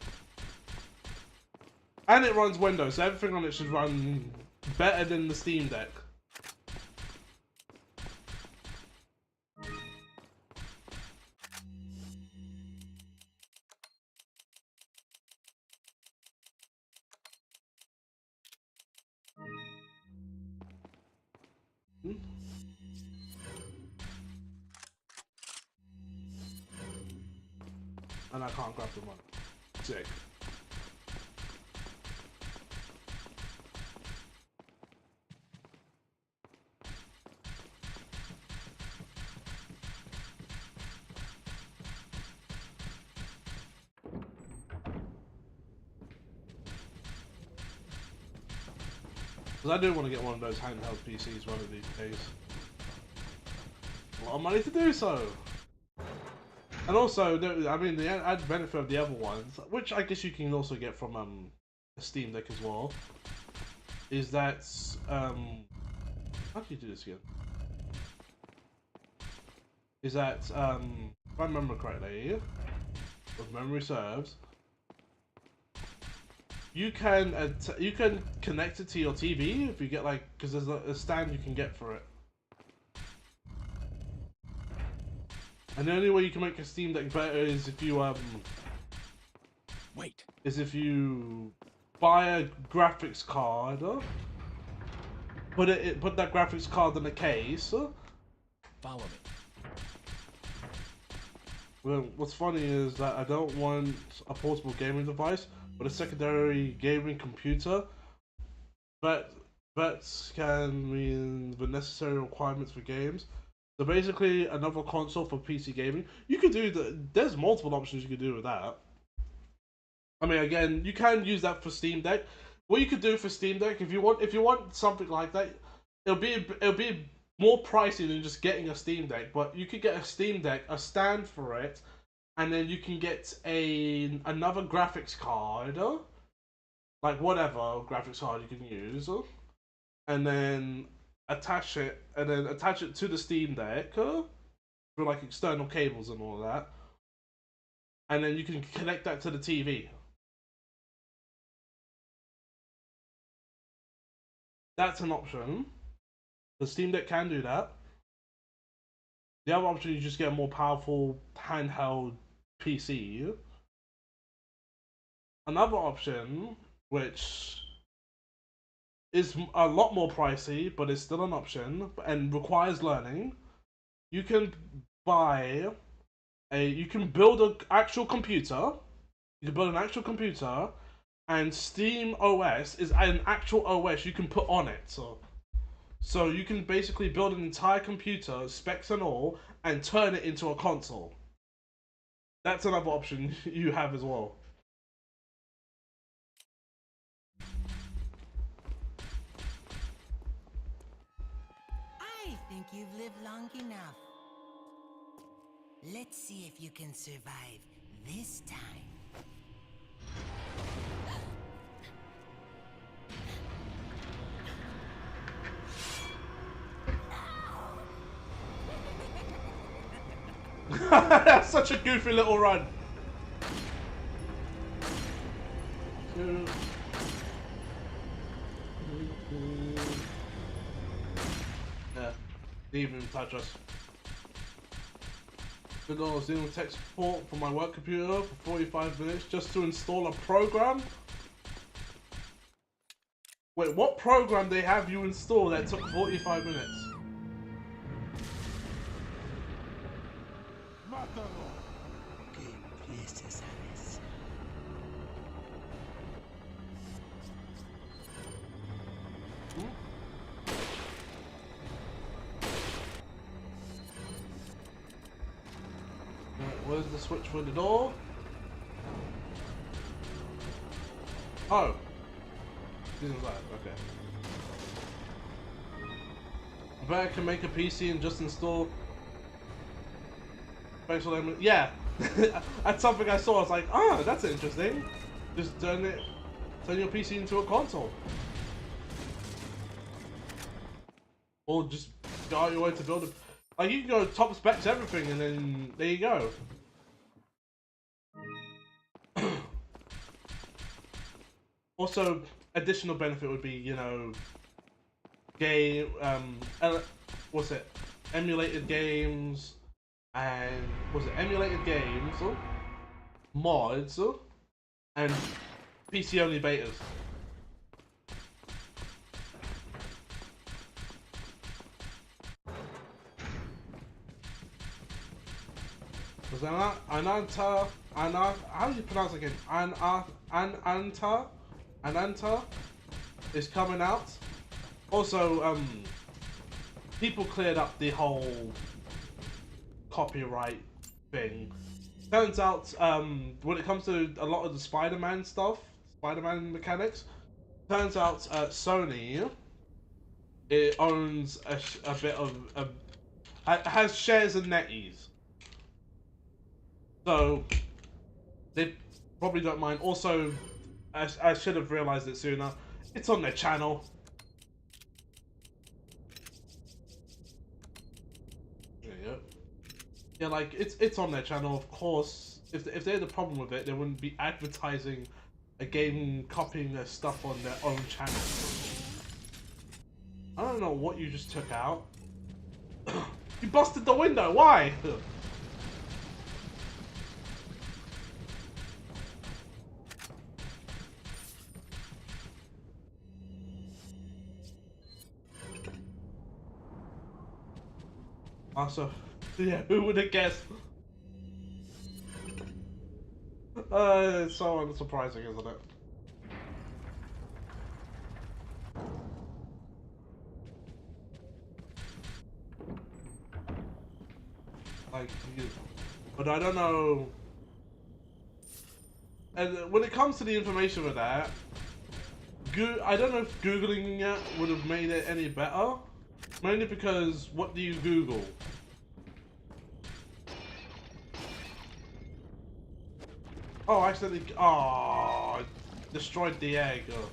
[SPEAKER 1] And it runs Windows, so everything on it should run better than the Steam Deck. And I can't grab the money. Sick. Because I do want to get one of those handheld PCs one of these days. A lot of money to do so. And also, I mean, the added benefit of the other ones, which I guess you can also get from a Steam Deck as well, is that how do you do this again? Is that if I remember correctly, if memory serves, you can connect it to your TV if you get like, because there's a stand you can get for it. And the only way you can make a Steam Deck better is if you if you buy a graphics card, put that graphics card in a case.
[SPEAKER 2] Follow me.
[SPEAKER 1] Well, what's funny is that I don't want a portable gaming device, but a secondary gaming computer. But that can mean the necessary requirements for games. So basically, another console for PC gaming. You could do there's multiple options you could do with that. I mean, again, you can use that for Steam Deck. What you could do for Steam Deck, if you want something like that, it'll be more pricey than just getting a Steam Deck. But you could get a Steam Deck, a stand for it, and then you can get another graphics card, like whatever graphics card you can use, and then attach it to the Steam Deck for like external cables and all of that, and then you can connect that to the TV. That's an option. The Steam Deck can do that. The other option, you just get a more powerful handheld PC. Another option, which is a lot more pricey, but is still an option and requires learning. You can you can build an actual computer. You can build an actual computer, and Steam OS is an actual OS you can put on it. So you can basically build an entire computer, specs and all, and turn it into a console. That's another option you have as well.
[SPEAKER 7] I think you've lived long enough. Let's see if you can survive this time.
[SPEAKER 1] That's such a goofy little run. Yeah, didn't even touch us. Good Lord, I was dealing with tech support for my work computer for 45 minutes just to install a program. Wait, what program they have you install that took 45 minutes? Where's the switch for the door? Oh. This is that, okay. I bet I can make a PC and just install... Yeah! That's something I saw, I was like, oh, that's interesting. Just turn your PC into a console. Or just go out your way to build it. Like, you can go top specs everything and then there you go. Also, additional benefit would be, you know, emulated games, and emulated games, mods, and PC only betas. Was how do you pronounce it again? Ananta is coming out. Also, people cleared up the whole copyright thing. Turns out, when it comes to a lot of the Spider-Man stuff, Spider-Man mechanics, turns out Sony it owns a bit of has shares in NetEase, so they probably don't mind. Also, I should have realized it sooner. It's on their channel. There you go. Yeah, like it's on their channel. Of course, if they had a problem with it, they wouldn't be advertising a game copying their stuff on their own channel. I don't know what you just took out. You busted the window. Why? Also, yeah, who would have guessed? It's so unsurprising, isn't it? Like, but I don't know. And when it comes to the information with that, I don't know if Googling it would have made it any better. Mainly because, what do you Google? Oh, I accidentally. Oh, destroyed the egg. Oh.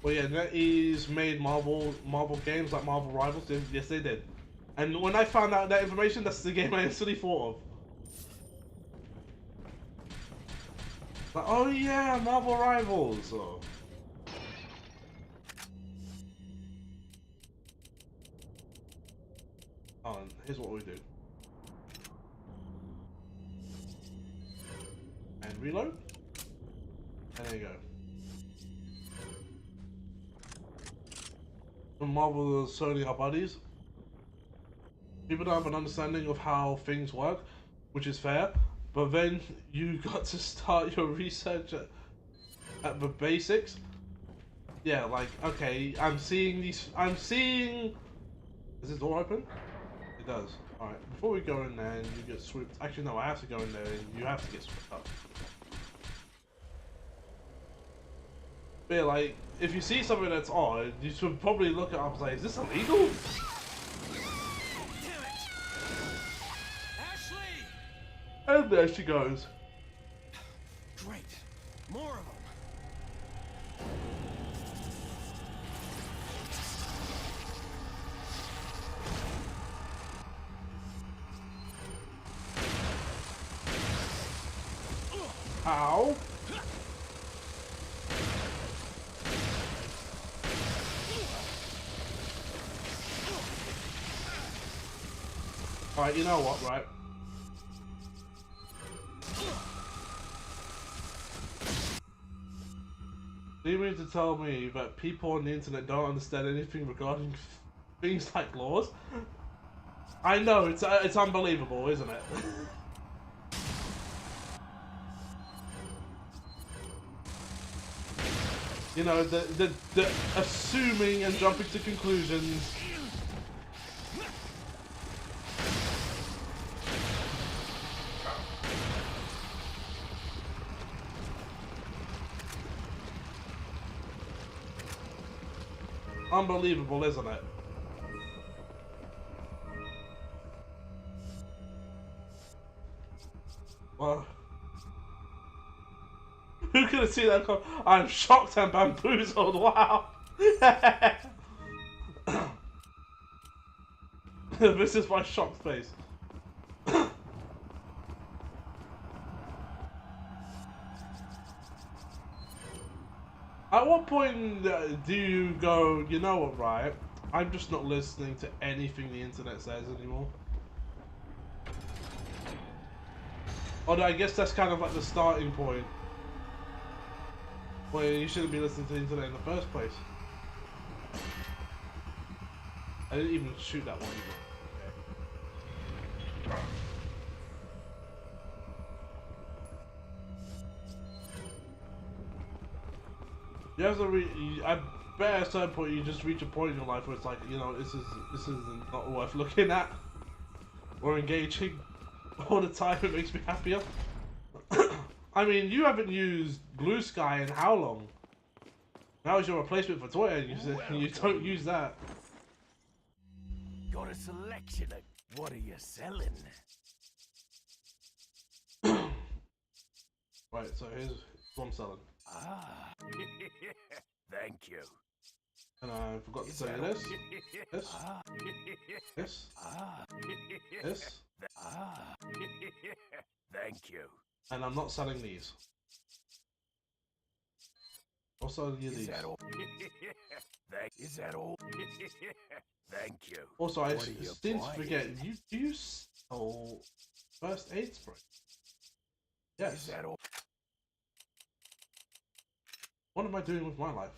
[SPEAKER 1] Well, yeah, NetEase made Marvel games like Marvel Rivals. Yes, they did. And when I found out that information, that's the game I instantly thought of. Like, oh yeah, Marvel Rivals. Oh. Here's what we do. And reload. And there you go. When Marvel and Sony are buddies, people don't have an understanding of how things work, which is fair, but then you got to start your research at the basics. Yeah, like, okay, I'm seeing... Is this door open? It does. Alright, before we go in there and you get swooped... Actually, no, I have to go in there and you have to get swooped up. But yeah, like, if you see something that's odd, you should probably look it up and say, is this illegal?
[SPEAKER 2] Damn it! Ashley!
[SPEAKER 1] And there she goes.
[SPEAKER 2] Great. More of them.
[SPEAKER 1] Ow. Alright, you know what, right? Do you mean to tell me that people on the internet don't understand anything regarding things like laws? I know, it's unbelievable, isn't it? You know, the assuming and jumping to conclusions. Unbelievable, isn't it? Well, who could have seen that come? I'm shocked and bamboozled, wow! This is my shocked face. At what point do you go, you know what, right? I'm just not listening to anything the internet says anymore. Although I guess that's kind of like the starting point. Well, you shouldn't be listening to the internet in the first place. I didn't even shoot that one either. Okay. You have to I bet at a certain point you just reach a point in your life where it's like, you know, this is not worth looking at or engaging all the time. It makes me happier. I mean, you haven't used Blue Sky in how long? That was your replacement for Twitter, and you don't use that.
[SPEAKER 2] Got a selection of what are you selling?
[SPEAKER 1] Right, so here's what I'm selling.
[SPEAKER 2] Ah, thank you.
[SPEAKER 1] And I forgot to say this, this, this,
[SPEAKER 2] Thank you.
[SPEAKER 1] and I'm not selling these. Also, these.
[SPEAKER 2] Is that all? Is that all? Thank you.
[SPEAKER 1] Also, I
[SPEAKER 2] What are you
[SPEAKER 1] seem to
[SPEAKER 2] buying?
[SPEAKER 1] forget, you sell first aid spray? Yes.
[SPEAKER 2] Is that all?
[SPEAKER 1] What am I doing with my life?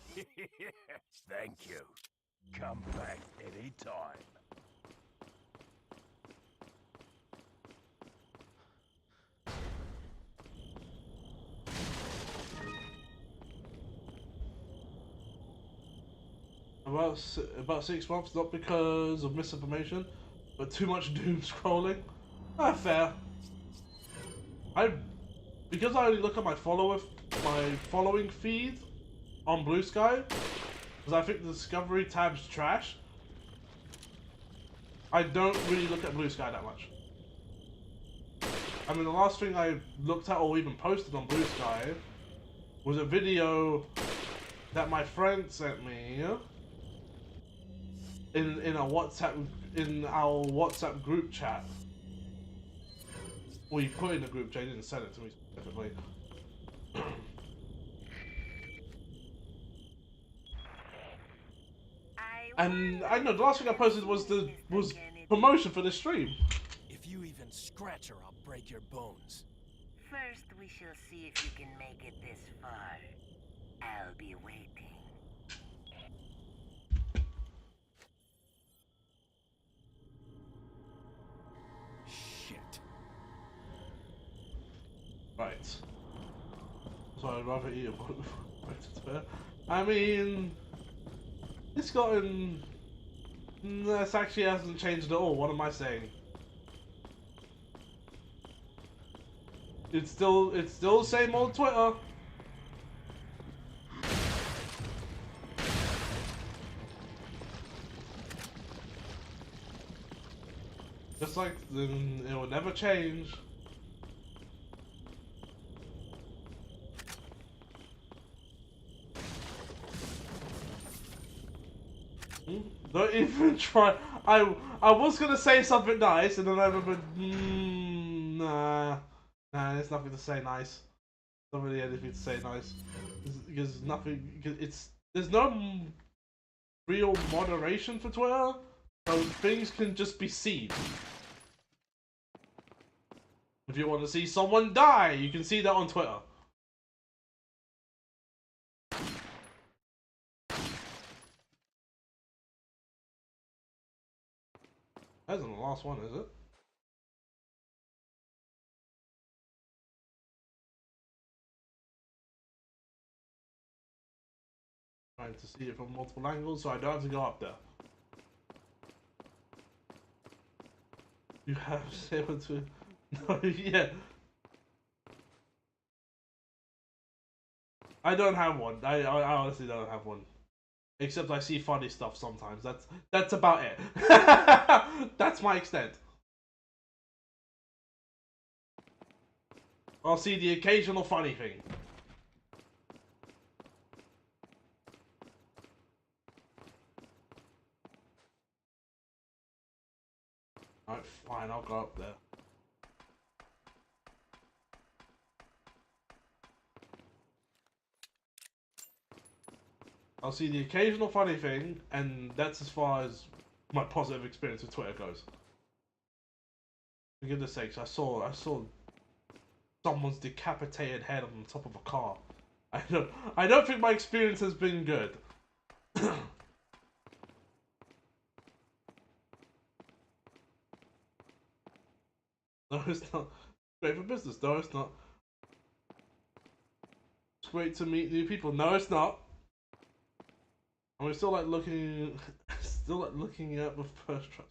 [SPEAKER 2] Thank you. Come back anytime.
[SPEAKER 1] About 6 months, not because of misinformation, but too much doom scrolling. Ah, fair. Because I only look at my following feed on Blue Sky, because I think the Discovery tab's trash. I don't really look at Blue Sky that much. I mean, the last thing I looked at or even posted on Blue Sky was a video that my friend sent me in our WhatsApp group chat. Well, he put in the group chat, he didn't send it to me specifically. And I know the last thing I posted was promotion for the stream.
[SPEAKER 2] If you even scratch her, I'll break your bones.
[SPEAKER 8] First, we shall see if you can make it this far. I'll be waiting.
[SPEAKER 2] Shit.
[SPEAKER 1] Right. So I'd rather eat a book. I mean, it's gotten. This actually hasn't changed at all. What am I saying? It's still the same old Twitter. Just like it will never change. Don't even try. I was gonna say something nice, and then I remembered. Nah, there's nothing to say nice. Not really anything to say nice. Because nothing. There's no real moderation for Twitter, so things can just be seen. If you want to see someone die, you can see that on Twitter. That isn't the last one, is it? Trying to see it from multiple angles, so I don't have to go up there. You have able to. No, yeah. I don't have one. I honestly don't have one. Except I see funny stuff sometimes. That's about it. That's my extent. I'll see the occasional funny thing. Alright, fine, I'll go up there. I'll see the occasional funny thing, and that's as far as my positive experience with Twitter goes. For goodness sakes, I saw someone's decapitated head on top of a car. I don't think my experience has been good. No, it's not. Great for business. No, it's not. It's great to meet new people. No, it's not. And we're still looking at the first trust.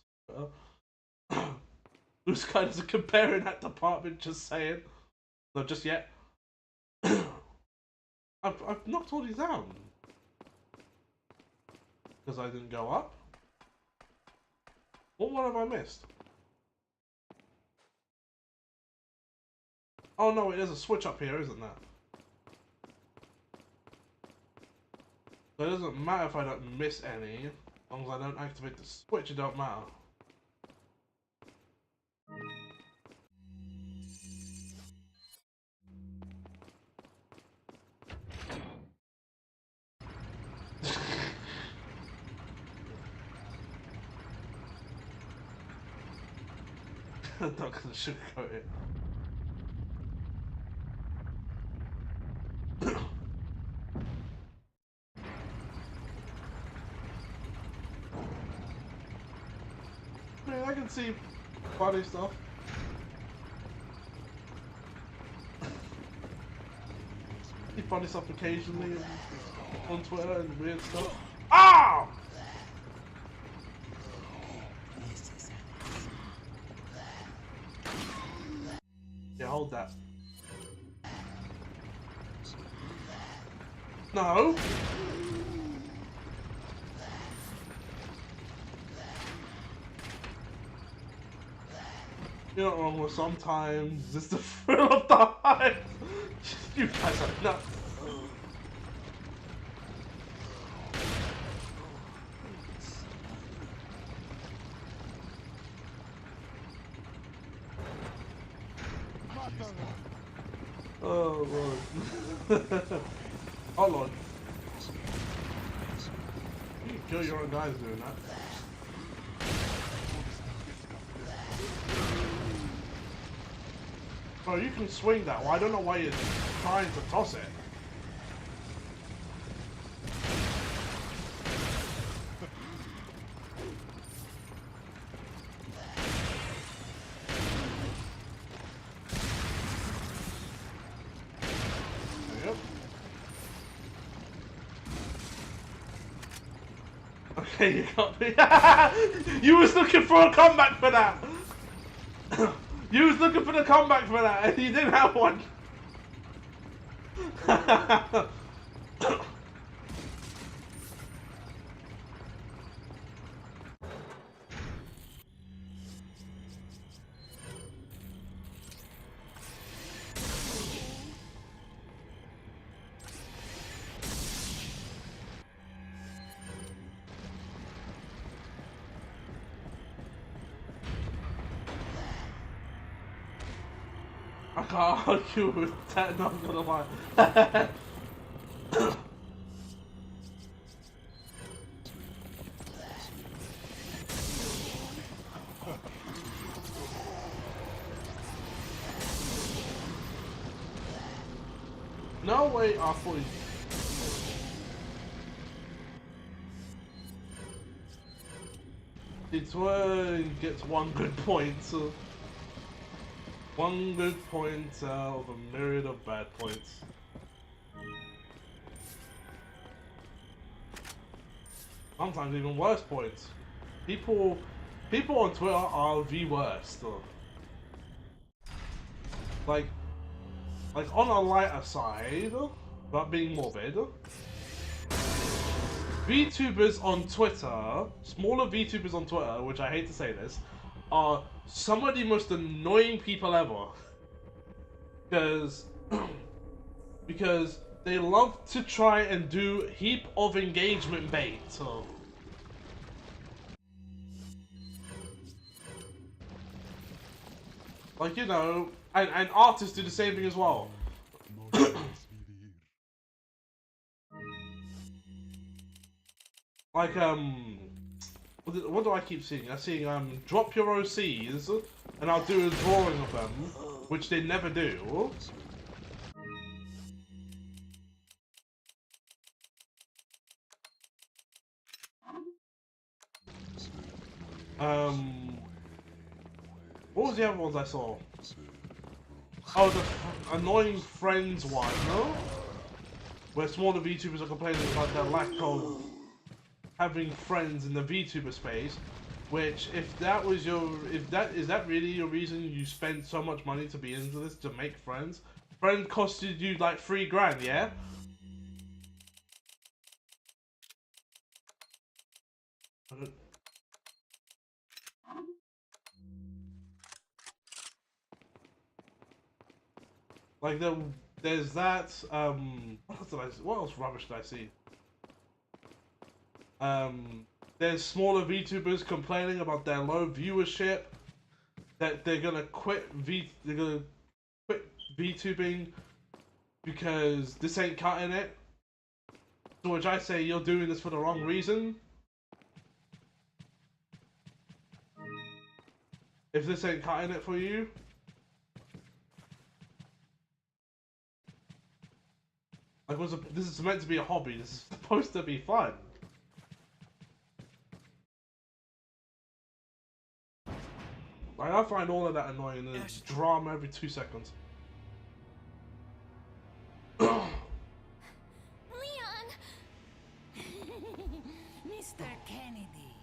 [SPEAKER 1] This guy doesn't compare in that department. Just saying. Not just yet. I've knocked all these down. Because I didn't go up? What one have I missed? Oh no, there's a switch up here, isn't there? So it doesn't matter if I don't miss any. As long as I don't activate the switch, it don't matter. I'm not gonna sugarcoat it. I mean, I can see funny stuff. See funny stuff occasionally on Twitter and weird stuff. Ah! Yeah, hold that. No! You're not wrong with sometimes it's the thrill of the hunt. You guys are nuts. Oh lord. Oh lord. You can kill your own guys doing that. Bro, you can swing that. Well, I don't know why you're trying to toss it. Yep. Okay, you got me. You was looking for a comeback for that. You was looking for the comeback for that, and you didn't have one. I can't argue with that, not gonna lie. No way, I thought it's gets one good point, so one good point out of a myriad of bad points. Sometimes even worse points. People on Twitter are the worst. Like on a lighter side, without being morbid, VTubers on Twitter, smaller VTubers on Twitter, which I hate to say this, are some of the most annoying people ever. Because they love to try and do heap of engagement bait. So. Like, you know, and artists do the same thing as well. Like, what do I keep seeing? I'm seeing, drop your OCs, and I'll do a drawing of them, which they never do. What was the other ones I saw? Oh, the annoying friends one, no? Where smaller VTubers are complaining about their lack of having friends in the VTuber space. Which, if that was is that really your reason you spent so much money to be into this, to make friends? Friend costed you like $3 grand, yeah? Like there's that. What else rubbish did I see? There's smaller VTubers complaining about their low viewership. That they're gonna quit VTubing because this ain't cutting it. To which I say, you're doing this for the wrong reason. If this ain't cutting it for you. Like, this is meant to be a hobby. This is supposed to be fun. Like, I find all of that annoying. There's drama every 2 seconds.
[SPEAKER 5] Leon!
[SPEAKER 7] Mr. Kennedy,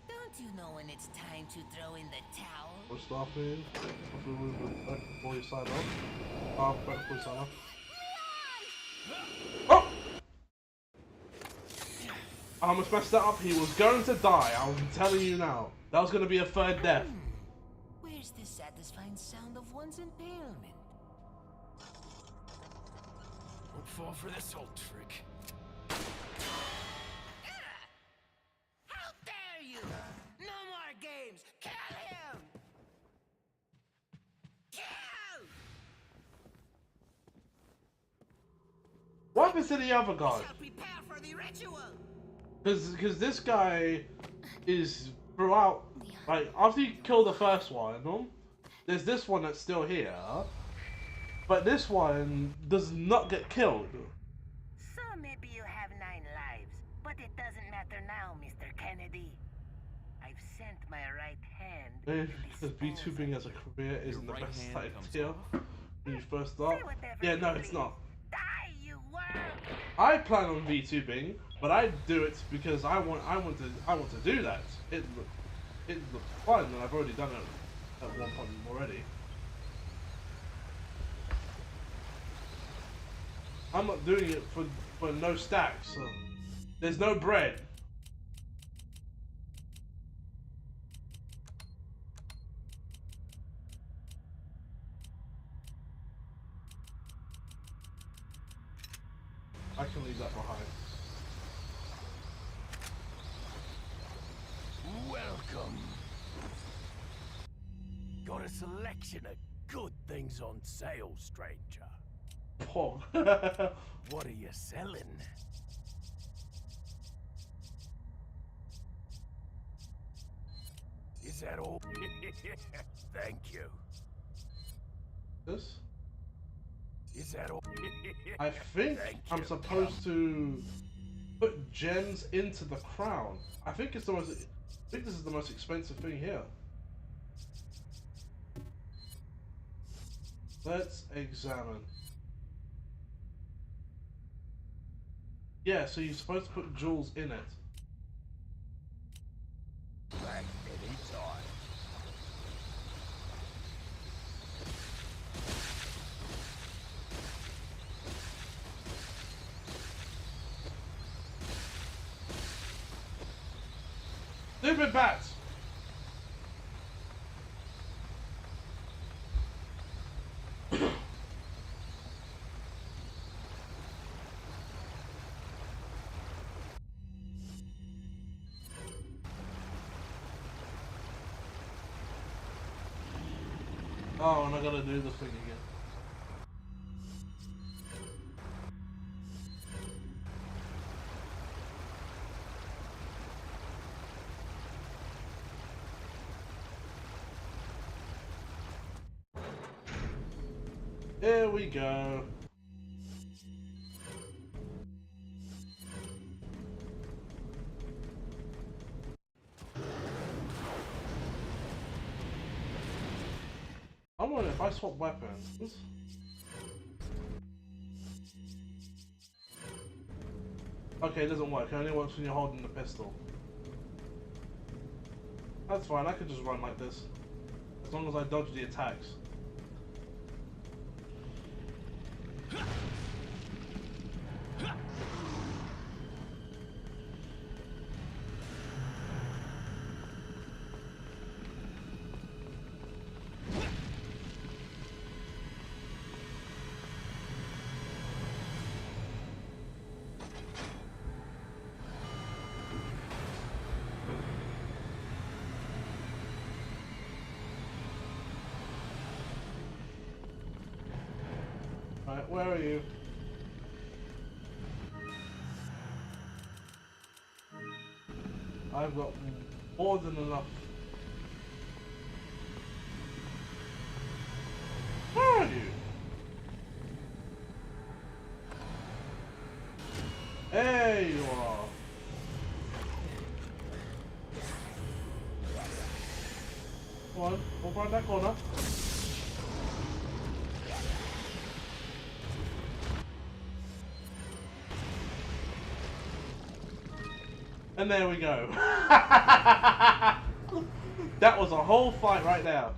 [SPEAKER 7] don't you know when it's time to throw in the towel?
[SPEAKER 1] What's stopping? Back before you sign off. Back before you sign off. Oh! I almost messed that up. He was going to die. I'm telling you now. That was going to be a third death.
[SPEAKER 7] Where's the satisfying sound of one's impalement?
[SPEAKER 2] Don't fall for this old trick.
[SPEAKER 7] How dare you! No more games! Kill him! Kill!
[SPEAKER 1] What happens to the other guy?
[SPEAKER 7] We shall prepare for the ritual!
[SPEAKER 1] Because this guy is throughout, like, after you kill the first one, there's this one that's still here, but this one does not get killed.
[SPEAKER 8] So maybe you have 9 lives, but it doesn't matter now, Mr. Kennedy. I've sent my right hand.
[SPEAKER 1] Because VTubing as a career isn't the best idea when you first start. Yeah, no, it's not.
[SPEAKER 8] Die, you worm!
[SPEAKER 1] I plan on VTubing, but I do it because I want to do that. It looks fun, and I've already done it at one point already. I'm not doing it for no stacks. So there's no bread. I can leave that behind.
[SPEAKER 2] Welcome. Got a selection of good things on sale, stranger.
[SPEAKER 1] Pog.
[SPEAKER 2] What are you selling? Is that all? Thank you.
[SPEAKER 1] This?
[SPEAKER 2] Is that all?
[SPEAKER 1] I think I'm
[SPEAKER 2] you.
[SPEAKER 1] supposed to put gems into the crown. I think it's the most. I think this is the most expensive thing here. Let's examine. Yeah, so you're supposed to put jewels in it.
[SPEAKER 2] Back anytime.
[SPEAKER 1] Stupid bats! Oh, and I gotta do the thing again. Here we go. I wonder if I swap weapons. Okay, it doesn't work. It only works when you're holding the pistol. That's fine. I could just run like this. As long as I dodge the attacks. Alright, where are you? I've got more than enough. Where are you? There you are. Come on, over around that corner. And there we go. That was a whole fight right there.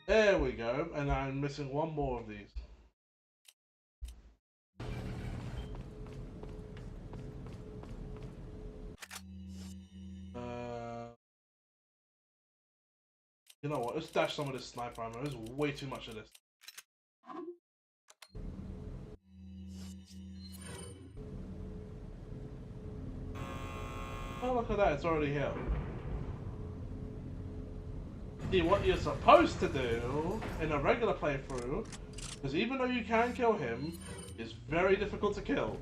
[SPEAKER 1] There we go, and I'm missing one more of these. You know what, let's dash some of this sniper ammo. There's way too much of this. Oh, look at that, it's already here. See, what you're supposed to do in a regular playthrough, because even though you can kill him, it's very difficult to kill.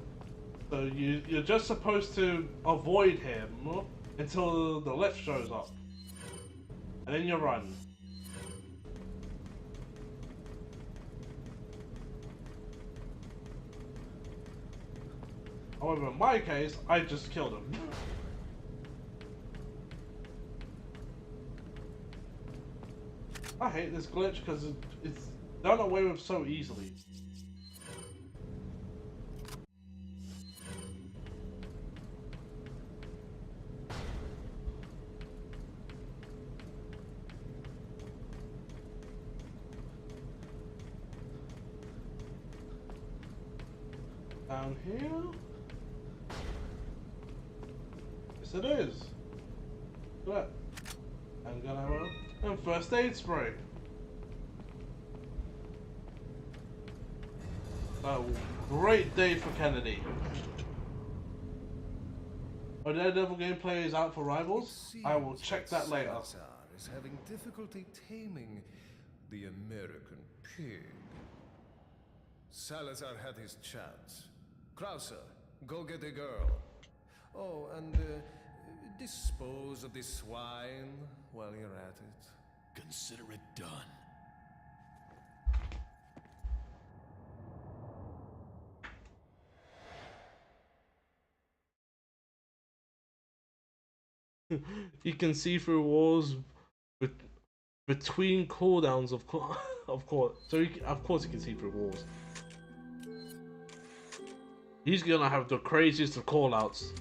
[SPEAKER 1] So you're just supposed to avoid him until the lift shows up. And then you run. However, in my case, I just killed him. I hate this glitch because it's done away with so easily. Down here? Yes it is. Look at that. Handgun ammo and first aid spray. A great day for Kennedy. Our Daredevil gameplay is out for Rivals. I will check that later.
[SPEAKER 10] Salazar is having difficulty taming the American pig. Salazar had his chance. Krauser, go get a girl. Oh, and dispose of the swine while you're at it.
[SPEAKER 2] Consider it done.
[SPEAKER 1] You can see through walls between cooldowns of course. So of course you can see through walls. He's gonna have the craziest of callouts.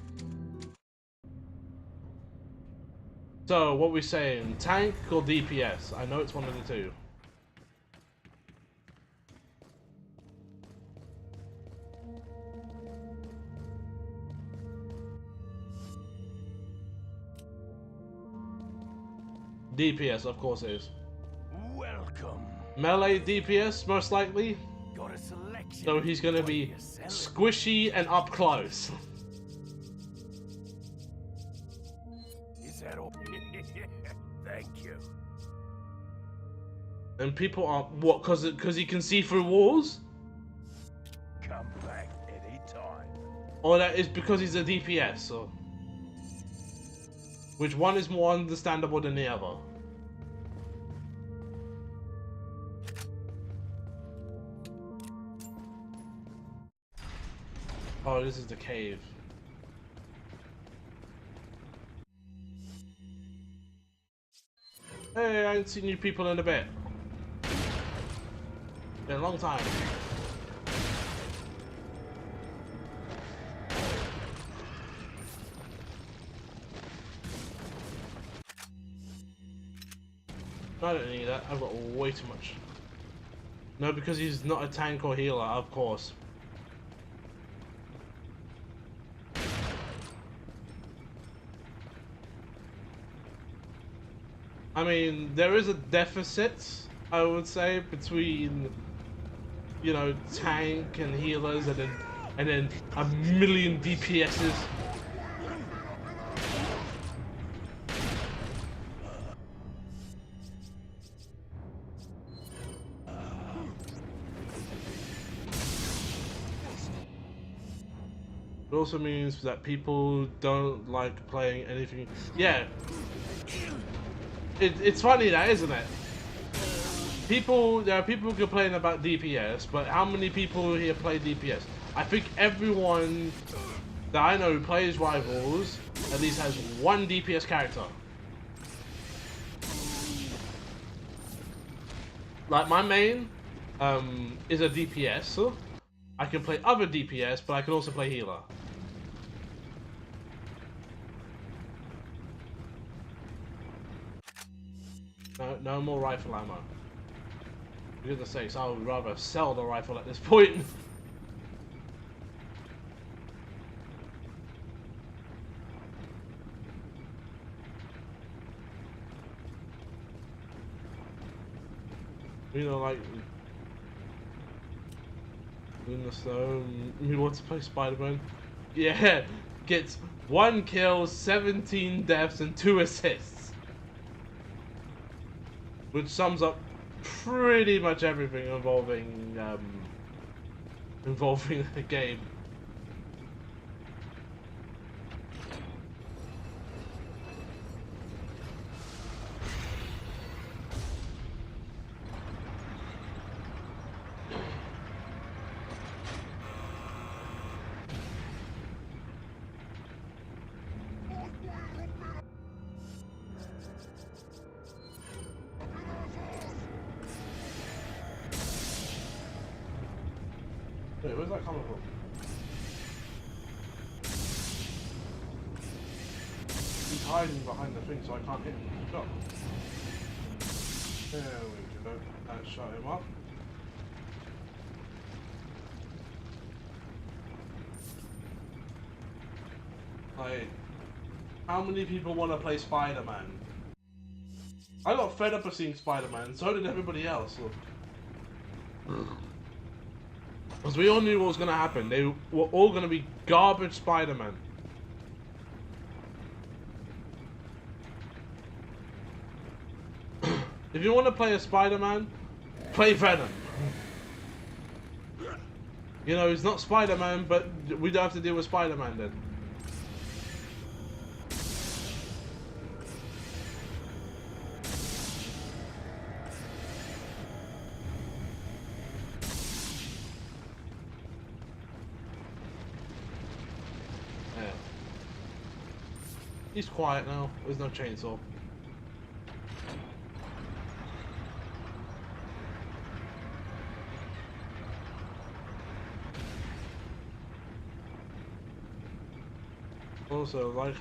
[SPEAKER 1] So what we saying? Tank or DPS? I know it's one of the two. DPS, of course it is.
[SPEAKER 2] Welcome.
[SPEAKER 1] Melee DPS, most likely.
[SPEAKER 2] Got a selection.
[SPEAKER 1] So he's gonna be squishy and up close.
[SPEAKER 2] Is that all? Thank you.
[SPEAKER 1] And people are what? Cause he can see through walls?
[SPEAKER 2] Come back anytime.
[SPEAKER 1] Or that is because he's a DPS, or which one is more understandable than the other? Oh, this is the cave. Hey, I ain't seen you people in a bit. Been a long time. I don't need that. I've got way too much. No, because he's not a tank or healer, of course. I mean, there is a deficit, I would say, between, you know, tank and healers, and then a million DPSs. It also means that people don't like playing anything. Yeah, it's funny that, isn't it? There are people complaining about DPS, but how many people here play DPS? I think everyone that I know who plays Rivals at least has one DPS character. Like my main is a DPS. I can play other DPS, but I can also play healer. No more rifle ammo. For goodness sakes, I would rather sell the rifle at this point. You know, like, goodness though, we want to play Spider-Man. Yeah, gets 1 kill, 17 deaths, and 2 assists. Which sums up pretty much everything involving the game. Wait, where's that coming from? He's hiding behind the thing so I can't hit him with the shot. There we go. That shot him up. Like, how many people want to play Spider-Man? I got fed up of seeing Spider-Man, so did everybody else. Because we all knew what was going to happen. They were all going to be garbage Spider-Man. If you want to play a Spider-Man, play Venom. You know, he's not Spider-Man, but we don't have to deal with Spider-Man then. He's quiet now. There's no chainsaw. Also, I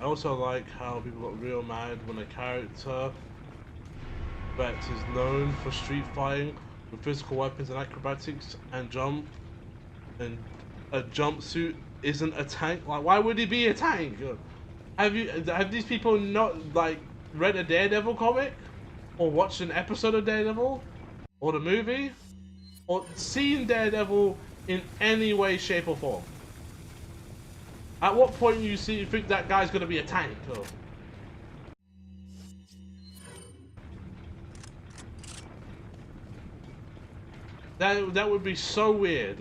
[SPEAKER 1] also like how people got real mad when a character that is known for street fighting with physical weapons and acrobatics and a jumpsuit isn't a tank. Like, why would he be a tank? Have these people not like read a Daredevil comic or watched an episode of Daredevil or the movie or seen Daredevil in any way, shape, or form? At what point you think that guy's gonna be a tank? That would be so weird.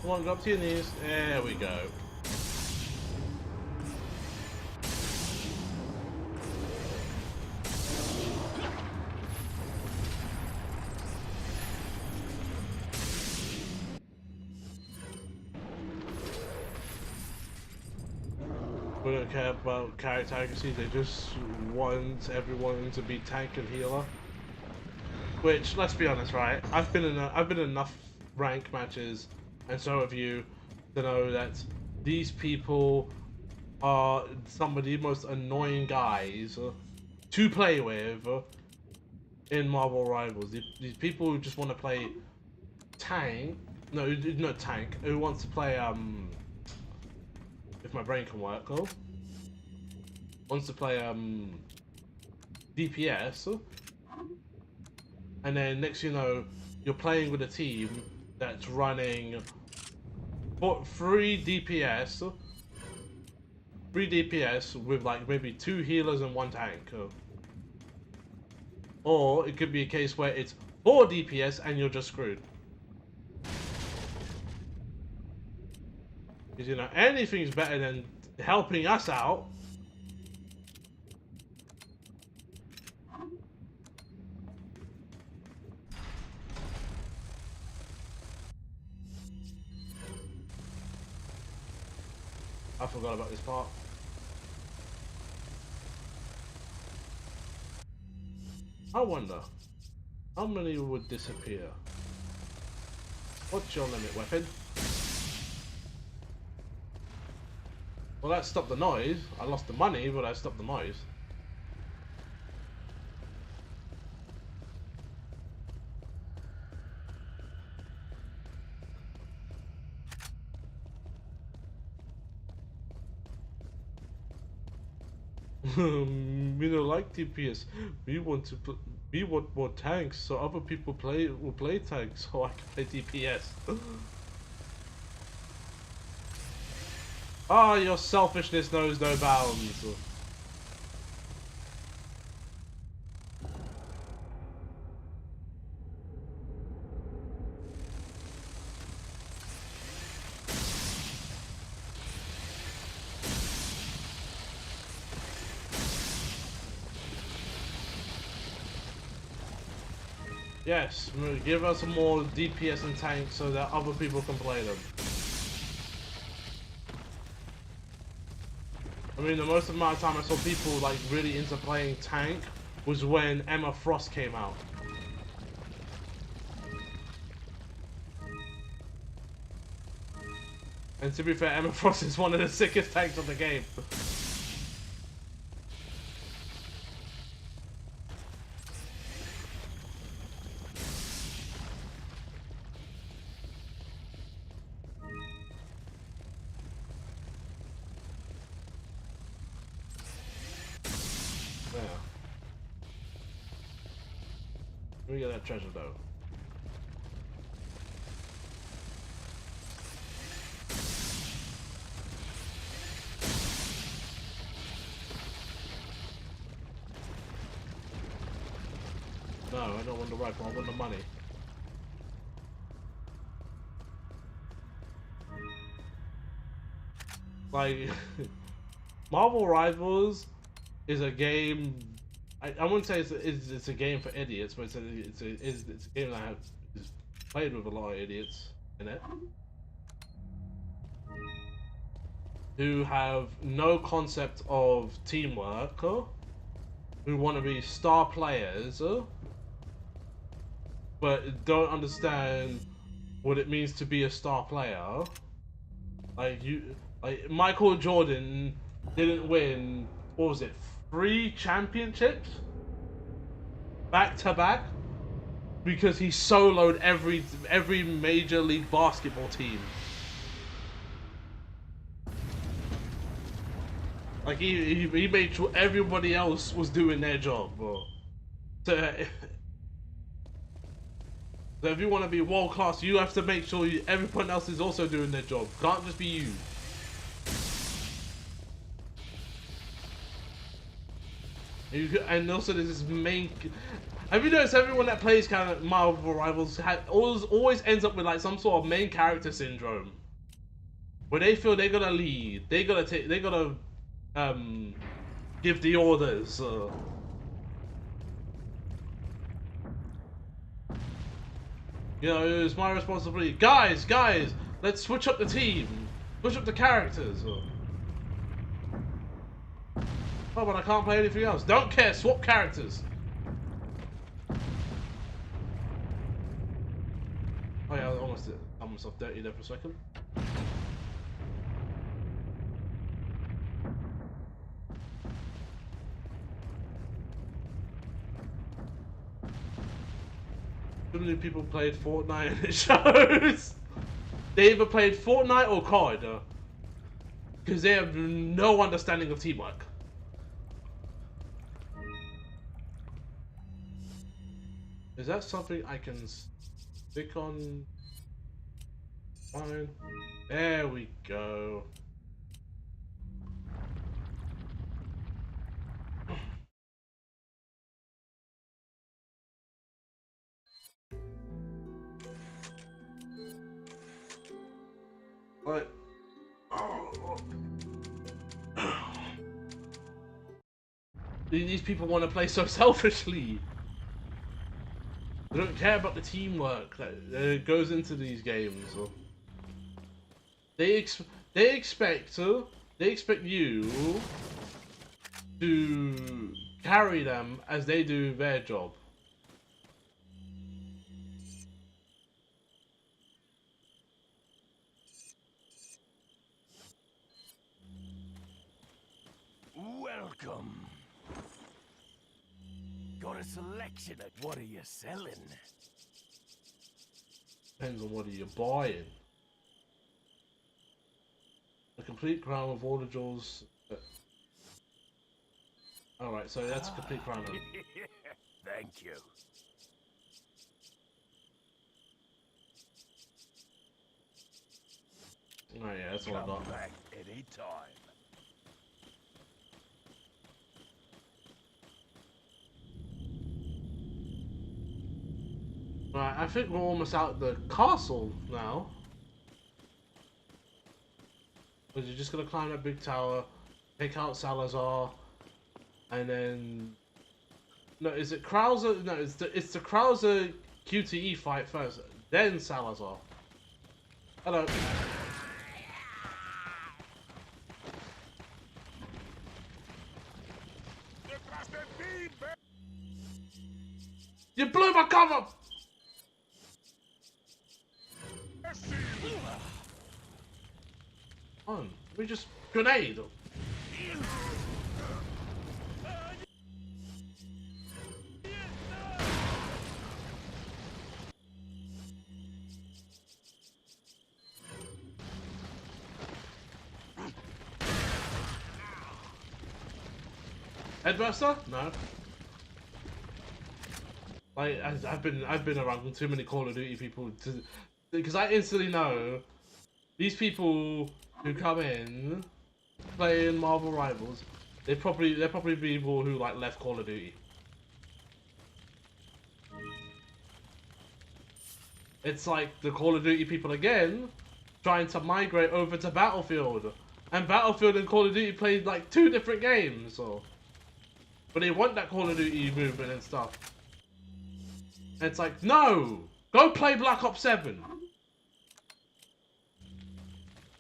[SPEAKER 1] Come on, go up to your knees. There we go. We don't care about character accuracy, they just want everyone to be tank and healer. Which, let's be honest, right? I've been in enough rank matches, and so have you, to know that these people are some of the most annoying guys to play with in Marvel Rivals. These people who just want to play tank, no, not tank, who wants to play, if my brain can work, wants to play, DPS, and then next you know, you're playing with a team that's running 3 DPS, 3 DPS with like maybe 2 healers and 1 tank. Or it could be a case where it's 4 DPS and you're just screwed. Because, you know, anything's better than helping us out. I forgot about this part. I wonder, how many would disappear? What's your limit, weapon? Well, that stopped the noise. I lost the money, but I stopped the noise. We don't like DPS. We want more tanks, so other people will play tanks, so I can play DPS. Ah, your selfishness knows no bounds. Yes, give us more DPS and tanks so that other people can play them. I mean, the most amount of time I saw people like really into playing tank was when Emma Frost came out. And to be fair, Emma Frost is one of the sickest tanks of the game. Let me get that treasure though. No, I don't want the rifle, I want the money. Like, Marvel Rivals is a game. I wouldn't say it's a game for idiots, but it's a game that is played with a lot of idiots in it, who have no concept of teamwork, who want to be star players, but don't understand what it means to be a star player. Like Michael Jordan didn't win, what was it, 3 championships back to back because he soloed every major league basketball team. Like he made sure everybody else was doing their job, bro. So if you want to be world class, you have to make sure everyone else is also doing their job. Can't just be you. And also there's this main. Have you noticed everyone that plays kind of Marvel Rivals always ends up with like some sort of main character syndrome, where they feel they're gonna lead, they gotta give the orders. You know, it's my responsibility. Guys, let's switch up the team, switch up the characters. Oh, but I can't play anything else. Don't care, swap characters. Oh yeah, I almost did myself dirty there for a second. Too many people played Fortnite and it shows. They either played Fortnite or COD. Because they have no understanding of teamwork. Is that something I can stick on? Fine. There we go. Right. These people want to play so selfishly. They don't care about the teamwork that goes into these games. They expect you to carry them as they do their job.
[SPEAKER 2] Welcome. Got a selection of what are you selling?
[SPEAKER 1] Depends on what you're buying. A complete crown with all the jewels. Alright, so that's a complete crown.
[SPEAKER 2] Thank you.
[SPEAKER 1] Oh yeah, that's all I got.
[SPEAKER 2] Come back any time.
[SPEAKER 1] Right, I think we're almost out the castle now. Because you're just gonna climb that big tower, take out Salazar, and then no, is it Krauser? No, it's the Krauser QTE fight first, then Salazar. Hello. You blew my cover! On, we just grenade. Headbuster? No. Like I've been around too many Call of Duty people because I instantly know these people who come in playing Marvel Rivals. They're probably people who like left Call of Duty. It's like the Call of Duty people again trying to migrate over to Battlefield, and Battlefield and Call of Duty played like two different games, but they want that Call of Duty movement and stuff. And it's like, no! Go play Black Ops 7!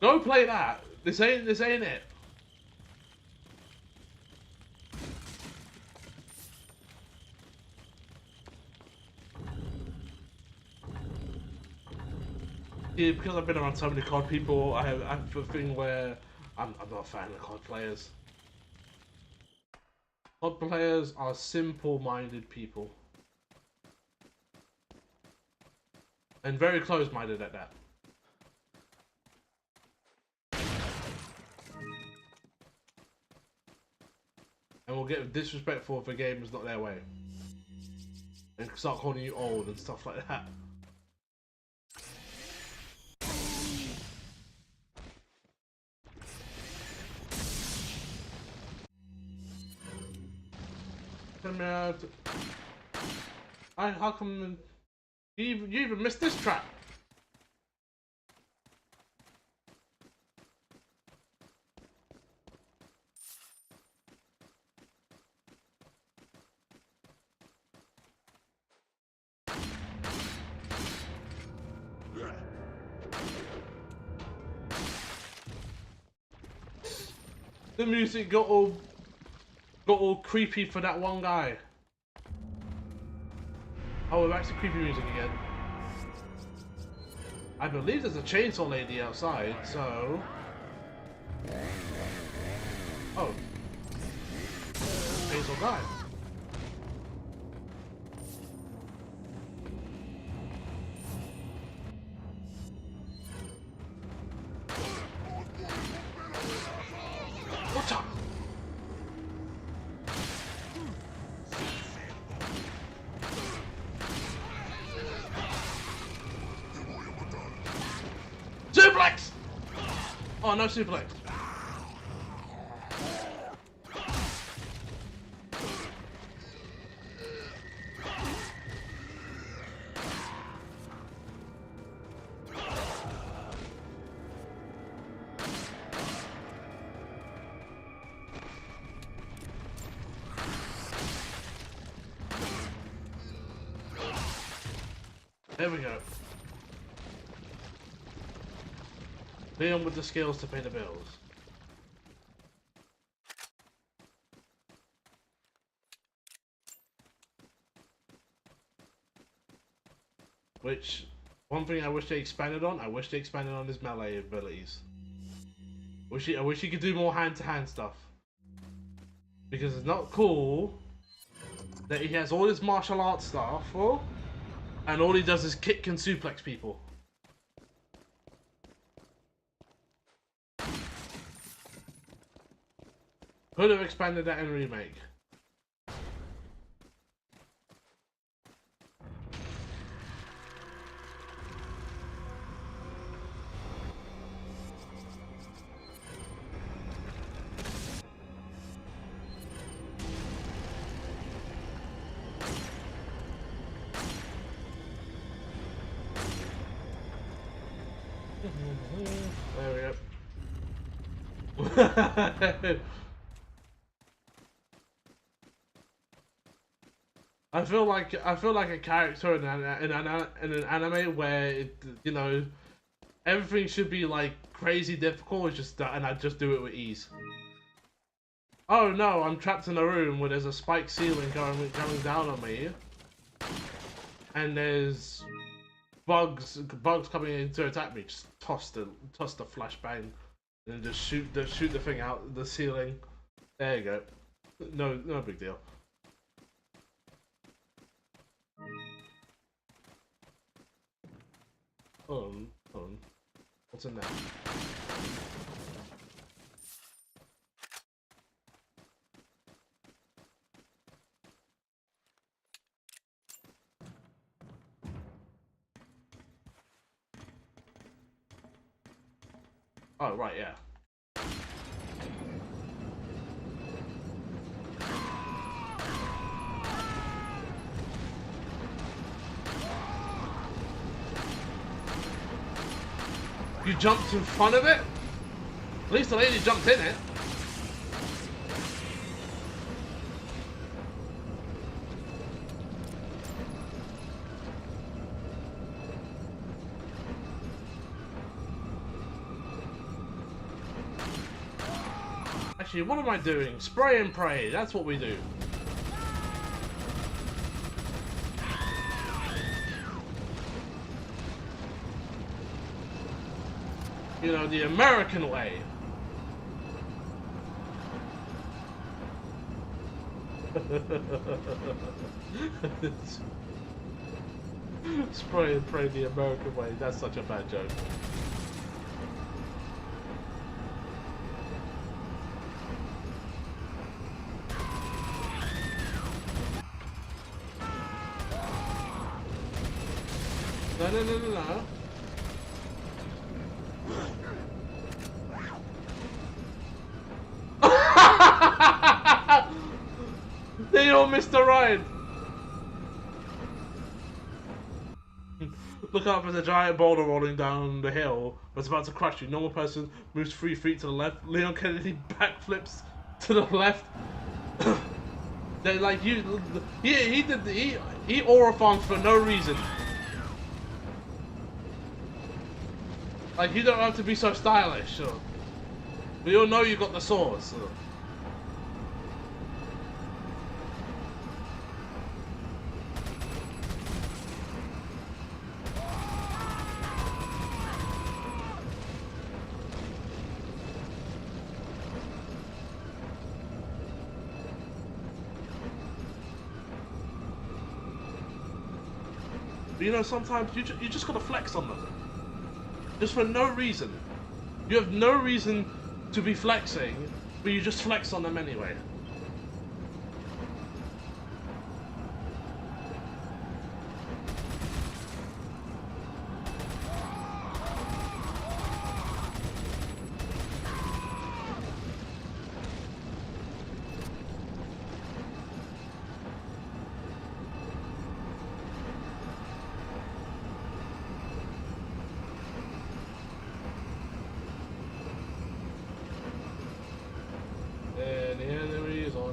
[SPEAKER 1] Go play that! This ain't it. Yeah, because I've been around so many COD people, I have a thing where I'm not a fan of COD players. COD players are simple-minded people. And very close-minded at that. And will get disrespectful if a game is not their way. And start calling you old and stuff like that. How come you even missed this trap? The music got all creepy for that one guy. Oh, we're back to creepy music again. I believe there's a chainsaw lady outside, so... Oh. Chainsaw guy. Oh, no suplex. There we go. Leon with the skills to pay the bills. Which, one thing I wish they expanded on, his melee abilities. I wish he could do more hand-to-hand stuff. Because it's not cool that he has all his martial arts stuff, and all he does is kick and suplex people. Could have expanded that in remake. There we go. I feel like a character in an anime where you know, everything should be like crazy difficult. It's just and I just do it with ease. Oh no, I'm trapped in a room where there's a spiked ceiling coming down on me, and there's bugs coming in to attack me. Just toss the flashbang, and just shoot the thing out the ceiling. There you go. No big deal. Hold on. What's in there? Oh, right, yeah. You jumped in front of it? At least the lady jumped in it. Actually, what am I doing? Spray and pray. That's what we do. You know, the American way. Spray and pray the American way. That's such a bad joke. No. They all missed the ride. Look up, there's a giant boulder rolling down the hill. It's about to crush you. Normal person moves 3 feet to the left. Leon Kennedy backflips to the left. They're like you. He aura farms for no reason. Like, you don't have to be so stylish. So. We all know you got the sauce. So. But you know, sometimes you just gotta flex on them. Just for no reason. You have no reason to be flexing, but you just flex on them anyway.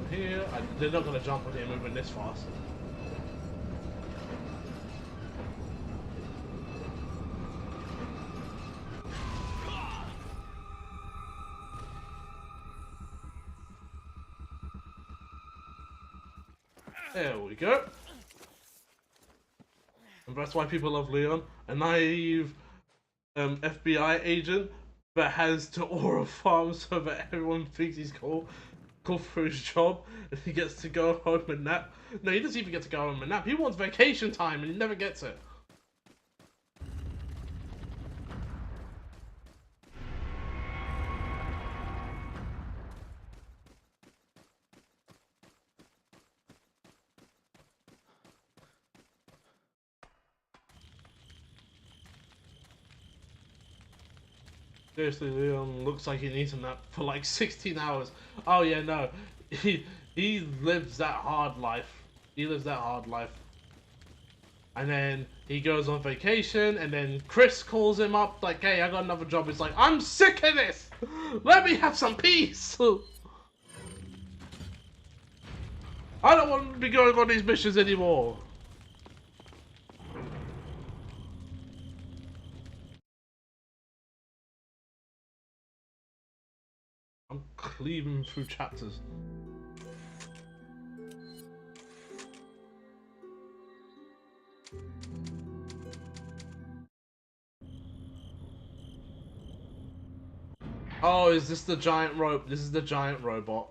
[SPEAKER 1] here. They're not gonna jump on here moving this fast. There we go. And that's why people love Leon, a naive FBI agent that has to aura farm so that everyone thinks he's cool for his job, and he gets to go home and nap. No, he doesn't even get to go home and nap. He wants vacation time, and he never gets it. Seriously, Leon looks like he needs a nap for like 16 hours. Oh yeah, no. He lives that hard life. He lives that hard life. And then he goes on vacation, and then Chris calls him up like, hey, I got another job. He's like, I'm sick of this! Let me have some peace! I don't want to be going on these missions anymore. I'm cleaving through chapters. Oh, is this the giant rope? This is the giant robot.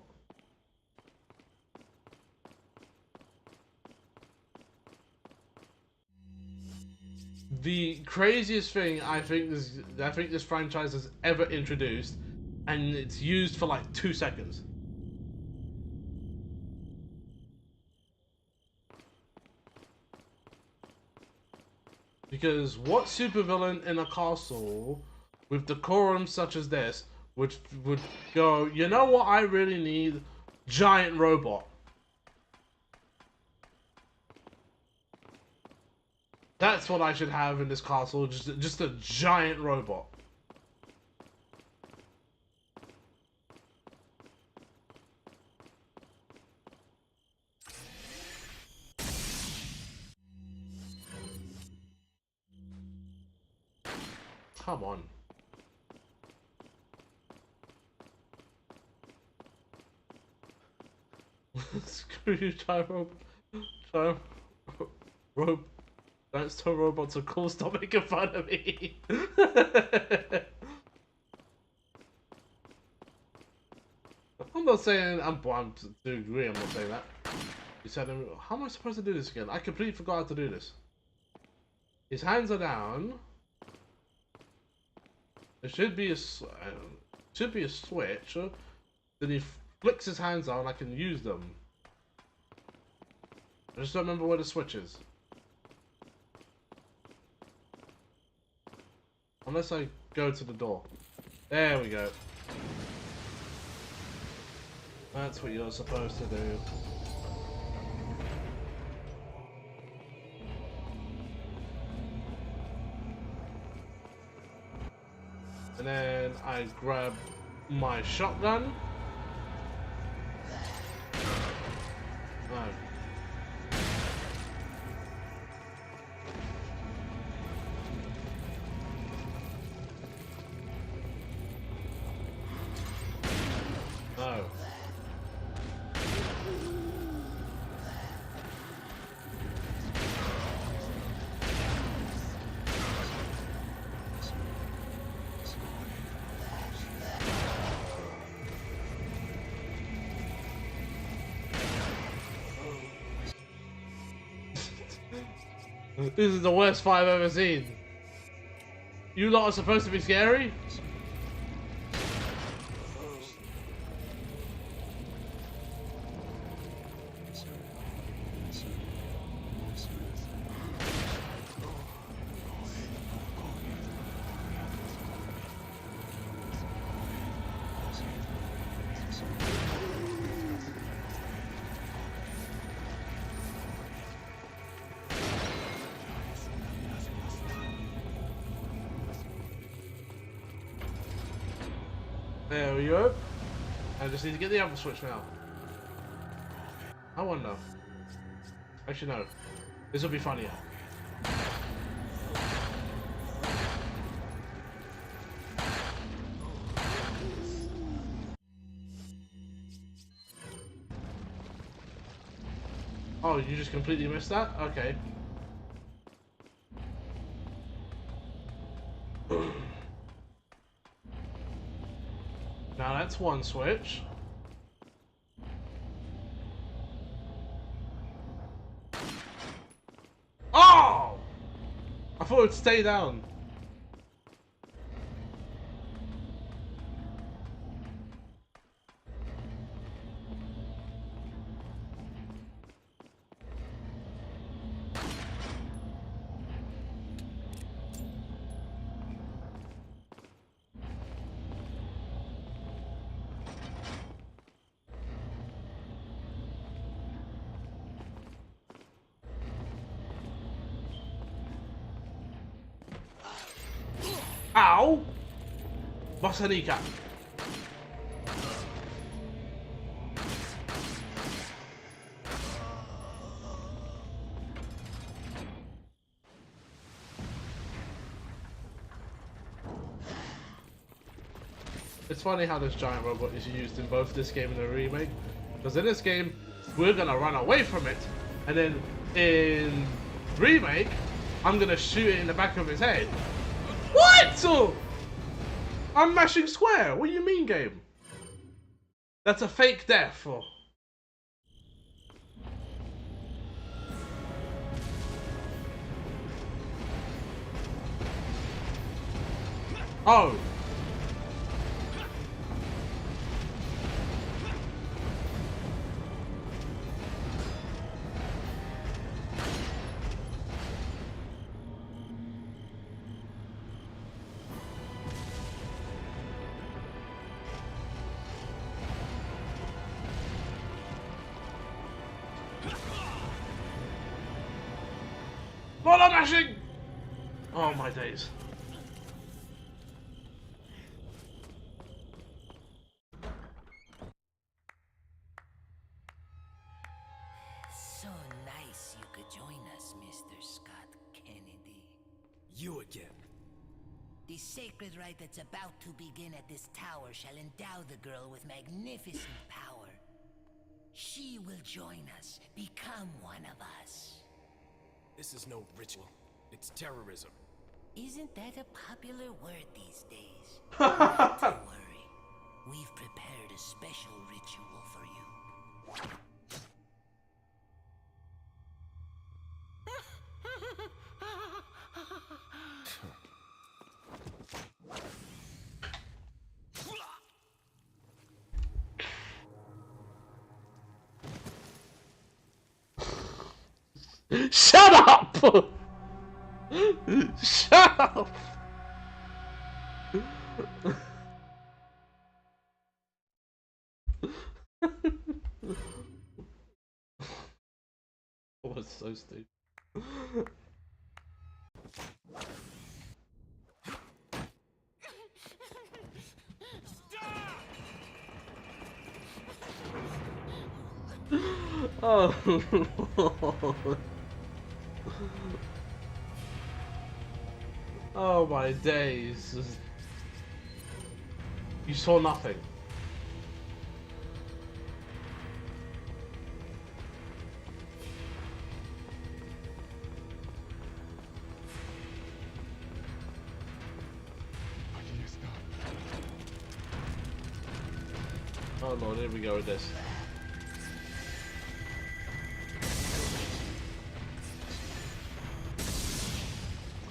[SPEAKER 1] The craziest thing I think this franchise has ever introduced, and it's used for like 2 seconds. Because what supervillain in a castle with decorum such as this would go, you know what I really need? Giant robot. That's what I should have in this castle, just a giant robot. Come on. Screw you, Gyro. Rope. Don't tell robots are cool, stop making fun of me. I'm not saying, I'm to agree, I'm not saying that. You said, how am I supposed to do this again? I completely forgot how to do this. His hands are down. There should be a switch. Then he flicks his hands out and I can use them. I just don't remember where the switch is. Unless I go to the door. There we go. That's what you're supposed to do. And then I grab my shotgun. Oh. No. This is the worst fight I've ever seen. You lot are supposed to be scary? There we go. I just need to get the other switch now. I wonder. Actually, no. This will be funnier. Oh, you just completely missed that? Okay. Now that's one switch. Oh! I thought it'd stay down. Ow! Boss a kneecap. It's funny how this giant robot is used in both this game and the remake. Because in this game, we're gonna run away from it. And then in remake, I'm gonna shoot it in the back of his head. What? I'm mashing square. What do you mean, game? That's a fake death. Oh. Bottom mashing! Oh my days.
[SPEAKER 7] So nice you could join us, Mr. Scott Kennedy.
[SPEAKER 2] You again.
[SPEAKER 7] The sacred rite that's about to begin at this tower shall endow the girl with magnificent power. She will join us, become one of us.
[SPEAKER 2] This is no ritual. It's terrorism.
[SPEAKER 7] Isn't that a popular word these days? Not to worry. We've prepared a special ritual for you.
[SPEAKER 1] Shut up! Shut up! That was so stupid. Oh. Oh my days. You saw nothing. Oh lord, here we go with this.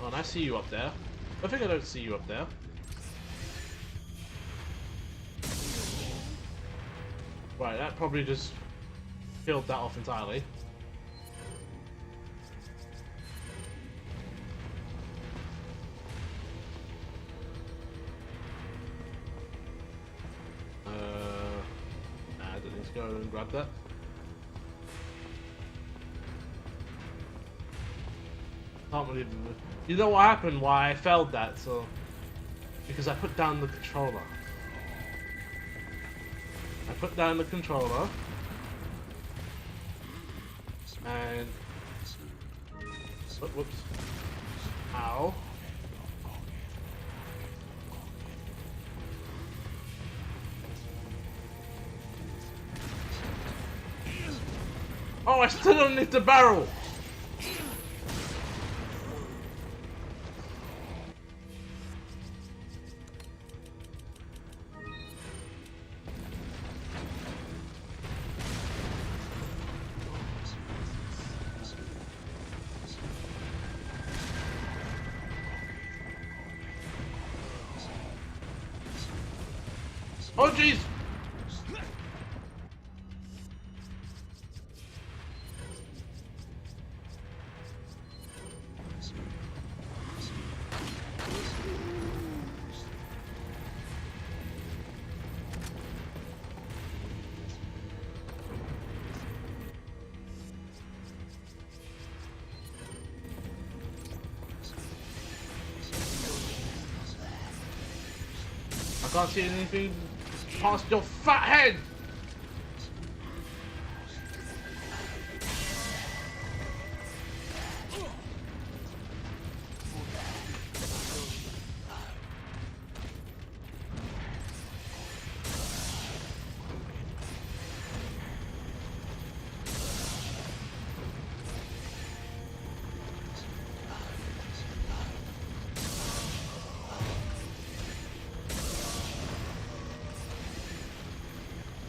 [SPEAKER 1] Oh, and I see you up there. I think I don't see you up there. Right, that probably just killed that off entirely. Nah, I don't need to go and grab that. Can't believe it. You know what happened? Why I failed that? So because I put down the controller. I put down the controller. And whoops. Ow. Oh, I stood underneath the barrel! Oh jeez! I can't see anything past your fat head!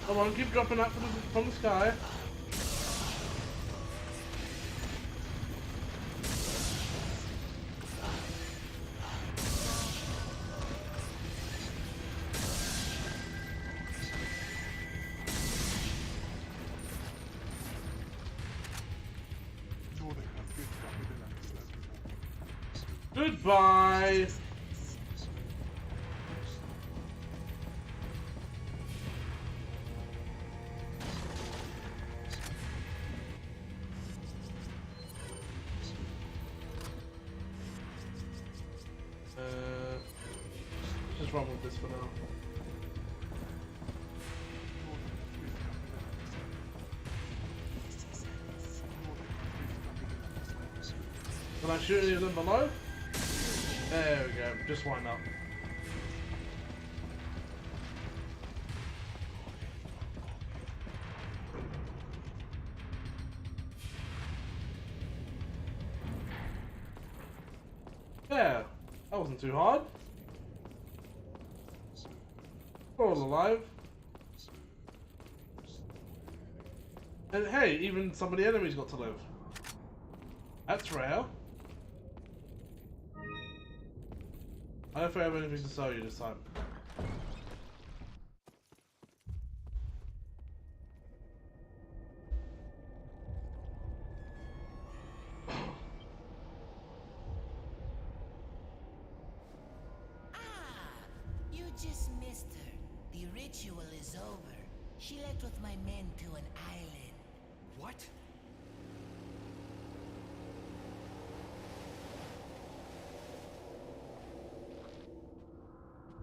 [SPEAKER 1] Come on, keep dropping that from the sky. Goodbye! Just run with this for now. Can I shoot any of them below? There we go, just one up. Yeah, that wasn't too hard. We're all alive. And hey, even some of the enemies got to live. That's rare. I don't think I have anything to sell you this time.
[SPEAKER 7] You just missed her. The ritual is over. She left with my men to an island.
[SPEAKER 10] What?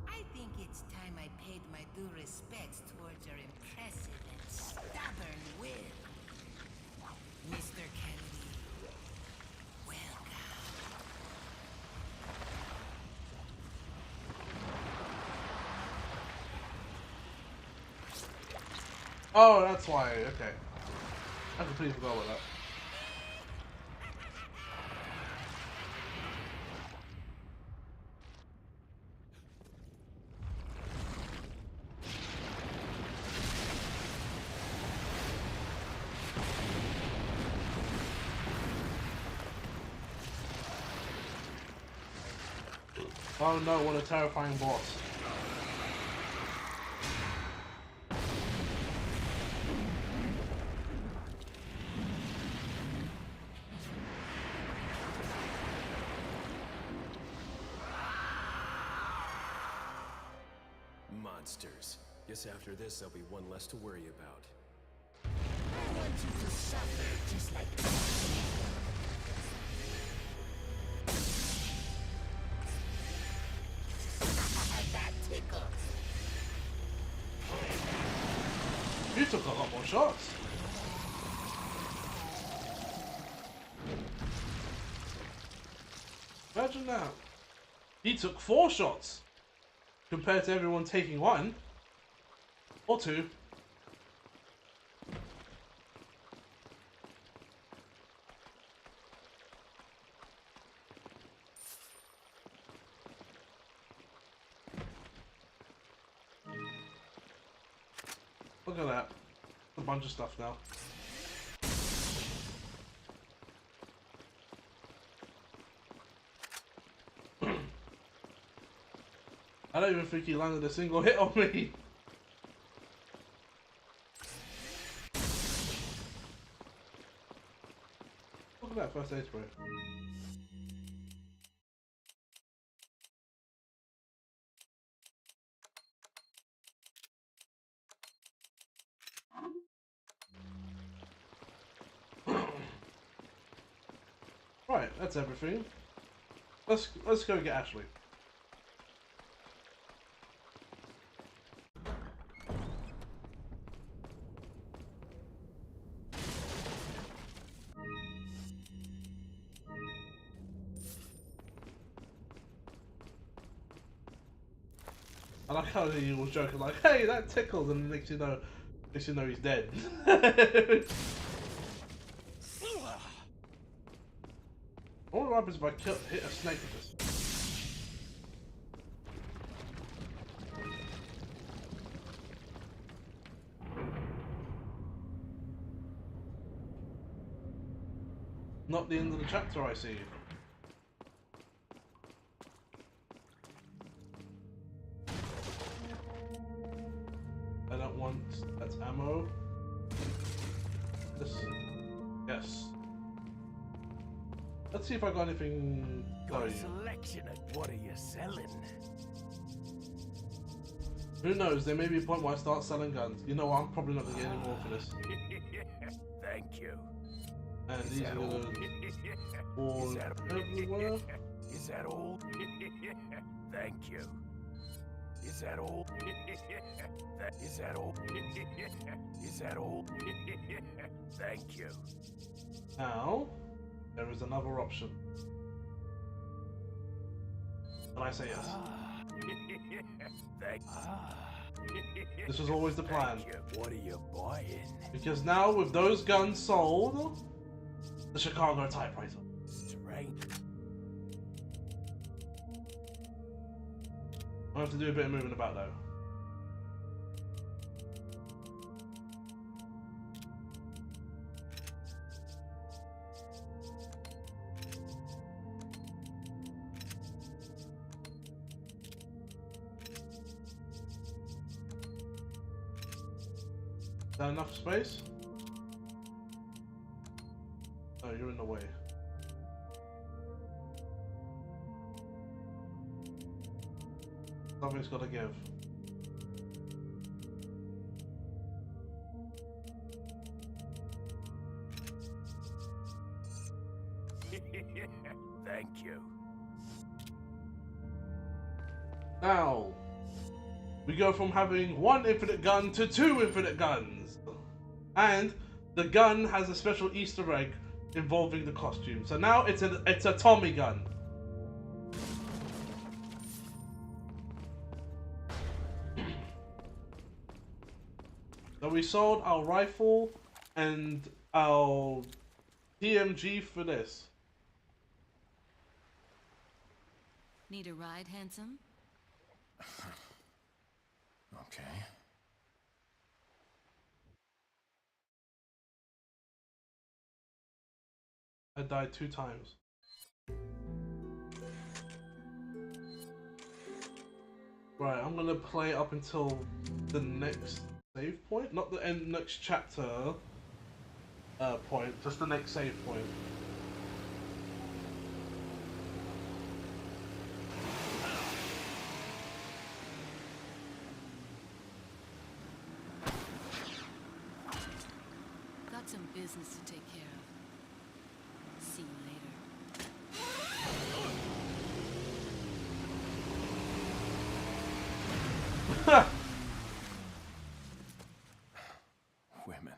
[SPEAKER 7] I think it's time I paid my due respects towards your impressive and stubborn will. Mr. Kennedy, welcome.
[SPEAKER 1] Oh, that's why, okay. I completely forgot about that. Oh no, what a terrifying boss.
[SPEAKER 4] Monsters. Guess after this, there'll be one less to worry about.
[SPEAKER 7] I want you to suffer just like that tickle.
[SPEAKER 1] You took a lot more shots. Imagine that. He took 4 shots compared to everyone taking 1 or 2. Look at that. A bunch of stuff now. I don't even think he landed a single hit on me. Look at that first aid spray. Right, that's everything. Let's go get Ashley. I like how he was joking like, hey, that tickles, and makes you know he's dead. What happens if I hit a snake with this? Not the end of the chapter, I see. I don't want... that's ammo. This... yes. Let's see if I got anything...
[SPEAKER 2] Got a selection of what are you selling?
[SPEAKER 1] Who knows, there may be a point where I start selling guns. You know what, I'm probably not going to get any more for this.
[SPEAKER 2] Thank you.
[SPEAKER 1] And these are going to fall everywhere.
[SPEAKER 2] Is that all? Thank you. Is that all? Is that all? Is that all? Thank you.
[SPEAKER 1] Now, there is another option. And I say yes. This was always the plan.
[SPEAKER 2] What are you buying?
[SPEAKER 1] Because now, with those guns sold, the Chicago typewriter.
[SPEAKER 2] Strange.
[SPEAKER 1] I have to do a bit of moving about though. Is that enough space? Oh, you're in the way. Something's got to give.
[SPEAKER 2] Thank you.
[SPEAKER 1] Now, we go from having 1 infinite gun to 2 infinite guns. And the gun has a special Easter egg involving the costume. So now it's a Tommy gun. So we sold our rifle and our PMG for this.
[SPEAKER 9] Need a ride, handsome?
[SPEAKER 4] Okay.
[SPEAKER 1] I died 2 times. Right, I'm gonna play up until the next save point, not the end next chapter point, just the next save point.
[SPEAKER 9] Got some business to take care of. See you later.
[SPEAKER 4] Women.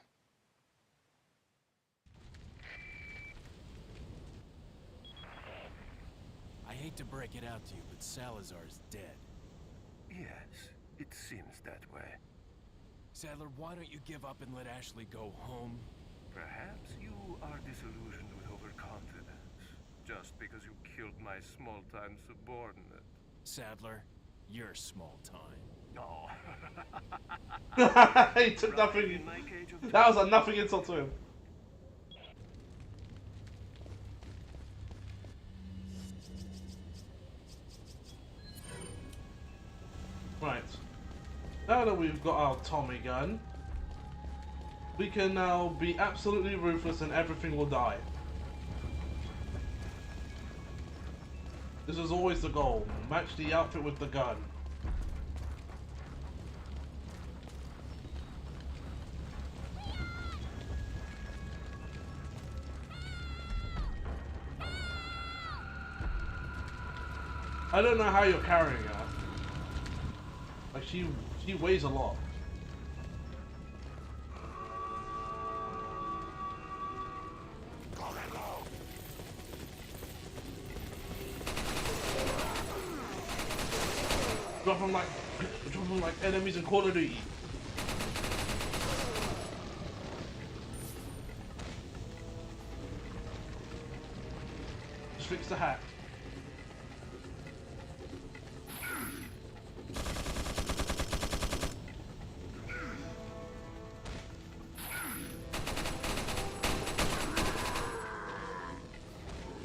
[SPEAKER 2] I
[SPEAKER 4] hate to break it out to you, but Salazar's dead.
[SPEAKER 2] Yes, it seems that way.
[SPEAKER 4] Sadler, why don't you give up and let Ashley go home?
[SPEAKER 2] Perhaps you are disillusioned with overconfidence, just because you killed my small-time subordinate.
[SPEAKER 4] Sadler, you're small time.
[SPEAKER 2] No.
[SPEAKER 1] He took nothing. That was a nothing insult to him. Right. Now that we've got our Tommy gun, we can now be absolutely ruthless and everything will die. This is always the goal. Match the outfit with the gun. I don't know how you're carrying her. Like she weighs a lot. Drop them like enemies in Call of Duty. Just fix the hat.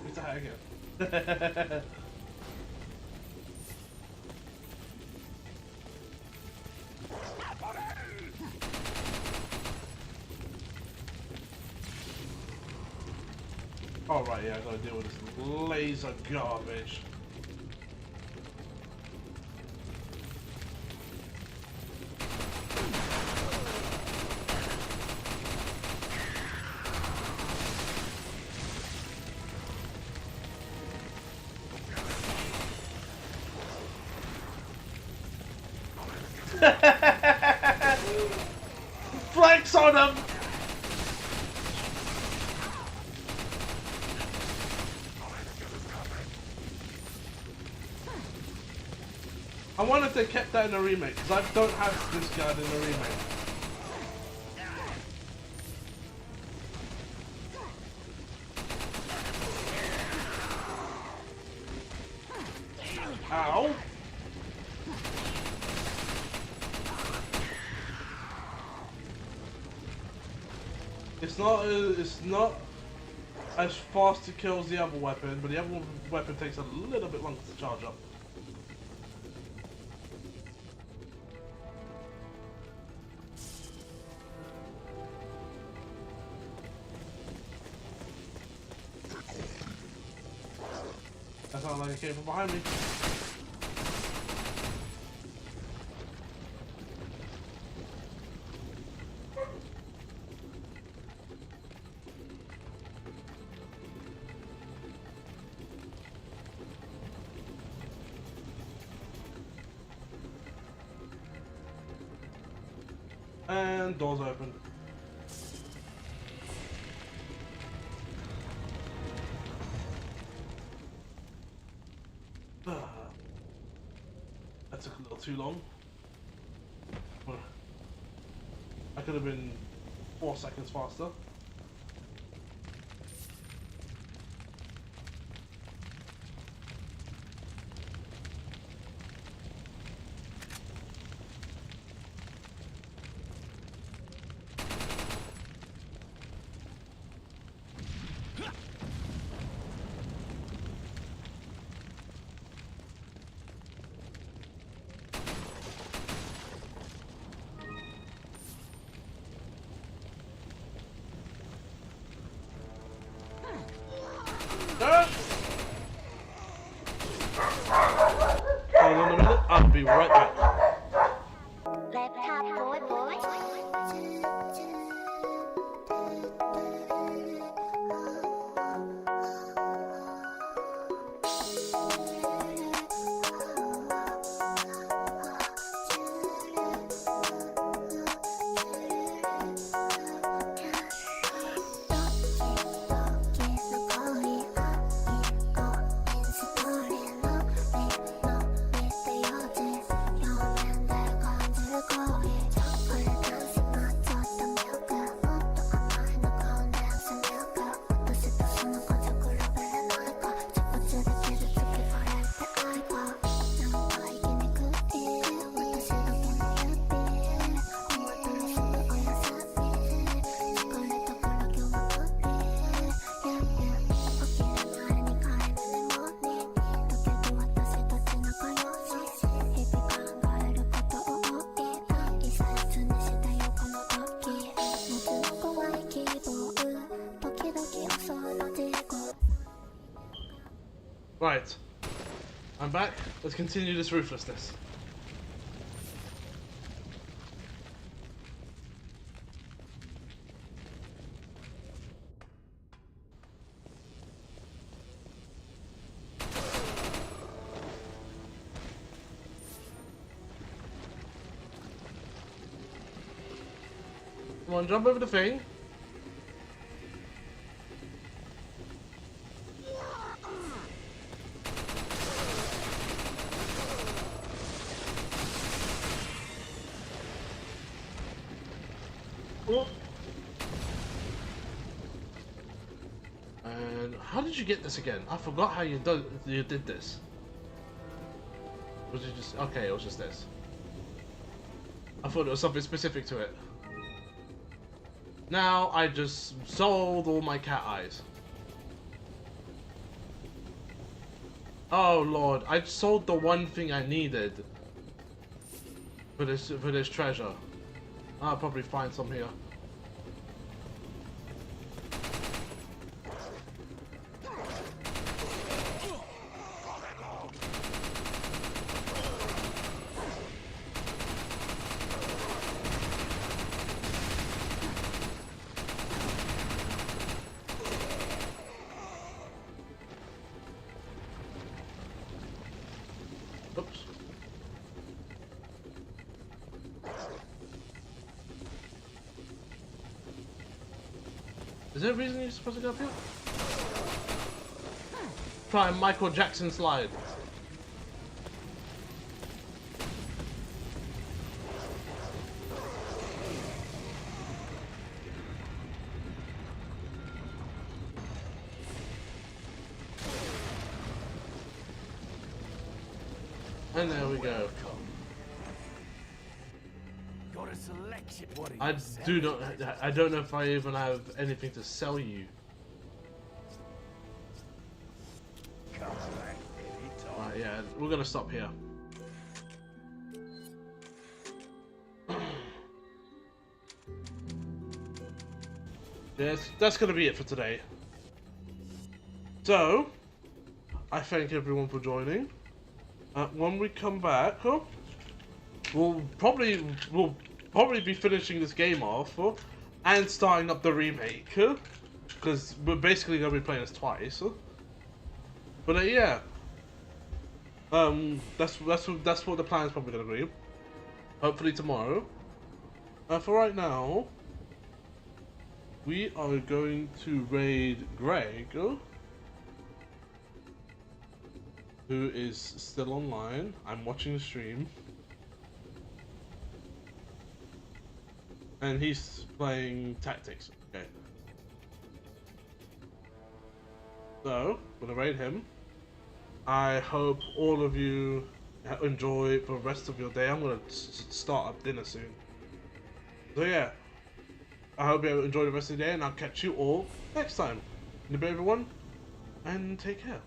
[SPEAKER 1] Fix the hat again. Oh right, yeah, I gotta deal with this laser garbage. Flanks on them! I wonder if they kept that in the remake, because I don't have this gun in the remake. Ow! It's not as fast to kill as the other weapon, but the other weapon takes a little bit longer to charge up. That sounds like it came from behind me. And doors open. That took a little too long. I could have been 4 seconds faster. Hold on a minute, I'll be right back.
[SPEAKER 11] Laptop boy.
[SPEAKER 1] Right. I'm back. Let's continue this ruthlessness. Come on, jump over the thing. Oh. And how did you get this again? I forgot how you did this. Was it just okay? It was just this. I thought it was something specific to it. Now I just sold all my cat eyes. Oh lord, I sold the one thing I needed for this treasure. I'll probably find some here. Oops. Is there a reason you're supposed to go up here? Try a Michael Jackson slide. And there we go.
[SPEAKER 2] Got a selection. What
[SPEAKER 1] I don't know if I even have anything to sell you.
[SPEAKER 2] Come back anytime.
[SPEAKER 1] Right, yeah, we're gonna stop here. Yes, that's gonna be it for today. So, I thank everyone for joining. When we come back, we'll probably be finishing this game off and starting up the remake because we're basically gonna be playing this twice. But yeah, that's what the plan is probably gonna be. Hopefully tomorrow. For right now, we are going to raid Greg, who is still online. I'm watching the stream. And he's playing Tactics. Okay. So, I'm gonna raid him. I hope all of you enjoy the rest of your day. I'm gonna start up dinner soon. So yeah, I hope you enjoy the rest of the day, and I'll catch you all next time. Goodbye everyone, and take care.